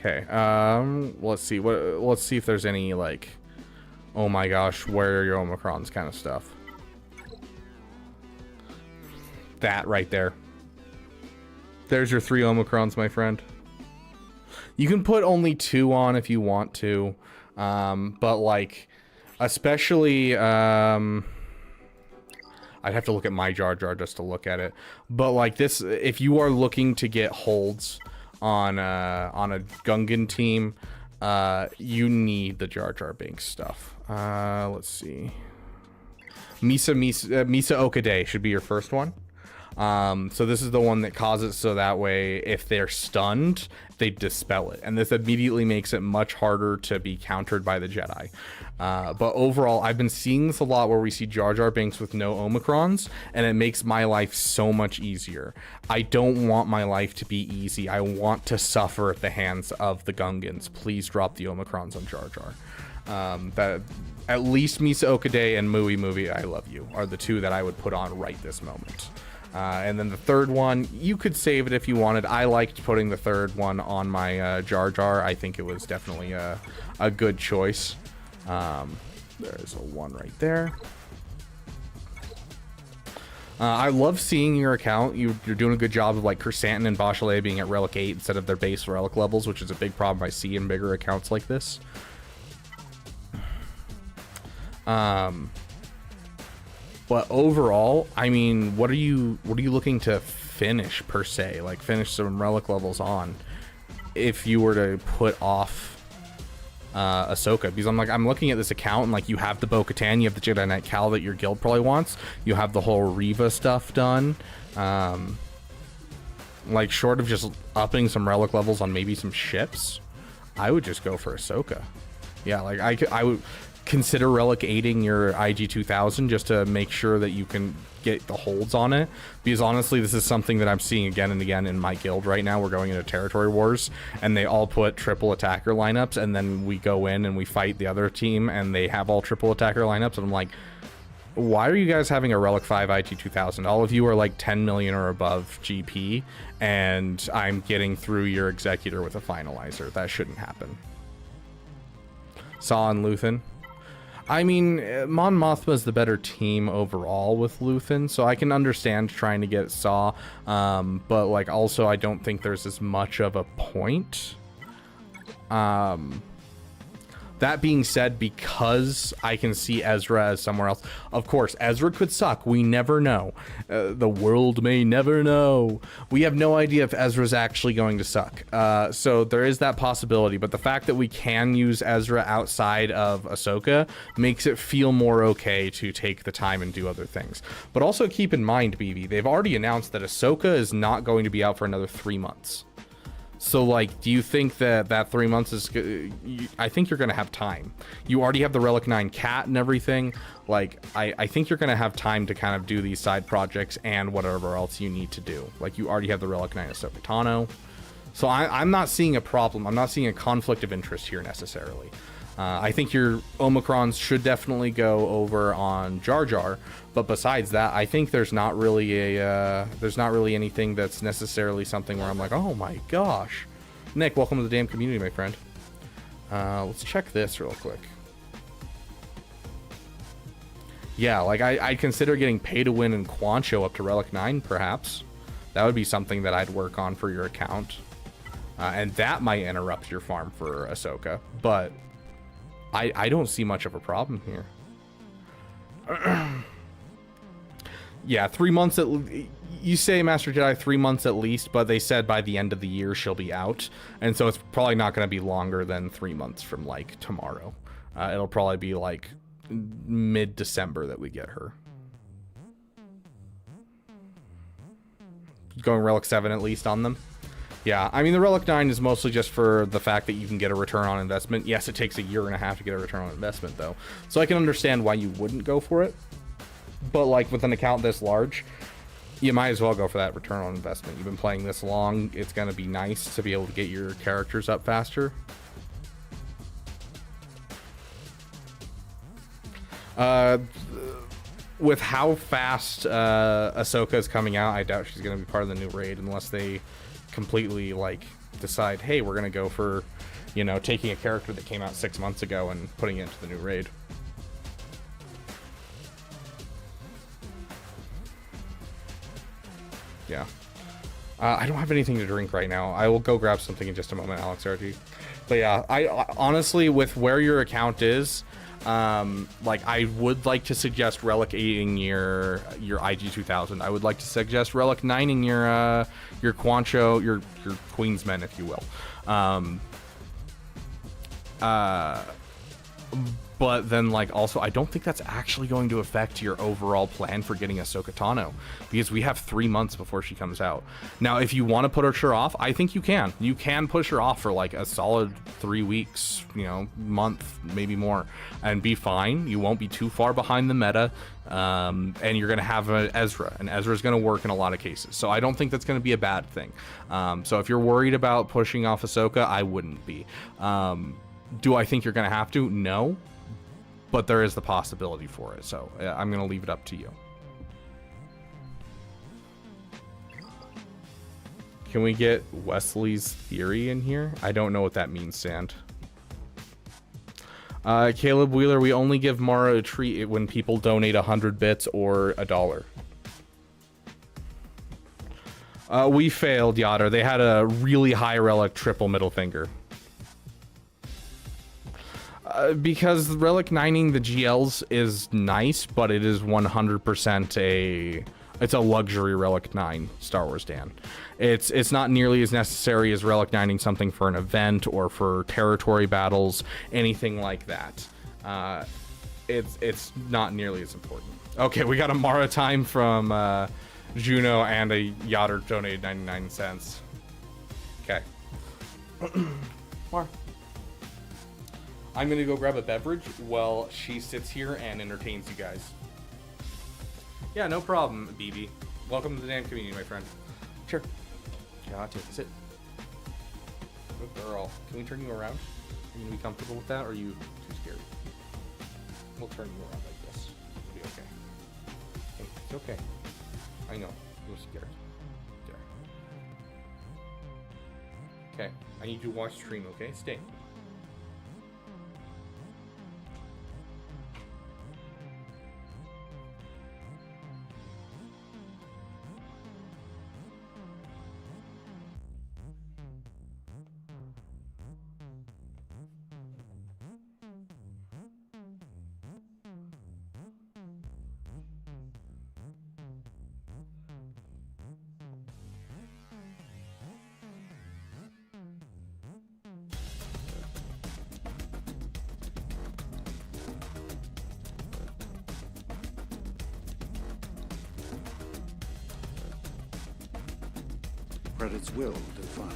Speaker 1: Okay, let's see if there's any, like, oh my gosh, where are your Omicrons kind of stuff. That right there. There's your 3 Omicrons, my friend. You can put only 2 on if you want to, but like, especially, I'd have to look at my Jar Jar just to look at it. But like this, if you are looking to get holds on a Gungan team, you need the Jar Jar Binks stuff. Let's see. Misa Okade should be your first one. So this is the one that causes so that way if they're stunned, they dispel it. And this immediately makes it much harder to be countered by the Jedi. But overall, I've been seeing this a lot where we see Jar Jar Binks with no Omicrons, and it makes my life so much easier. I don't want my life to be easy. I want to suffer at the hands of the Gungans. Please drop the Omicrons on Jar Jar. That at least Misa Okade and Mui Movie, I Love You, are the 2 that I would put on right this moment. And then the third one, you could save it if you wanted. I liked putting the third one on my Jar Jar. I think it was definitely a good choice. There's a 1 right there. I love seeing your account. You're doing a good job of like Chrysanthemum and Bachelet being at Relic 8 instead of their base Relic levels, which is a big problem I see in bigger accounts like this. But overall, I mean, what are you looking to finish per se? Like finish some Relic levels on if you were to put off Ahsoka? Because I'm looking at this account and like you have the Bo-Katan, you have the Jedi Knight Cal that your guild probably wants, you have the whole Reva stuff done. like short of just upping some relic levels on maybe some ships, I would just go for Ahsoka. Yeah, like I would consider relic aiding your IG 2000 just to make sure that you can get the holds on it, because honestly this is something that I'm seeing again and again in my guild right now. We're going into territory wars and they all put triple attacker lineups, and then we go in and we fight the other team and they have all triple attacker lineups, and I'm like, why are you guys having a relic 5 IG 2000? All of you are like 10 million or above GP, and I'm getting through your executor with a finalizer. That shouldn't happen. Saw and Luthen. I mean, Mon Mothma's the better team overall with Luthen, so I can understand trying to get Saw, but like also I don't think there's as much of a point. That being said, because I can see Ezra as somewhere else, of course, Ezra could suck. We never know. The world may never know. We have no idea if Ezra's actually going to suck. So there is that possibility. But the fact that we can use Ezra outside of Ahsoka makes it feel more okay to take the time and do other things. But also keep in mind, BB, they've already announced that Ahsoka is not going to be out for another 3 months. So, like, do you think that 3 months is... I think you're going to have time. You already have the Relic 9 cat and everything. Like, I think you're going to have time to kind of do these side projects and whatever else you need to do. Like, you already have the Relic 9 Ahsoka Tano. So I'm not seeing a problem. I'm not seeing a conflict of interest here necessarily. I think your Omicrons should definitely go over on Jar Jar, but besides that, I think there's not really anything that's necessarily something where I'm like, oh my gosh. Nick, welcome to the damn community, my friend. Let's check this real quick. Yeah, like I'd consider getting Pay to Win and Quancho up to Relic 9, perhaps. That would be something that I'd work on for your account. And that might interrupt your farm for Ahsoka, but I don't see much of a problem here. Yeah, 3 months you say, Master Jedi, 3 months at least, but they said by the end of the year she'll be out, and so it's probably not going to be longer than 3 months from like tomorrow. It'll probably be like mid-December that we get her. Going Relic 7 at least on them. Yeah, I mean, the Relic 9 is mostly just for the fact that you can get a return on investment. Yes, it takes a year and a half to get a return on investment, though. So I can understand why you wouldn't go for it. But, like, with an account this large, you might as well go for that return on investment. You've been playing this long. It's going to be nice to be able to get your characters up faster. With how fast Ahsoka is coming out, I doubt she's going to be part of the new raid unless they completely like decide, hey, we're gonna go for, you know, taking a character that came out 6 months ago and putting it into the new raid. Yeah. I don't have anything to drink right now. I will go grab something in just a moment, Alex RG. But yeah, I honestly, with where your account is, like, I would like to suggest Relic 8ing your IG 2000. I would like to suggest Relic 9ing your Quancho, your Queensmen, if you will. But then, like, also, I don't think that's actually going to affect your overall plan for getting Ahsoka Tano, because we have 3 months before she comes out. Now, if you want to push her off, I think you can. You can push her off for, like, a solid 3 weeks, you know, month, maybe more, and be fine. You won't be too far behind the meta, and you're going to have an Ezra, and Ezra's going to work in a lot of cases. So I don't think that's going to be a bad thing. So if you're worried about pushing off Ahsoka, I wouldn't be. Do I think you're going to have to? No. But there is the possibility for it, so I'm going to leave it up to you. Can we get Wesley's theory in here? I don't know what that means, Sand. Caleb Wheeler, we only give Mara a treat when people donate 100 bits or $1. We failed, Yotter. They had a really high relic triple middle finger. Because Relic 9ing the GLs is nice, but it is 100% it's a luxury Relic 9 Star Wars Dan. It's not nearly as necessary as Relic 9ing something for an event or for territory battles, anything like that. It's not nearly as important. Okay, we got a Mara time from Juno and a Yotter donated 99 cents. Okay. Mar. I'm gonna go grab a beverage while she sits here and entertains you guys. Yeah, no problem, BB. Welcome to the damn community, my friend. Sure. Yeah, I'll take a sit. Good girl. Can we turn you around? Are you gonna be comfortable with that, or are you too scared? We'll turn you around like this. It'll be okay. Hey, it's okay. I know. You're scared. There. Okay. I need you to watch stream, okay? Stay.
Speaker 16: Credits will define.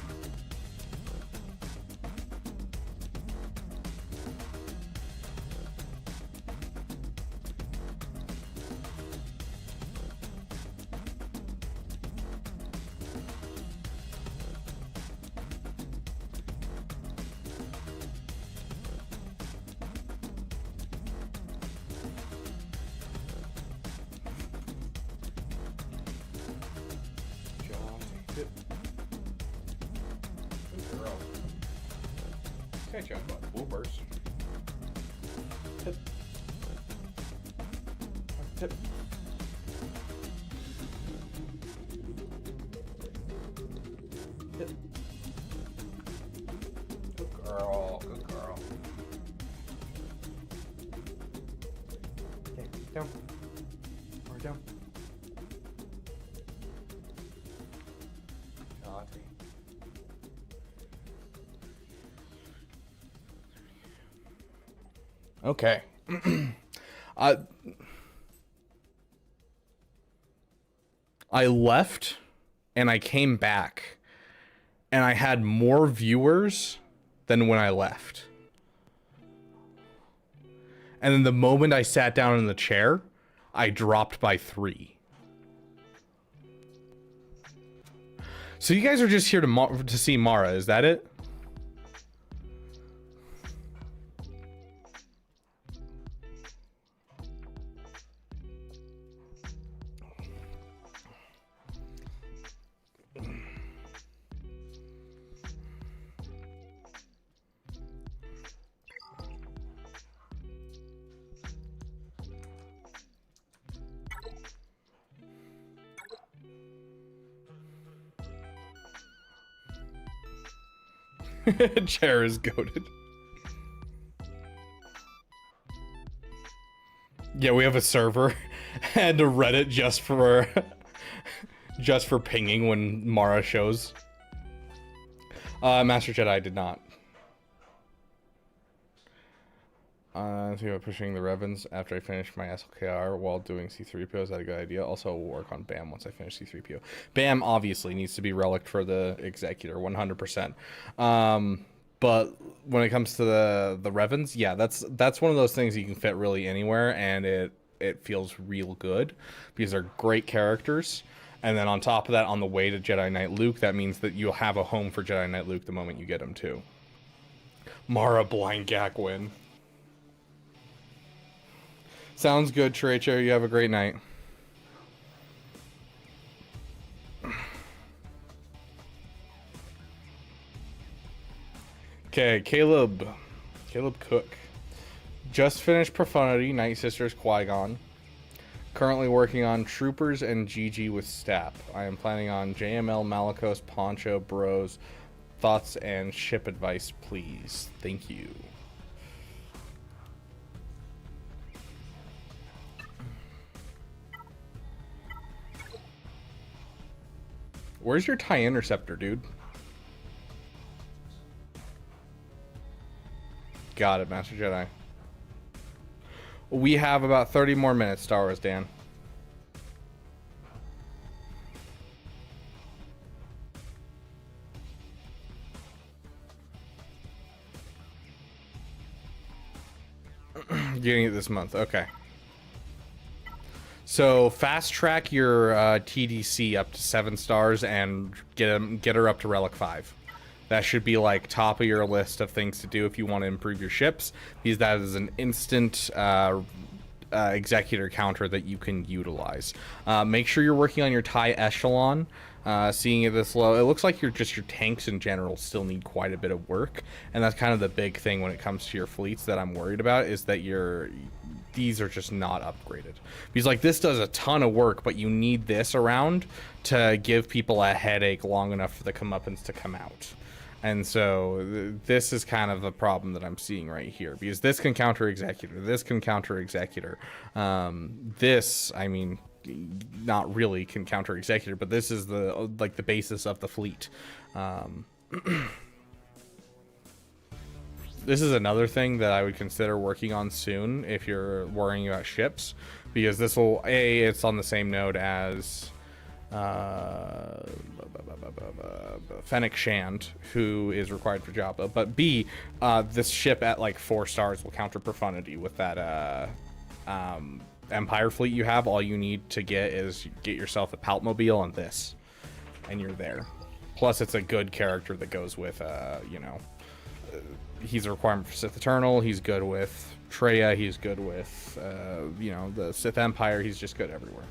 Speaker 16: Okay, John, bloopers. Tip. Tip. Tip. Good girl, good girl. Okay, down. Or down. Okay. I left and I came back and I had more viewers than when I left. And then the moment I sat down in the chair, I dropped by 3. So you guys are just here to see Mara, is that it? Chair is goated. Yeah, we have a server and a Reddit just for pinging when Mara shows. Master Jedi did not. Think about pushing the Revens after I finish my SLKR while doing C3PO. Is that a good idea? Also, we'll work on BAM once I finish C3PO. BAM obviously needs to be relicked for the Executor, 100%. But when it comes to the Revens, yeah, that's one of those things you can fit really anywhere, and it feels real good because they're great characters. And then on top of that, on the way to Jedi Knight Luke, that means that you'll have a home for Jedi Knight Luke the moment you get him too. Mara blind gag win. Sounds good, Treacher. You have a great night. Okay, Caleb Cook. Just finished Profundity, Night Sisters, Qui-Gon. Currently working on Troopers and GG with Stap. I am planning on JML, Malicos, Poncho, Bros. Thoughts and ship advice, please. Thank you. Where's your TIE Interceptor, dude? Got it, Master Jedi. We have about 30 more minutes, Star Wars Dan.
Speaker 1: Getting it this month. Okay. So fast track your TDC up to 7 stars and get her up to Relic 5. That should be like top of your list of things to do if you want to improve your ships, because that is an instant executor counter that you can utilize. Make sure you're working on your TIE echelon. Seeing it this low, it looks like your tanks in general still need quite a bit of work, and that's kind of the big thing when it comes to your fleets that I'm worried about, is that these are just not upgraded. Because like this does a ton of work, but you need this around to give people a headache long enough for the comeuppance to come out. And so this is kind of a problem that I'm seeing right here, because this can counter executor, this can counter executor. This, I mean, not really can counter executor, but this is the basis of the fleet. This is another thing that I would consider working on soon if you're worrying about ships, because this will, it's on the same node as Fennec Shand, who is required for Jabba, but B, this ship at like 4 stars will counter profundity with that Empire fleet you have. All you need to get yourself a Paltmobile and this, and you're there. Plus it's a good character that goes with you know, he's a requirement for Sith Eternal, he's good with Traya, he's good with you know, the Sith Empire, he's just good everywhere.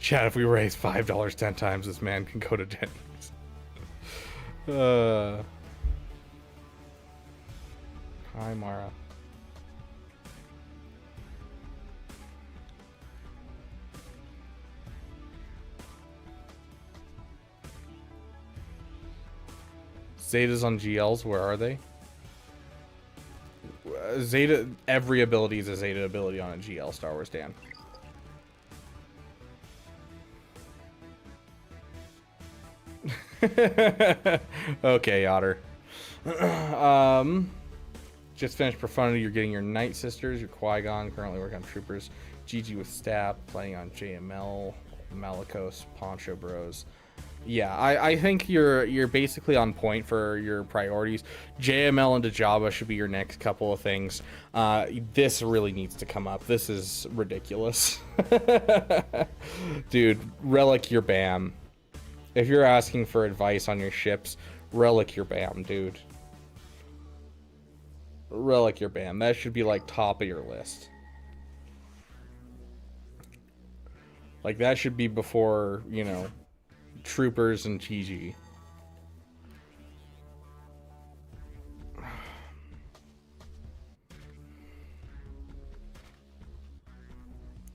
Speaker 1: Chat, if we raise $5 10 times, this man can go to Denny's. Hi, Mara. Zetas on GLs, where are they? Zeta, every ability is a Zeta ability on a GL, Star Wars Dan. Okay, Otter. Just finished Profundity. You're getting your Night Sisters, your Qui-Gon, currently working on Troopers. GG with Stab, playing on JML, Malicos, Poncho Bros. Yeah, I think you're basically on point for your priorities. JML and Jabba should be your next couple of things. This really needs to come up. This is ridiculous. Dude, relic your BAM. If you're asking for advice on your ships, relic your BAM, dude. Relic your BAM. That should be like top of your list. Like that should be before, you know, Troopers and GG.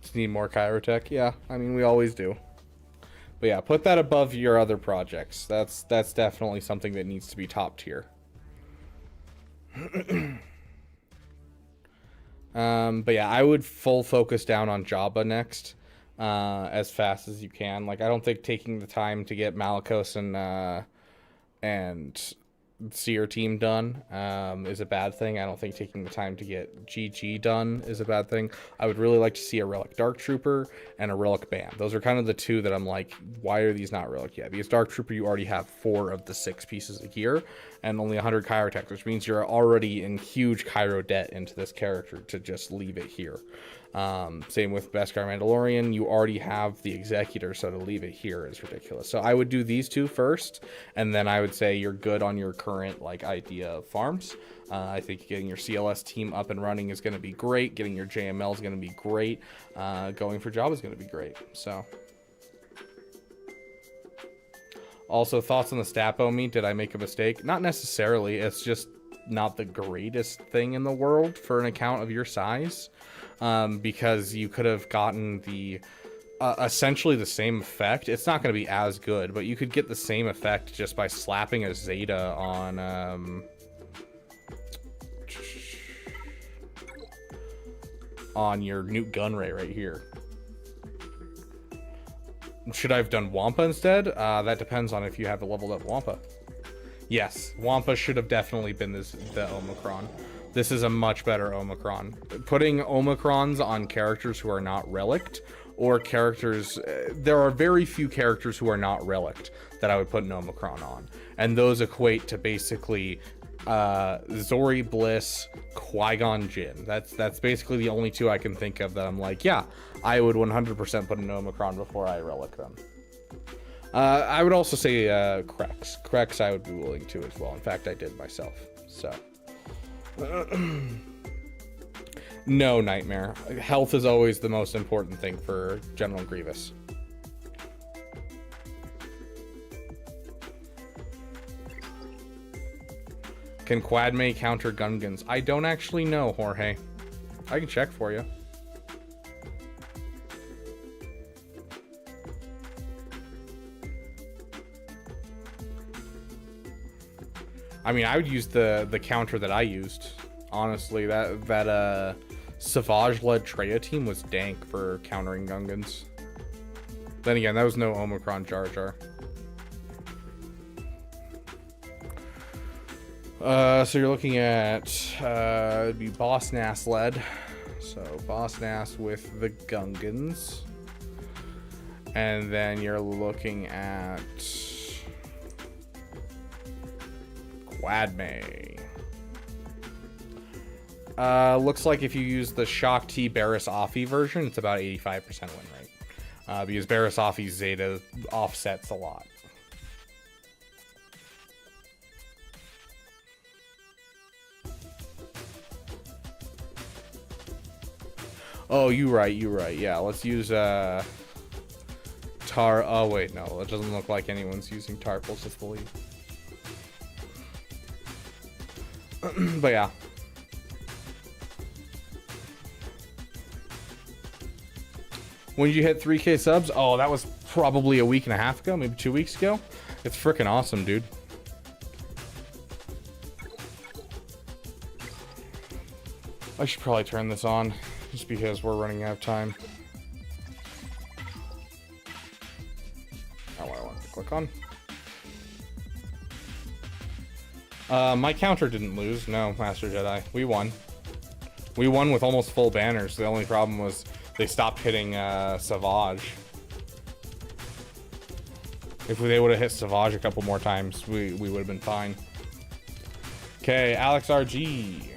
Speaker 1: Just need more Chirotech. Yeah, I mean we always do. But yeah, put that above your other projects. That's definitely something that needs to be top tier. But yeah, I would full focus down on Jabba next, as fast as you can. Like, I don't think taking the time to get Malicos and Seer team done is a bad thing. I don't think taking the time to get GG done is a bad thing. I would really like to see a Relic Dark Trooper and a Relic BAM. Those are kind of the two that I'm like, why are these not Relic yet? Because Dark Trooper, you already have 4 of the 6 pieces of gear and only 100 Chirotech, which means you're already in huge Chiro debt into this character to just leave it here. Same with Beskar Mandalorian, you already have the Executor, so to leave it here is ridiculous. So I would do these 2 first, and then I would say you're good on your current like idea of farms. I think getting your CLS team up and running is going to be great. Getting your JML is going to be great. Going for Jabba is going to be great. So, also thoughts on the Stapo me? Did I make a mistake? Not necessarily. It's just not the greatest thing in the world for an account of your size. Because you could have gotten the essentially the same effect. It's not going to be as good, but you could get the same effect just by slapping a Zeta on your Newt Gunray right here. Should I have done Wampa instead? That depends on if you have a leveled up Wampa. Yes, Wampa should have definitely been the Omicron. This is a much better Omicron. Putting Omicrons on characters who are not relict, or characters, there are very few characters who are not relict that I would put an Omicron on. And those equate to basically Zori Bliss, Qui-Gon Jinn. That's basically the only two I can think of that I'm like, yeah, I would 100% put an Omicron before I relic them. I would also say Krex. Krex I would be willing to as well. In fact, I did myself. So. No, Nightmare. Health is always the most important thing for General Grievous. Can Quadme counter Gungans? I don't actually know, Jorge. I can check for you. I mean, I would use the counter that I used. Honestly, that Savage-led Treya team was dank for countering Gungans. Then again, that was no Omicron Jar Jar. So you're looking at it'd be Boss Nass led. So Boss Nass with the Gungans. And then you're looking at Quadme. Looks like if you use the Shock T Barris Offie version, it's about 85% win rate. Because Barris Offie's Zeta offsets a lot. Oh, you're right. Yeah, let's use Tar. Oh wait, no, it doesn't look like anyone's using Tar Pulse fully. But yeah. When did you hit 3K subs? Oh, that was probably a week and a half ago, maybe 2 weeks ago. It's freaking awesome, dude. I should probably turn this on, just because we're running out of time. Oh, I want to click on. My counter didn't lose. No, Master Jedi. We won. We won with almost full banners. The only problem was they stopped hitting Savage. If they would have hit Savage a couple more times, we would have been fine. Okay, Alex RG.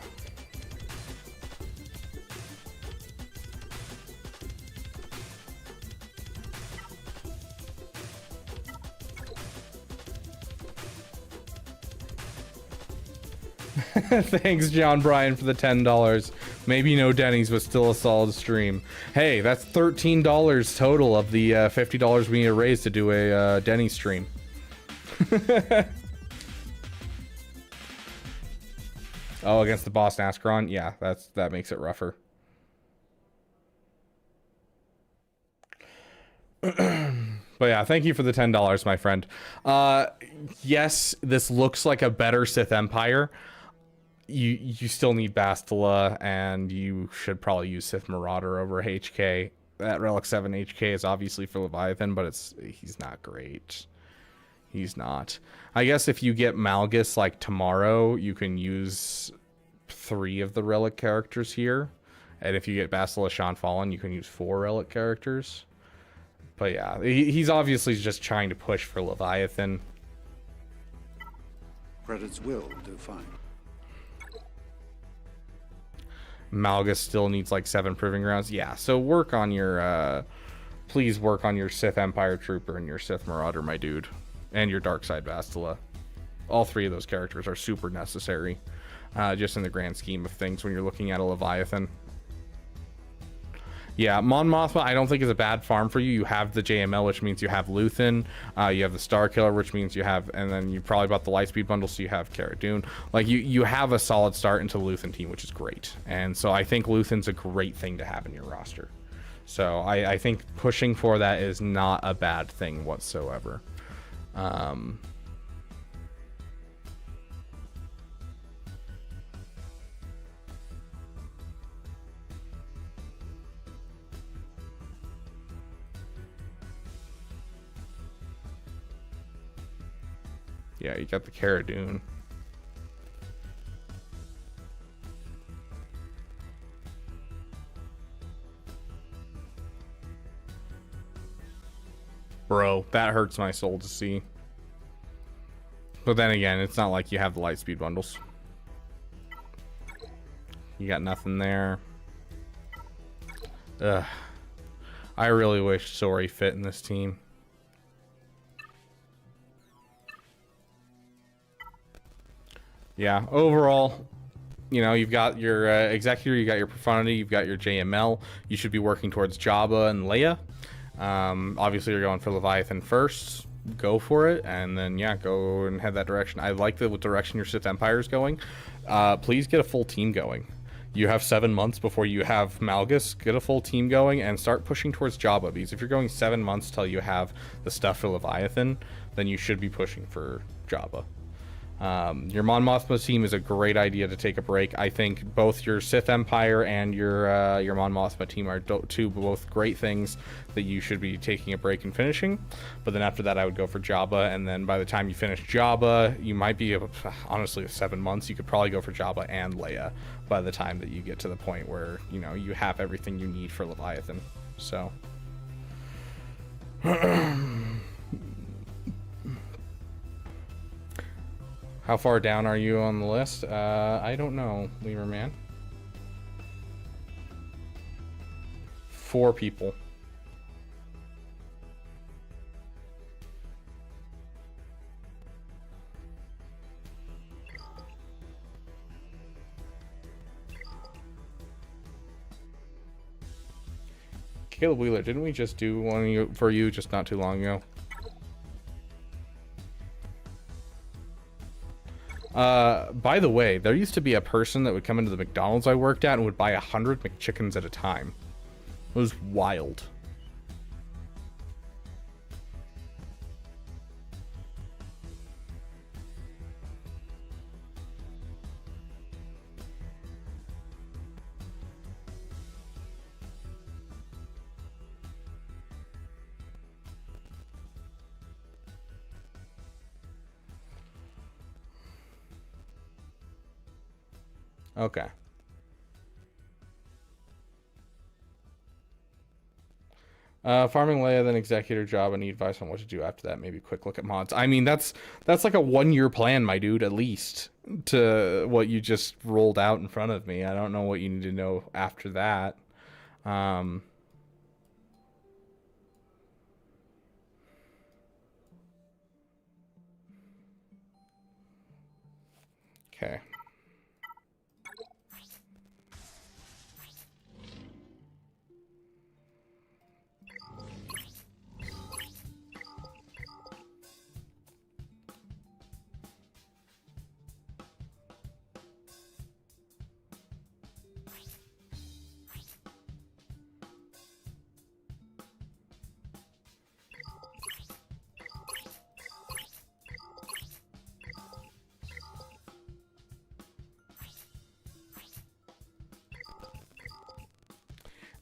Speaker 1: Thanks, John Bryan, for the $10. Maybe no Denny's, but still a solid stream. Hey, that's $13 total of the $50 we need to raise to do a Denny's stream. Oh, against the boss Nascaron? Yeah, that makes it rougher. But yeah, thank you for the $10, my friend. Yes, this looks like a better Sith Empire. You still need Bastila, and you should probably use Sith Marauder over HK. That Relic 7 HK is obviously for Leviathan, but he's not great. He's not. I guess if you get Malgus like tomorrow, you can use 3 of the Relic characters here. And if you get Bastila Shan Fallen, you can use 4 Relic characters. But yeah, he's obviously just trying to push for Leviathan.
Speaker 17: Credits will do fine.
Speaker 1: Malgus still needs like 7 proving grounds. Yeah, so work on your please work on your Sith Empire Trooper and your Sith Marauder, my dude, and your Darkside Bastila. All 3 of those characters are super necessary, just in the grand scheme of things when you're looking at a Leviathan. Yeah, Mon Mothma I don't think is a bad farm for you. You have the JML, which means you have Luthen. You have the Star Killer, which means you have, and then you probably bought the Lightspeed bundle, so you have Cara Dune. Like you have a solid start into the Luthen team, which is great. And so I think Luthen's a great thing to have in your roster. So I think pushing for that is not a bad thing whatsoever. Yeah, you got the Cara Dune. Bro, that hurts my soul to see. But then again, it's not like you have the light speed bundles. You got nothing there. Ugh. I really wish Sori fit in this team. Yeah, overall, you know, you've got your Executor, you got your Profundity, you've got your JML. You should be working towards Jabba and Leia. Obviously, you're going for Leviathan first. Go for it, and then, yeah, go and head that direction. I like the direction your Sith Empire is going. Please get a full team going. You have 7 months before you have Malgus. Get a full team going and start pushing towards Jabba, because if you're going 7 months till you have the stuff for Leviathan, then you should be pushing for Jabba. Your Mon Mothma team is a great idea to take a break. I think both your Sith Empire and your Mon Mothma team are two both great things that you should be taking a break and finishing. But then after that, I would go for Jabba, and then by the time you finish Jabba, you might be able, honestly, with 7 months, you could probably go for Jabba and Leia by the time that you get to the point where, you know, you have everything you need for Leviathan. So. How far down are you on the list? I don't know, Lemur Man. 4 people. Caleb Wheeler, didn't we just do one for you just not too long ago? By the way, there used to be a person that would come into the McDonald's I worked at and would buy 100 McChickens at a time. It was wild. Okay. Farming Leia, then Executor job. Any advice on what to do after that? Maybe a quick look at mods. I mean, that's like a 1-year plan, my dude, at least, to what you just rolled out in front of me. I don't know what you need to know after that. Okay.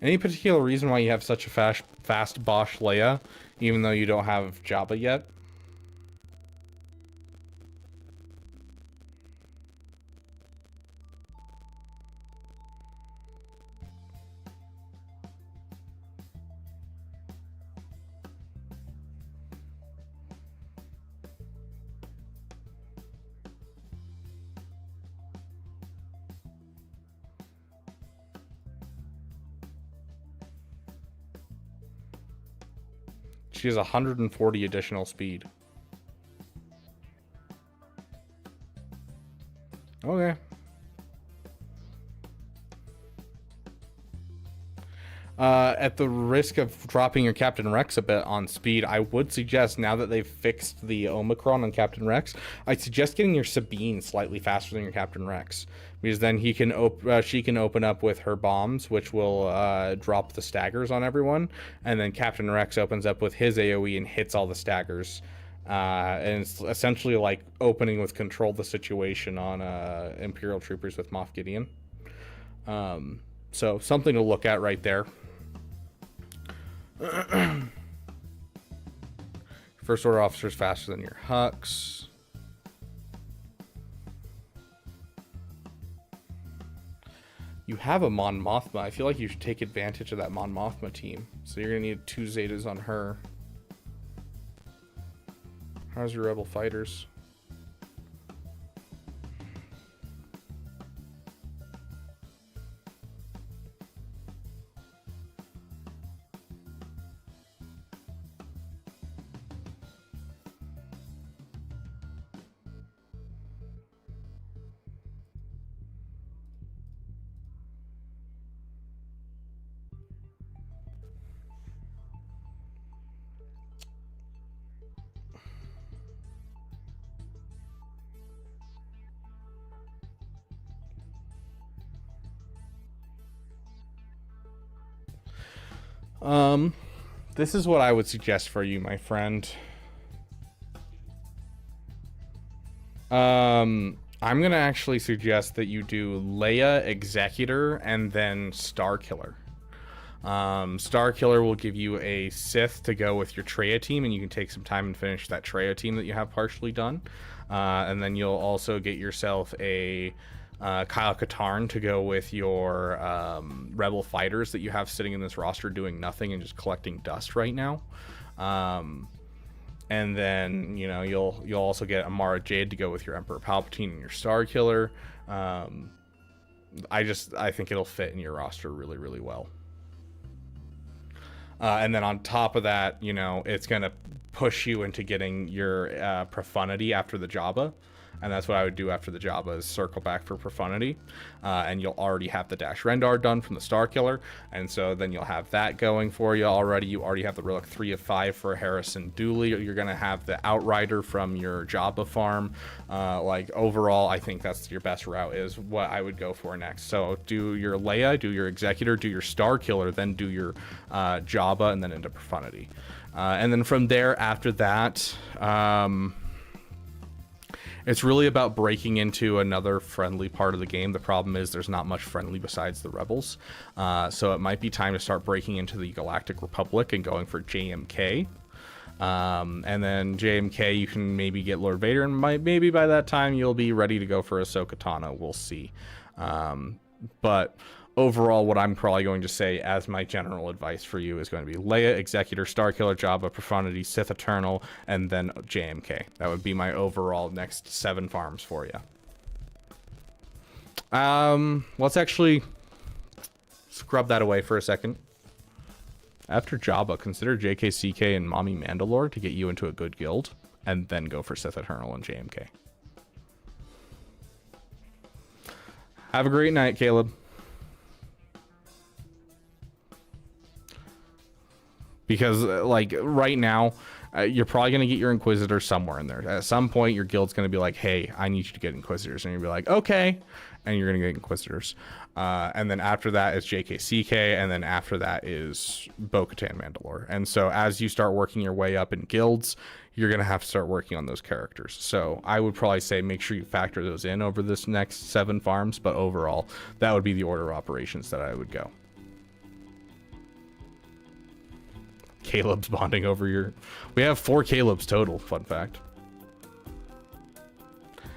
Speaker 1: Any particular reason why you have such a fast Bosch Leia, even though you don't have Jabba yet? She has 140 additional speed. Okay. At the risk of dropping your Captain Rex a bit on speed, I would suggest, now that they've fixed the Omicron on Captain Rex, I'd suggest getting your Sabine slightly faster than your Captain Rex, because then she can open up with her bombs, which will drop the staggers on everyone, and then Captain Rex opens up with his AoE and hits all the staggers. And it's essentially like opening with Control the Situation on Imperial Troopers with Moff Gideon. So something to look at right there. First Order officers faster than your Hux. You have a Mon Mothma. I feel like you should take advantage of that Mon Mothma team. So you're gonna need 2 Zetas on her. How's your rebel fighters? This is what I would suggest for you, my friend. I'm gonna actually suggest that you do Leia Executor and then Star Killer. Star Killer will give you a Sith to go with your Traya team, and you can take some time and finish that Traya team that you have partially done. And then you'll also get yourself a Kyle Katarn to go with your rebel fighters that you have sitting in this roster doing nothing and just collecting dust right now. And then, you know, you'll also get Amara Jade to go with your Emperor Palpatine and your Star Killer. I think it'll fit in your roster really, really well. And then on top of that, you know, it's going to push you into getting your Profundity after the Jabba. And that's what I would do after the Jabba, is circle back for Profundity. And you'll already have the Dash Rendar done from the Star Killer. And so then you'll have that going for you already. You already have the Relic 3 of 5 for Harrison Dooley. You're going to have the Outrider from your Jabba farm. Like, overall, I think that's your best route, is what I would go for next. So do your Leia, do your Executor, do your Star Killer, then do your Jabba, and then into Profundity. And then from there, after that... it's really about breaking into another friendly part of the game. The problem is there's not much friendly besides the Rebels. So it might be time to start breaking into the Galactic Republic and going for JMK. And then JMK, you can maybe get Lord Vader, and maybe by that time you'll be ready to go for Ahsoka Tano. We'll see. But overall, what I'm probably going to say as my general advice for you is going to be Leia, Executor, Star Killer, Jabba, Profundity, Sith Eternal, and then JMK. That would be my overall next 7 farms for you. Let's actually scrub that away for a second. After Jabba, consider JKCK and Mommy Mandalore to get you into a good guild, and then go for Sith Eternal and JMK. Have a great night, Caleb. Because, like, right now, you're probably going to get your Inquisitor somewhere in there. At some point, your guild's going to be like, hey, I need you to get Inquisitors. And you'll be like, okay. And you're going to get Inquisitors. And then after that is JKCK. And then after that is Bo-Katan Mandalore. And so as you start working your way up in guilds, you're going to have to start working on those characters. So I would probably say make sure you factor those in over this next 7 farms. But overall, that would be the order of operations that I would go. Caleb's bonding over your... We have 4 Caleb's total, fun fact.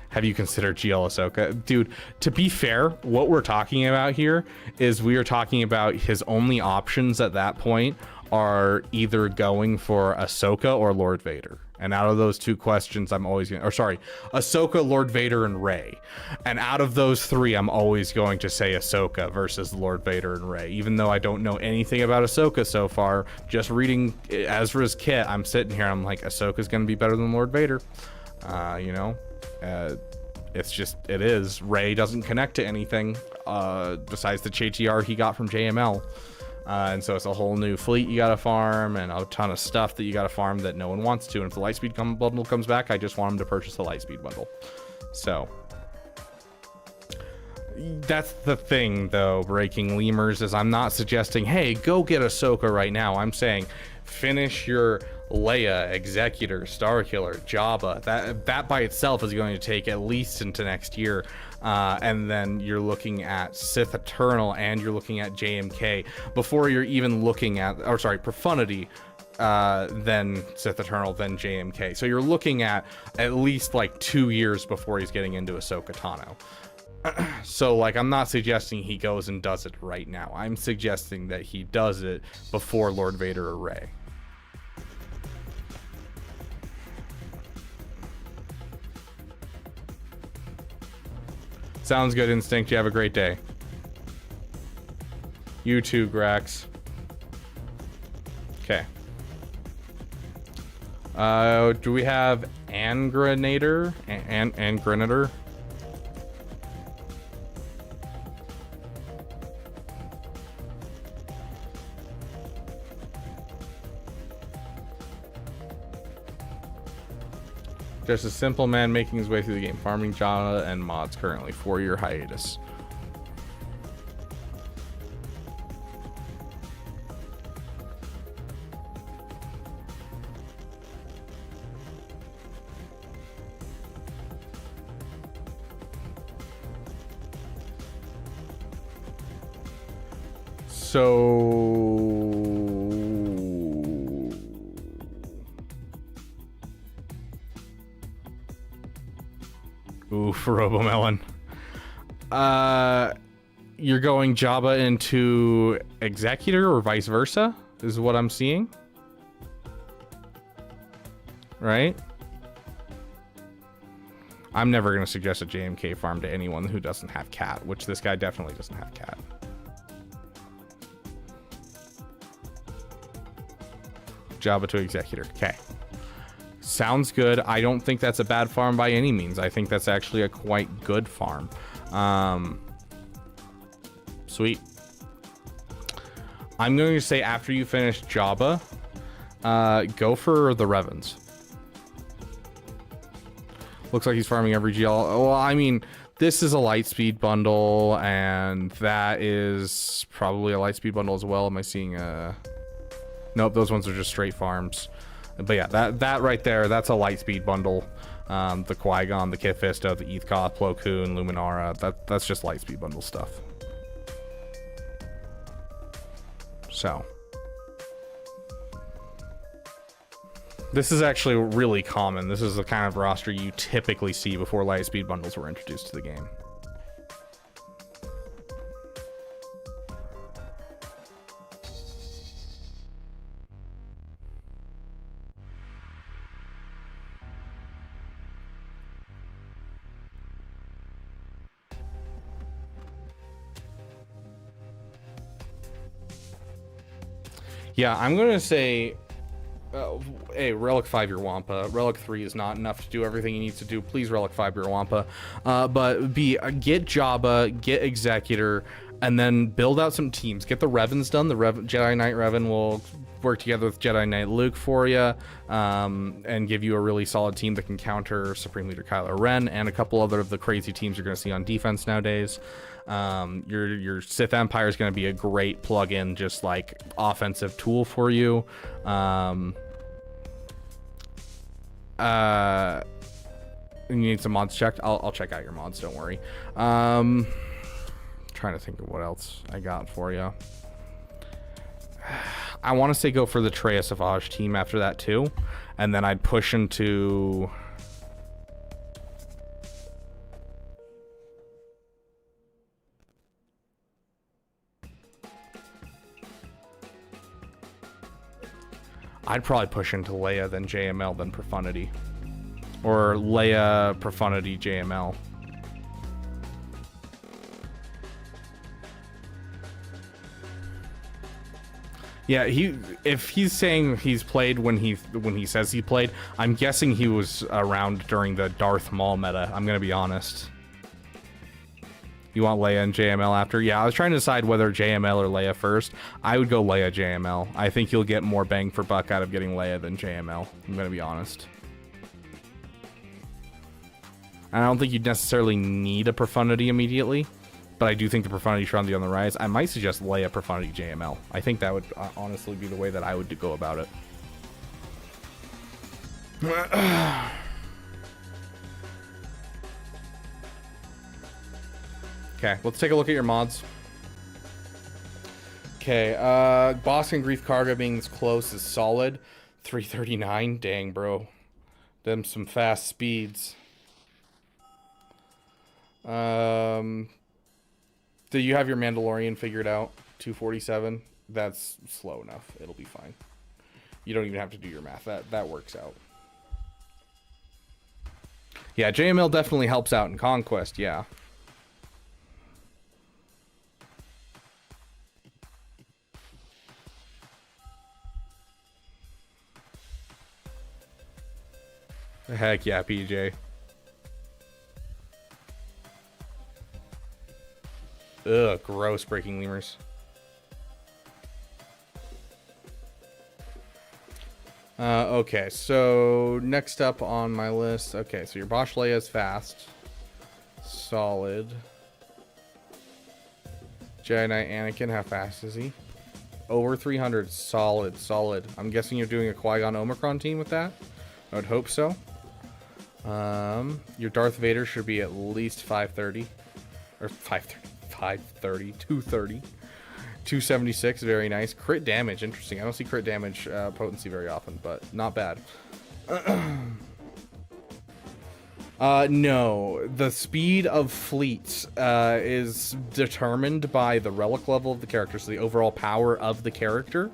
Speaker 1: Have you considered GL Ahsoka? Dude, to be fair, what we're talking about here is we are talking about his only options at that point are either going for Ahsoka or Lord Vader. And out of those 2 questions, I'm always going to... Or sorry, Ahsoka, Lord Vader, and Rey. And out of those 3, I'm always going to say Ahsoka versus Lord Vader and Rey. Even though I don't know anything about Ahsoka so far, just reading Ezra's kit, I'm sitting here, I'm like, Ahsoka's going to be better than Lord Vader. You know? It's just, it is. Rey doesn't connect to anything besides the HTR he got from JML. And so it's a whole new fleet you gotta farm and a ton of stuff that you gotta farm that no one wants to. And if the Lightspeed bundle comes back, I just want him to purchase the Lightspeed bundle. So that's the thing, though, Breaking Lemurs, is I'm not suggesting, hey, go get Ahsoka right now. I'm saying finish your Leia, Executor, Star Killer, Jabba. That by itself is going to take at least into next year. And then you're looking at Sith Eternal and you're looking at JMK before you're even looking at, or sorry, Profundity, then Sith Eternal, then JMK. So you're looking at least like 2 years before he's getting into Ahsoka Tano. So, like, I'm not suggesting he goes and does it right now. I'm suggesting that he does it before Lord Vader or Rey. Sounds good, Instinct. You have a great day. You too, Grax. Okay. Do we have Angranator? Angranator? Just a simple man making his way through the game, farming Java and mods currently. 4-year hiatus. Oof, Robomelon. You're going Jabba into Executor or vice versa, is what I'm seeing. Right? I'm never going to suggest a JMK farm to anyone who doesn't have cat, which this guy definitely doesn't have cat. Jabba to Executor. Okay. Sounds good. I don't think that's a bad farm by any means. I think that's actually a quite good farm. Sweet. I'm going to say after you finish Jabba, go for the Revens. Looks like he's farming every GL. Well, I mean, this is a Lightspeed bundle, and that is probably a Lightspeed bundle as well. Am I seeing a... Nope, those ones are just straight farms. But yeah, that right there, that's a Lightspeed bundle. The Qui-Gon, the Kit Fisto, the Ethkoth, Plo Koon, Luminara, that's just Lightspeed bundle stuff. So. This is actually really common. This is the kind of roster you typically see before Lightspeed bundles were introduced to the game. Yeah, I'm going to say, hey, Relic 5 your Wampa. Relic 3 is not enough to do everything he needs to do. Please Relic 5 your Wampa. But get Jabba, get Executor, and then build out some teams. Get the Revens done. The Jedi Knight Revan will work together with Jedi Knight Luke for you, and give you a really solid team that can counter Supreme Leader Kylo Ren and a couple other of the crazy teams you're going to see on defense nowadays. Your Sith Empire is going to be a great plug-in, just like offensive tool for you. You need some mods checked. I'll check out your mods, don't worry. Trying to think of what else I got for you. I want to say go for the Traya Savage team after that too, and then I'd push into... I'd probably push into Leia, then JML, then Profundity. Or Leia, Profundity, JML. Yeah, if he's saying he's played when he says he played, I'm guessing he was around during the Darth Maul meta. I'm gonna be honest. You want Leia and JML after? Yeah, I was trying to decide whether JML or Leia first. I would go Leia JML. I think you'll get more bang for buck out of getting Leia than JML. I'm gonna be honest. I don't think you'd necessarily need a Profundity immediately, but I do think the Profundity should be on the rise. I might suggest Leia, Profundity, JML. I think that would honestly be the way that I would go about it. Okay, let's take a look at your mods. Okay, Boston Grief Karga being this close is solid. 339, dang, bro. Them some fast speeds. Do you have your Mandalorian figured out? 247? That's slow enough. It'll be fine. You don't even have to do your math. That works out. Yeah, JML definitely helps out in Conquest, yeah. Heck yeah, PJ. Ugh, gross breaking lemurs. Okay, so next up on my list. Okay, so your Bosch Leia is fast. Solid. Jedi Knight Anakin, how fast is he? Over 300. Solid, solid. I'm guessing you're doing a Qui-Gon Omicron team with that? I would hope so. Your Darth Vader should be at least 530. Or 530. 230. 276, very nice. Crit damage, interesting. I don't see crit damage potency very often, but not bad. No, the speed of fleets is determined by the relic level of the character, so the overall power of the character,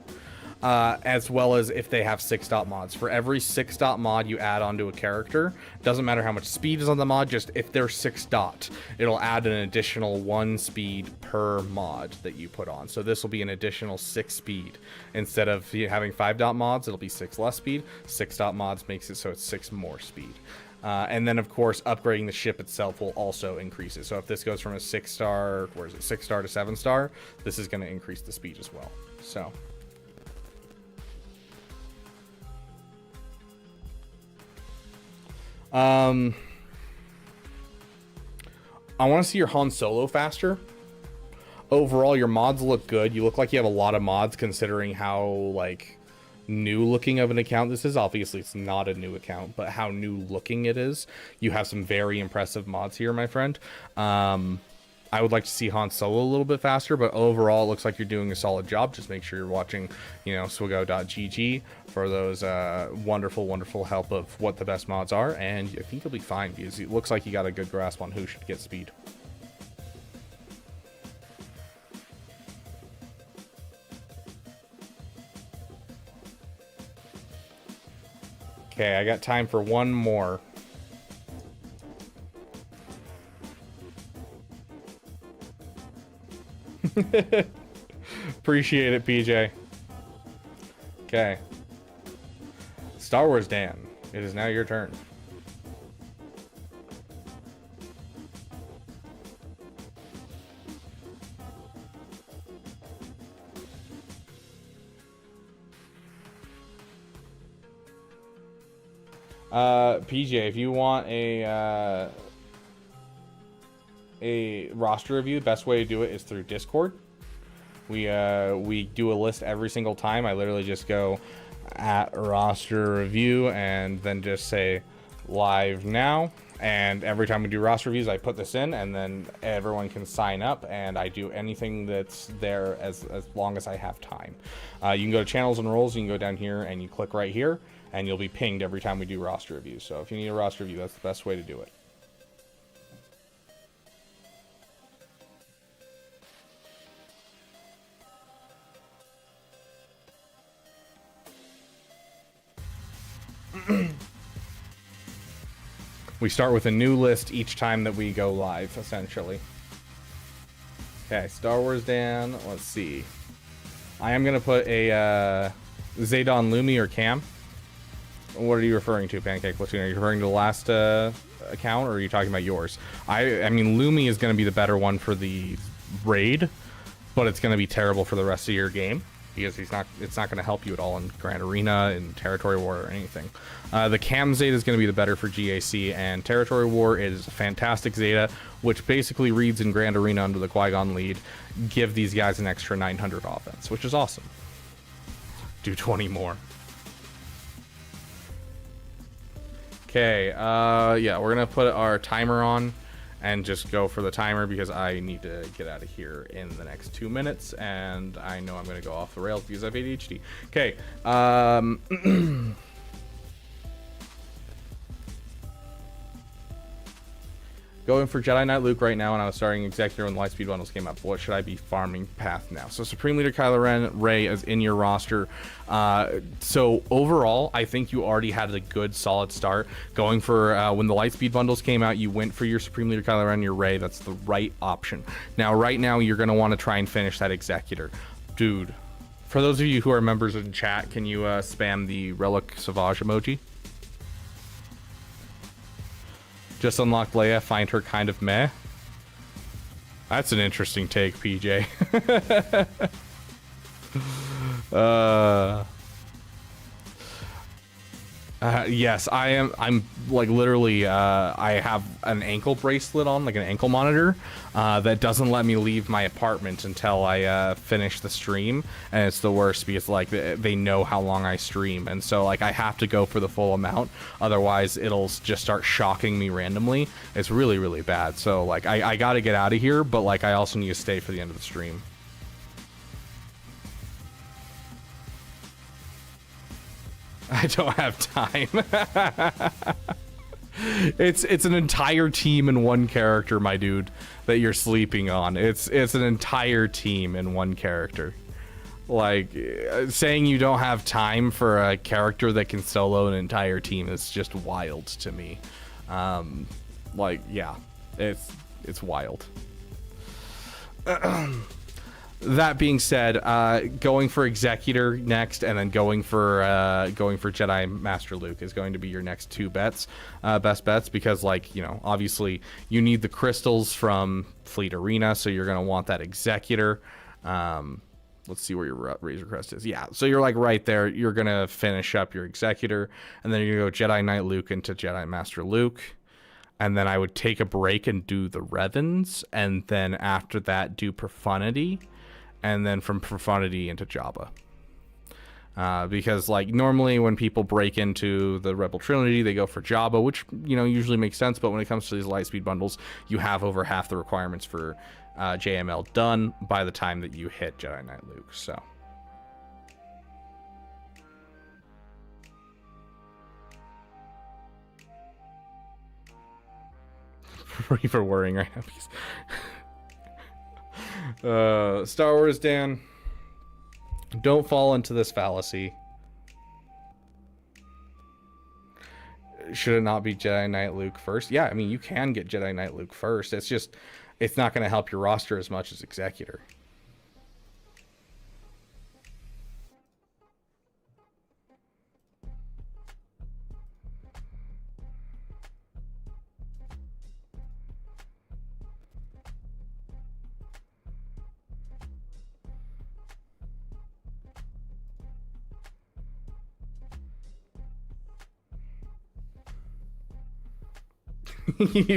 Speaker 1: as well as if they have 6-dot mods. For every 6-dot mod you add onto a character, doesn't matter how much speed is on the mod, just if they're 6-dot, it'll add an additional 1 speed per mod that you put on. So this will be an additional 6 speed. Instead of having 5-dot mods, it'll be 6 less speed. 6-dot mods makes it so it's 6 more speed. And then, of course, upgrading the ship itself will also increase it. So if this goes from a 6-star, where is it, 6-star to 7-star, this is going to increase the speed as well. So... I want to see your Han Solo faster. Overall, your mods look good. You look like you have a lot of mods considering how, like, new looking of an account this is. Obviously, it's not a new account, but how new looking it is. You have some very impressive mods here, my friend. I would like to see Han Solo a little bit faster, but overall, it looks like you're doing a solid job. Just make sure you're watching, you know, swigo.gg for those wonderful, wonderful help of what the best mods are, and I think you'll be fine because it looks like you got a good grasp on who should get speed. Okay, I got time for one more. Appreciate it, PJ. Okay. Star Wars Dan, it is now your turn. PJ, if you want a roster review, the best way to do it is through Discord. We do a list every single time. I literally just go at roster review and then just say live now, and every time we do roster reviews I put this in, and then everyone can sign up, and I do anything that's there as long as I have time. You can go to channels and roles, you can go down here and you click right here and you'll be pinged every time we do roster reviews. So if you need a roster review, that's the best way to do it. We start with a new list each time that we go live, essentially. Okay, Star Wars Dan, let's see. I am going to put a Zaydan Lumi or Cam. What are you referring to, Pancake Platoon? Are you referring to the last account, or are you talking about yours? I mean, Lumi is going to be the better one for the raid, but it's going to be terrible for the rest of your game, because it's not going to help you at all in Grand Arena, in Territory War, or anything. The Cam Zeta is going to be the better for GAC, and Territory War is a fantastic Zeta, which basically reads in Grand Arena under the Qui-Gon lead. Give these guys an extra 900 offense, which is awesome. Do 20 more. Okay, yeah, we're going to put our timer on and just go for the timer because I need to get out of here in the next 2 minutes, and I know I'm going to go off the rails because I have ADHD. Okay, going for Jedi Knight Luke right now, and I was starting Executor when the Lightspeed bundles came up. What should I be farming path now? So Supreme Leader Kylo Ren, Rey is in your roster. So overall, I think you already had a good, solid start. Going for, when the Lightspeed bundles came out, you went for your Supreme Leader Kylo Ren, your Rey. That's the right option. Now, right now, you're going to want to try and finish that Executor. Dude, for those of you who are members in chat, can you spam the Relic Sauvage emoji? Just unlocked Leia, find her kind of meh. That's an interesting take, PJ. Yes, I am. I'm like literally, I have an ankle bracelet on, like an ankle monitor, that doesn't let me leave my apartment until I finish the stream. And it's the worst because like they know how long I stream. And so like I have to go for the full amount. Otherwise it'll just start shocking me randomly. It's really, really bad. So like I got to get out of here, but like I also need to stay for the end of the stream. I don't have time. It's an entire team in one character, my dude, that you're sleeping on. It's an entire team in one character. Like, saying you don't have time for a character that can solo an entire team is just wild to me. Like, yeah, it's wild. That being said, going for Executor next, and then going for Jedi Master Luke is going to be your next two bets, best bets, because like, you know, obviously you need the crystals from Fleet Arena, so you're gonna want that Executor. Let's see where your Razor Crest is. Yeah, so you're like right there. You're gonna finish up your Executor, and then you're gonna go Jedi Knight Luke into Jedi Master Luke. And then I would take a break and do the Revens, and then after that do Profundity, and then from Profundity into Jabba. Because like normally when people break into the Rebel Trilogy, they go for Jabba, which, you know, usually makes sense. But when it comes to these Lightspeed bundles, you have over half the requirements for JML done by the time that you hit Jedi Knight Luke. So. For worrying right now. Star Wars Dan, don't fall into this fallacy. Should it not be Jedi Knight Luke first? Yeah, I mean, you can get Jedi Knight Luke first. It's just, it's not going to help your roster as much as Executor.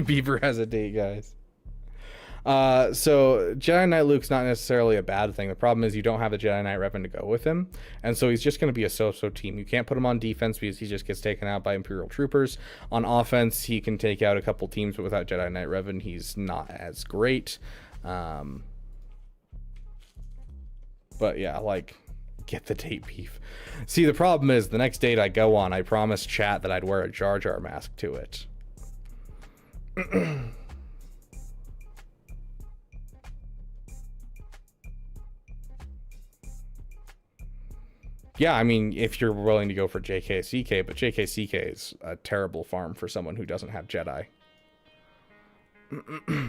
Speaker 1: Beaver has a date, guys. So Jedi Knight Luke's not necessarily a bad thing. The problem is you don't have a Jedi Knight Revan to go with him, and so he's just going to be a so-so team. You can't put him on defense because he just gets taken out by Imperial troopers. On offense, he can take out a couple teams, but without Jedi Knight Revan, he's not as great. But yeah, like, get the date, Beef. See, the problem is the next date I go on, I promised chat that I'd wear a Jar Jar mask to it. Yeah, I mean, if you're willing to go for JKCK, but JKCK is a terrible farm for someone who doesn't have Jedi.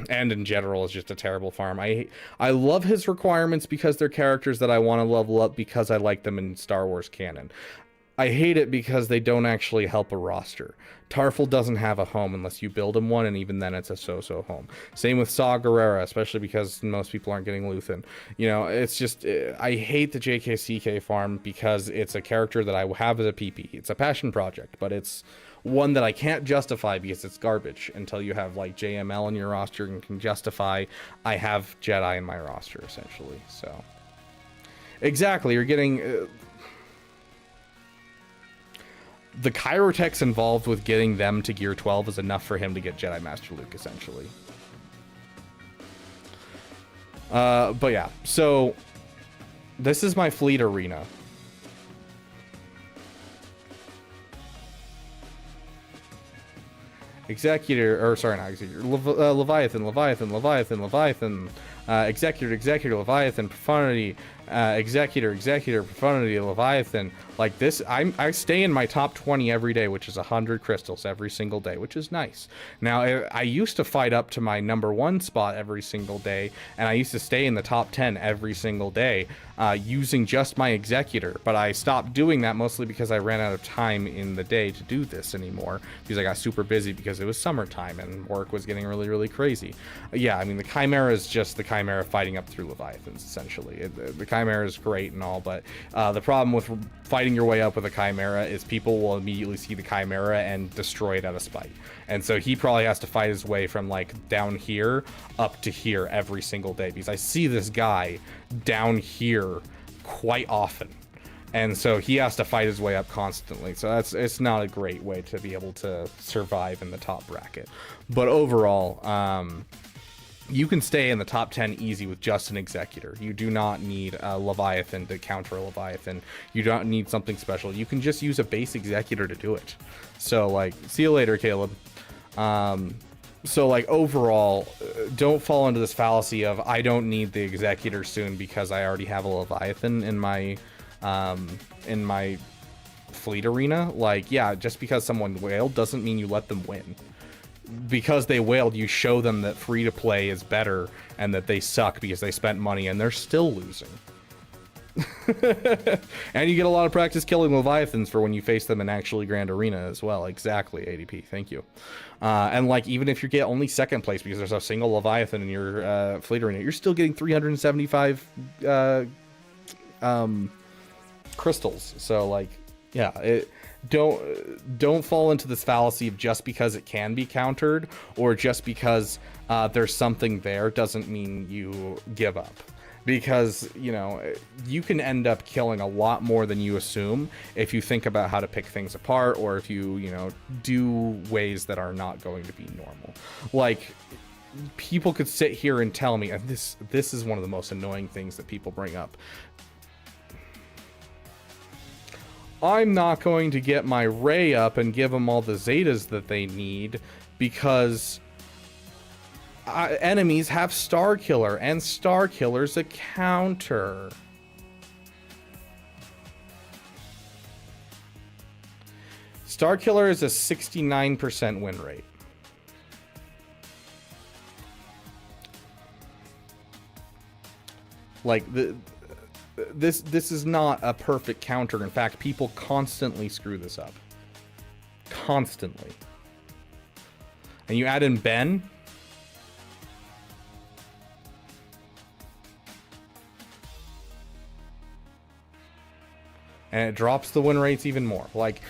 Speaker 1: And in general is just a terrible farm. I love his requirements because they're characters that I want to level up because I like them in Star Wars canon. I hate it because they don't actually help a roster. Tarful doesn't have a home unless you build him one, and even then it's a so-so home. Same with Saw Gerrera, especially because most people aren't getting Luthen. You know, it's just, I hate the JKCK farm because it's a character that I have as a PP. It's a passion project, but it's one that I can't justify because it's garbage until you have like JML in your roster and can justify I have Jedi in my roster, essentially. So, exactly, you're getting... the Chirotechs involved with getting them to Gear 12 is enough for him to get Jedi Master Luke, essentially. But yeah, so this is my Fleet Arena. Executor, or sorry, not Executor, Leviathan, Executor, Leviathan, Profundity, Executor, Profundity, Leviathan. Like this, I stay in my top 20 every day, which is 100 crystals every single day, which is nice. Now, I used to fight up to my number 1 spot every single day, and I used to stay in the top 10 every single day using just my Executor, but I stopped doing that mostly because I ran out of time in the day to do this anymore, because I got super busy because it was summertime and work was getting really, really crazy. Yeah, I mean, the Chimera is just the Chimera fighting up through Leviathans, essentially. The Chimera is great and all, but the problem with fighting your way up with a Chimera is people will immediately see the Chimera and destroy it out of spite. And so he probably has to fight his way from like down here up to here every single day, because I see this guy down here quite often. And so he has to fight his way up constantly. So it's not a great way to be able to survive in the top bracket. But overall, you can stay in the top 10 easy with just an Executor. You do not need a Leviathan to counter a Leviathan. You don't need something special. You can just use a base Executor to do it. So, like, see you later, Caleb. So, like, overall, don't fall into this fallacy of, I don't need the Executor soon because I already have a Leviathan in my fleet arena. Like, yeah, just because someone wailed doesn't mean you let them win. Because they wailed, you show them that free-to-play is better and that they suck because they spent money and they're still losing. And you get a lot of practice killing Leviathans for when you face them in actually Grand Arena as well. Exactly, ADP. Thank you. And like, even if you get only second place because there's a single Leviathan in your fleet arena, you're still getting 375 crystals. So like, yeah, don't fall into this fallacy of just because it can be countered or just because there's something there doesn't mean you give up. Because, you know, you can end up killing a lot more than you assume if you think about how to pick things apart, or if you, you know, do ways that are not going to be normal. Like, people could sit here and tell me, and this is one of the most annoying things that people bring up. I'm not going to get my Ray up and give them all the Zetas that they need because enemies have Star Killer, and Star Killer's a counter. Star Killer is a 69% win rate. Like, this is not a perfect counter. In fact, people constantly screw this up. Constantly. And you add in Ben. And it drops the win rates even more. Like,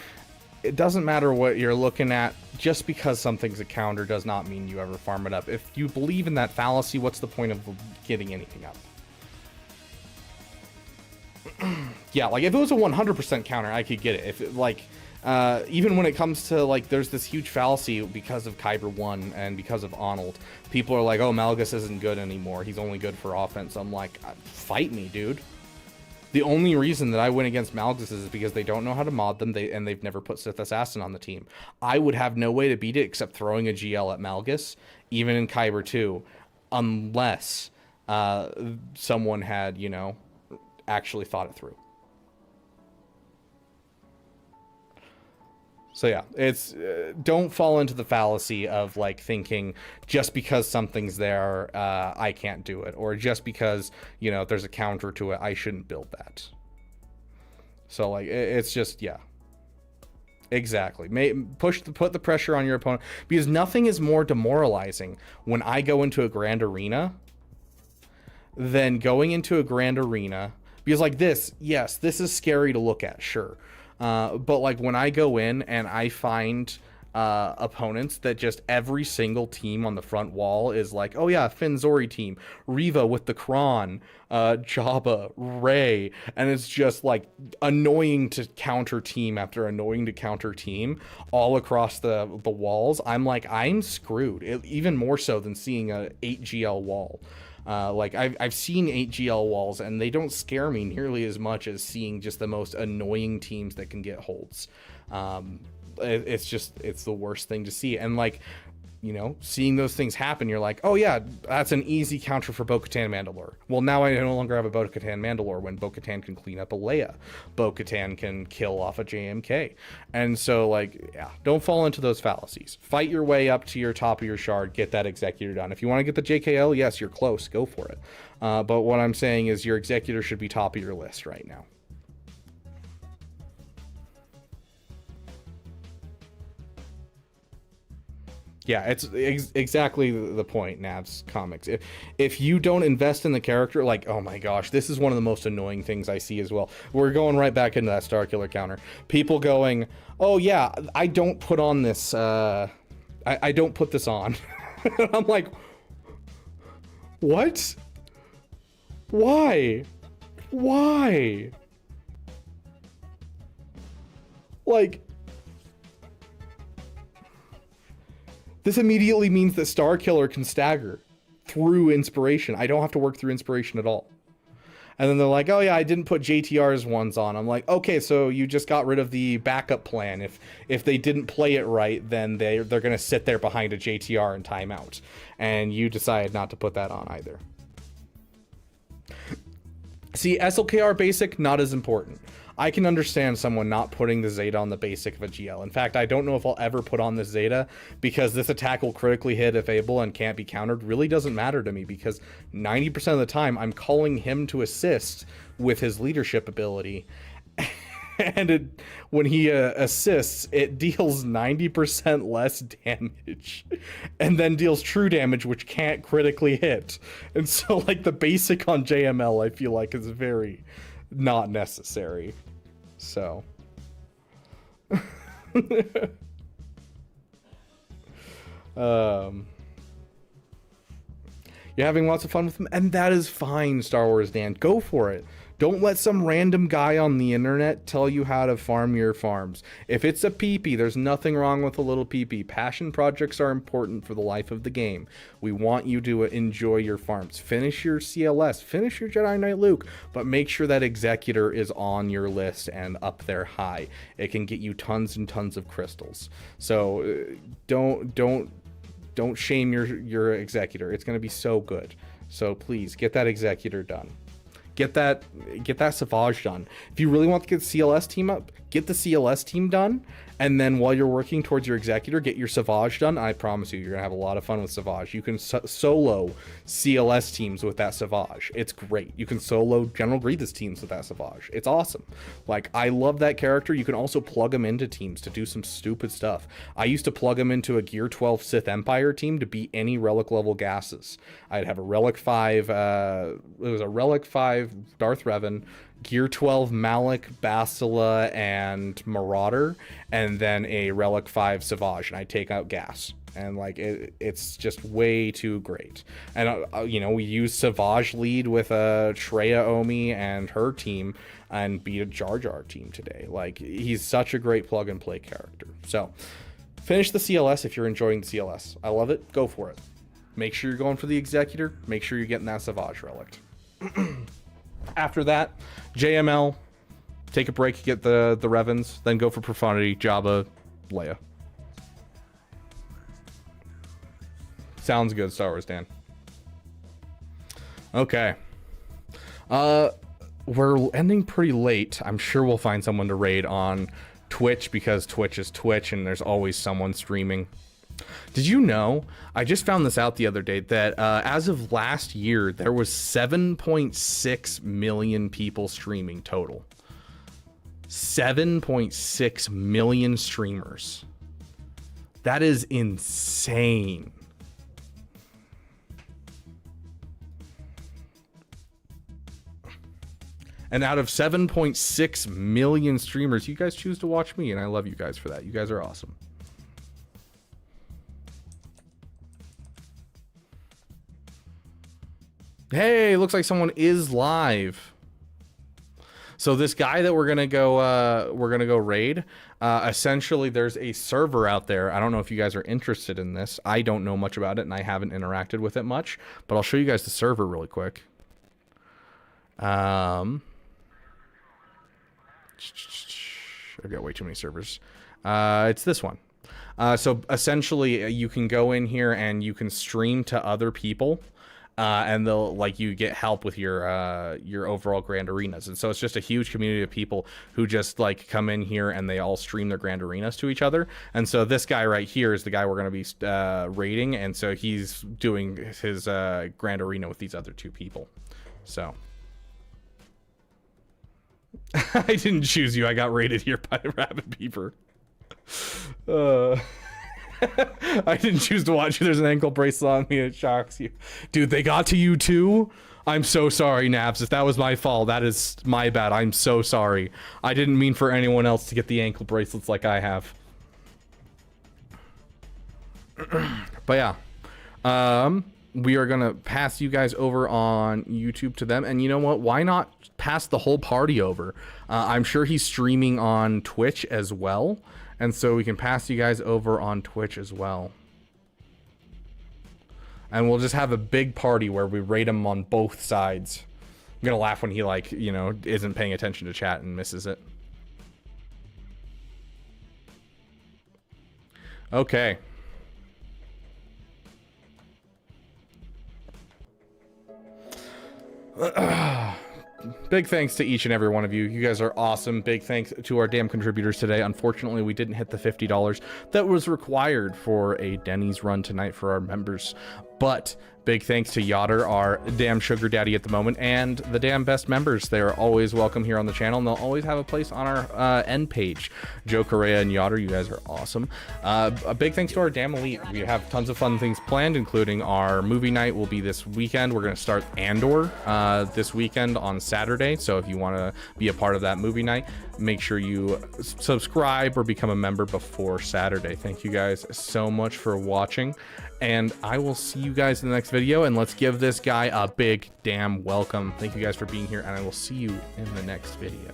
Speaker 1: it doesn't matter what you're looking at. Just because something's a counter does not mean you ever farm it up. If you believe in that fallacy, what's the point of getting anything up? Yeah, like, if it was a 100% counter, I could get it. If it, like, even when it comes to, like, there's this huge fallacy because of Kyber 1 and because of Arnold. People are like, oh, Malgus isn't good anymore. He's only good for offense. I'm like, fight me, dude. The only reason that I win against Malgus is because they don't know how to mod them, and they've never put Sith Assassin on the team. I would have no way to beat it except throwing a GL at Malgus, even in Kyber 2, unless someone had, you know, actually thought it through. So yeah, it's don't fall into the fallacy of like thinking just because something's there, I can't do it, or just because, you know, there's a counter to it, I shouldn't build that. So like, it's just, yeah, exactly. Put the pressure on your opponent, because nothing is more demoralizing when I go into a Grand Arena than going into a Grand Arena, because like this, yes, this is scary to look at, sure. But like when I go in and I find opponents that just every single team on the front wall is like, oh yeah, Finzori team, Riva with the Kron, Jabba, Ray, and it's just like annoying to counter team after annoying to counter team all across the walls. I'm like, I'm screwed. Even more so than seeing a 8GL wall. Like I've seen 8GL walls and they don't scare me nearly as much as seeing just the most annoying teams that can get holds. It's the worst thing to see. And like, you know, seeing those things happen, you're like, oh yeah, that's an easy counter for Bo-Katan Mandalore. Well, now I no longer have a Bo-Katan Mandalore when Bo-Katan can clean up a Leia. Bo-Katan can kill off a JMK. And so, like, yeah, don't fall into those fallacies. Fight your way up to your top of your shard, get that Executor done. If you want to get the JKL, yes, you're close, go for it. But what I'm saying is your Executor should be top of your list right now. Yeah, it's exactly the point, Nav's comics. If you don't invest in the character, like, oh my gosh, this is one of the most annoying things I see as well. We're going right back into that Starkiller counter. People going, oh yeah, I don't put on this, I don't put this on. I'm like, what? Why? Why? Like, this immediately means that Starkiller can stagger through inspiration. I don't have to work through inspiration at all. And then they're like, oh yeah, I didn't put JTR's ones on. I'm like, okay, so you just got rid of the backup plan. If they didn't play it right, then they're going to sit there behind a JTR and timeout. And you decided not to put that on either. See, SLKR basic, not as important. I can understand someone not putting the Zeta on the basic of a GL. In fact, I don't know if I'll ever put on this Zeta, because this attack will critically hit if able and can't be countered. Really doesn't matter to me, because 90% of the time I'm calling him to assist with his leadership ability. And when he assists, it deals 90% less damage and then deals true damage, which can't critically hit. And so, like, the basic on JML, I feel like, is very not necessary. So you're having lots of fun with them, and that is fine, Star Wars Dan. Go for it. Don't let some random guy on the internet tell you how to farm your farms. If it's a PP, there's nothing wrong with a little PP. Passion projects are important for the life of the game. We want you to enjoy your farms. Finish your CLS, finish your Jedi Knight Luke, but make sure that Executor is on your list and up there high. It can get you tons and tons of crystals. So don't shame your Executor. It's going to be so good. So please get that Executor done. Get that Savage done. If you really want to get the CLS team up, get the CLS team done, and then while you're working towards your Executor, get your Savage done. I promise you, you're gonna have a lot of fun with Savage. You can solo CLS teams with that Savage. It's great. You can solo General Grievous teams with that Savage. It's awesome. Like, I love that character. You can also plug him into teams to do some stupid stuff. I used to plug him into a Gear 12 Sith Empire team to beat any Relic level gases. I'd have a Relic 5, it was a Relic 5 Darth Revan, Gear 12 Malik, Bastila, and Marauder, and then a Relic 5 Savage, and I take out gas. And like it's just way too great. And you know, we use Savage lead with Shreya Omi and her team and beat a Jar Jar team today. Like, he's such a great plug and play character. So finish the CLS if you're enjoying the CLS. I love it. Go for it. Make sure you're going for the Executor. Make sure you're getting that Savage relic. After that, JML, take a break, get the Revens, then go for Profundity, Jabba, Leia. Sounds good, Star Wars Dan. Okay. We're ending pretty late. I'm sure we'll find someone to raid on Twitch, because Twitch is Twitch and there's always someone streaming. Did you know, I just found this out the other day, that as of last year, there was 7.6 million people streaming total. 7.6 million streamers. That is insane. And out of 7.6 million streamers, you guys choose to watch me, and I love you guys for that. You guys are awesome. Hey, looks like someone is live. So this guy that we're gonna go raid. Essentially, there's a server out there. I don't know if you guys are interested in this. I don't know much about it, and I haven't interacted with it much. But I'll show you guys the server really quick. I've got way too many servers. It's this one. So essentially, you can go in here and you can stream to other people, and they'll you get help with your overall grand arenas. And so it's just a huge community of people who just come in here and they all stream their grand arenas to each other. And so this guy right here is the guy we're going to be raiding, and so he's doing his grand arena with these other 2 people. So I didn't choose you. I got raided here by Rabbit Beaver. I didn't choose to watch you. There's an ankle bracelet on me. It shocks you. Dude, they got to you too? I'm so sorry, Naps. If that was my fault, that is my bad. I'm so sorry. I didn't mean for anyone else to get the ankle bracelets like I have. But yeah. We are going to pass you guys over on YouTube to them. And you know what? Why not pass the whole party over? I'm sure he's streaming on Twitch as well. And so we can pass you guys over on Twitch as well. And we'll just have a big party where we raid him on both sides. I'm going to laugh when he isn't paying attention to chat and misses it. Okay. Big thanks to each and every one of you. You guys are awesome. Big thanks to our damn contributors today. Unfortunately, we didn't hit the $50 that was required for a Denny's run tonight for our members. But big thanks to Yotter, our damn sugar daddy at the moment, and the damn best members. They are always welcome here on the channel, and they'll always have a place on our end page. Joe Correa and Yotter, you guys are awesome. A big thanks to our damn elite. We have tons of fun things planned, including our movie night will be this weekend. We're going to start Andor this weekend on Saturday. So if you want to be a part of that movie night, make sure you subscribe or become a member before Saturday. Thank you guys so much for watching, and I will see you guys in the next video, and let's give this guy a big damn welcome. Thank you guys for being here, and I will see you in the next video.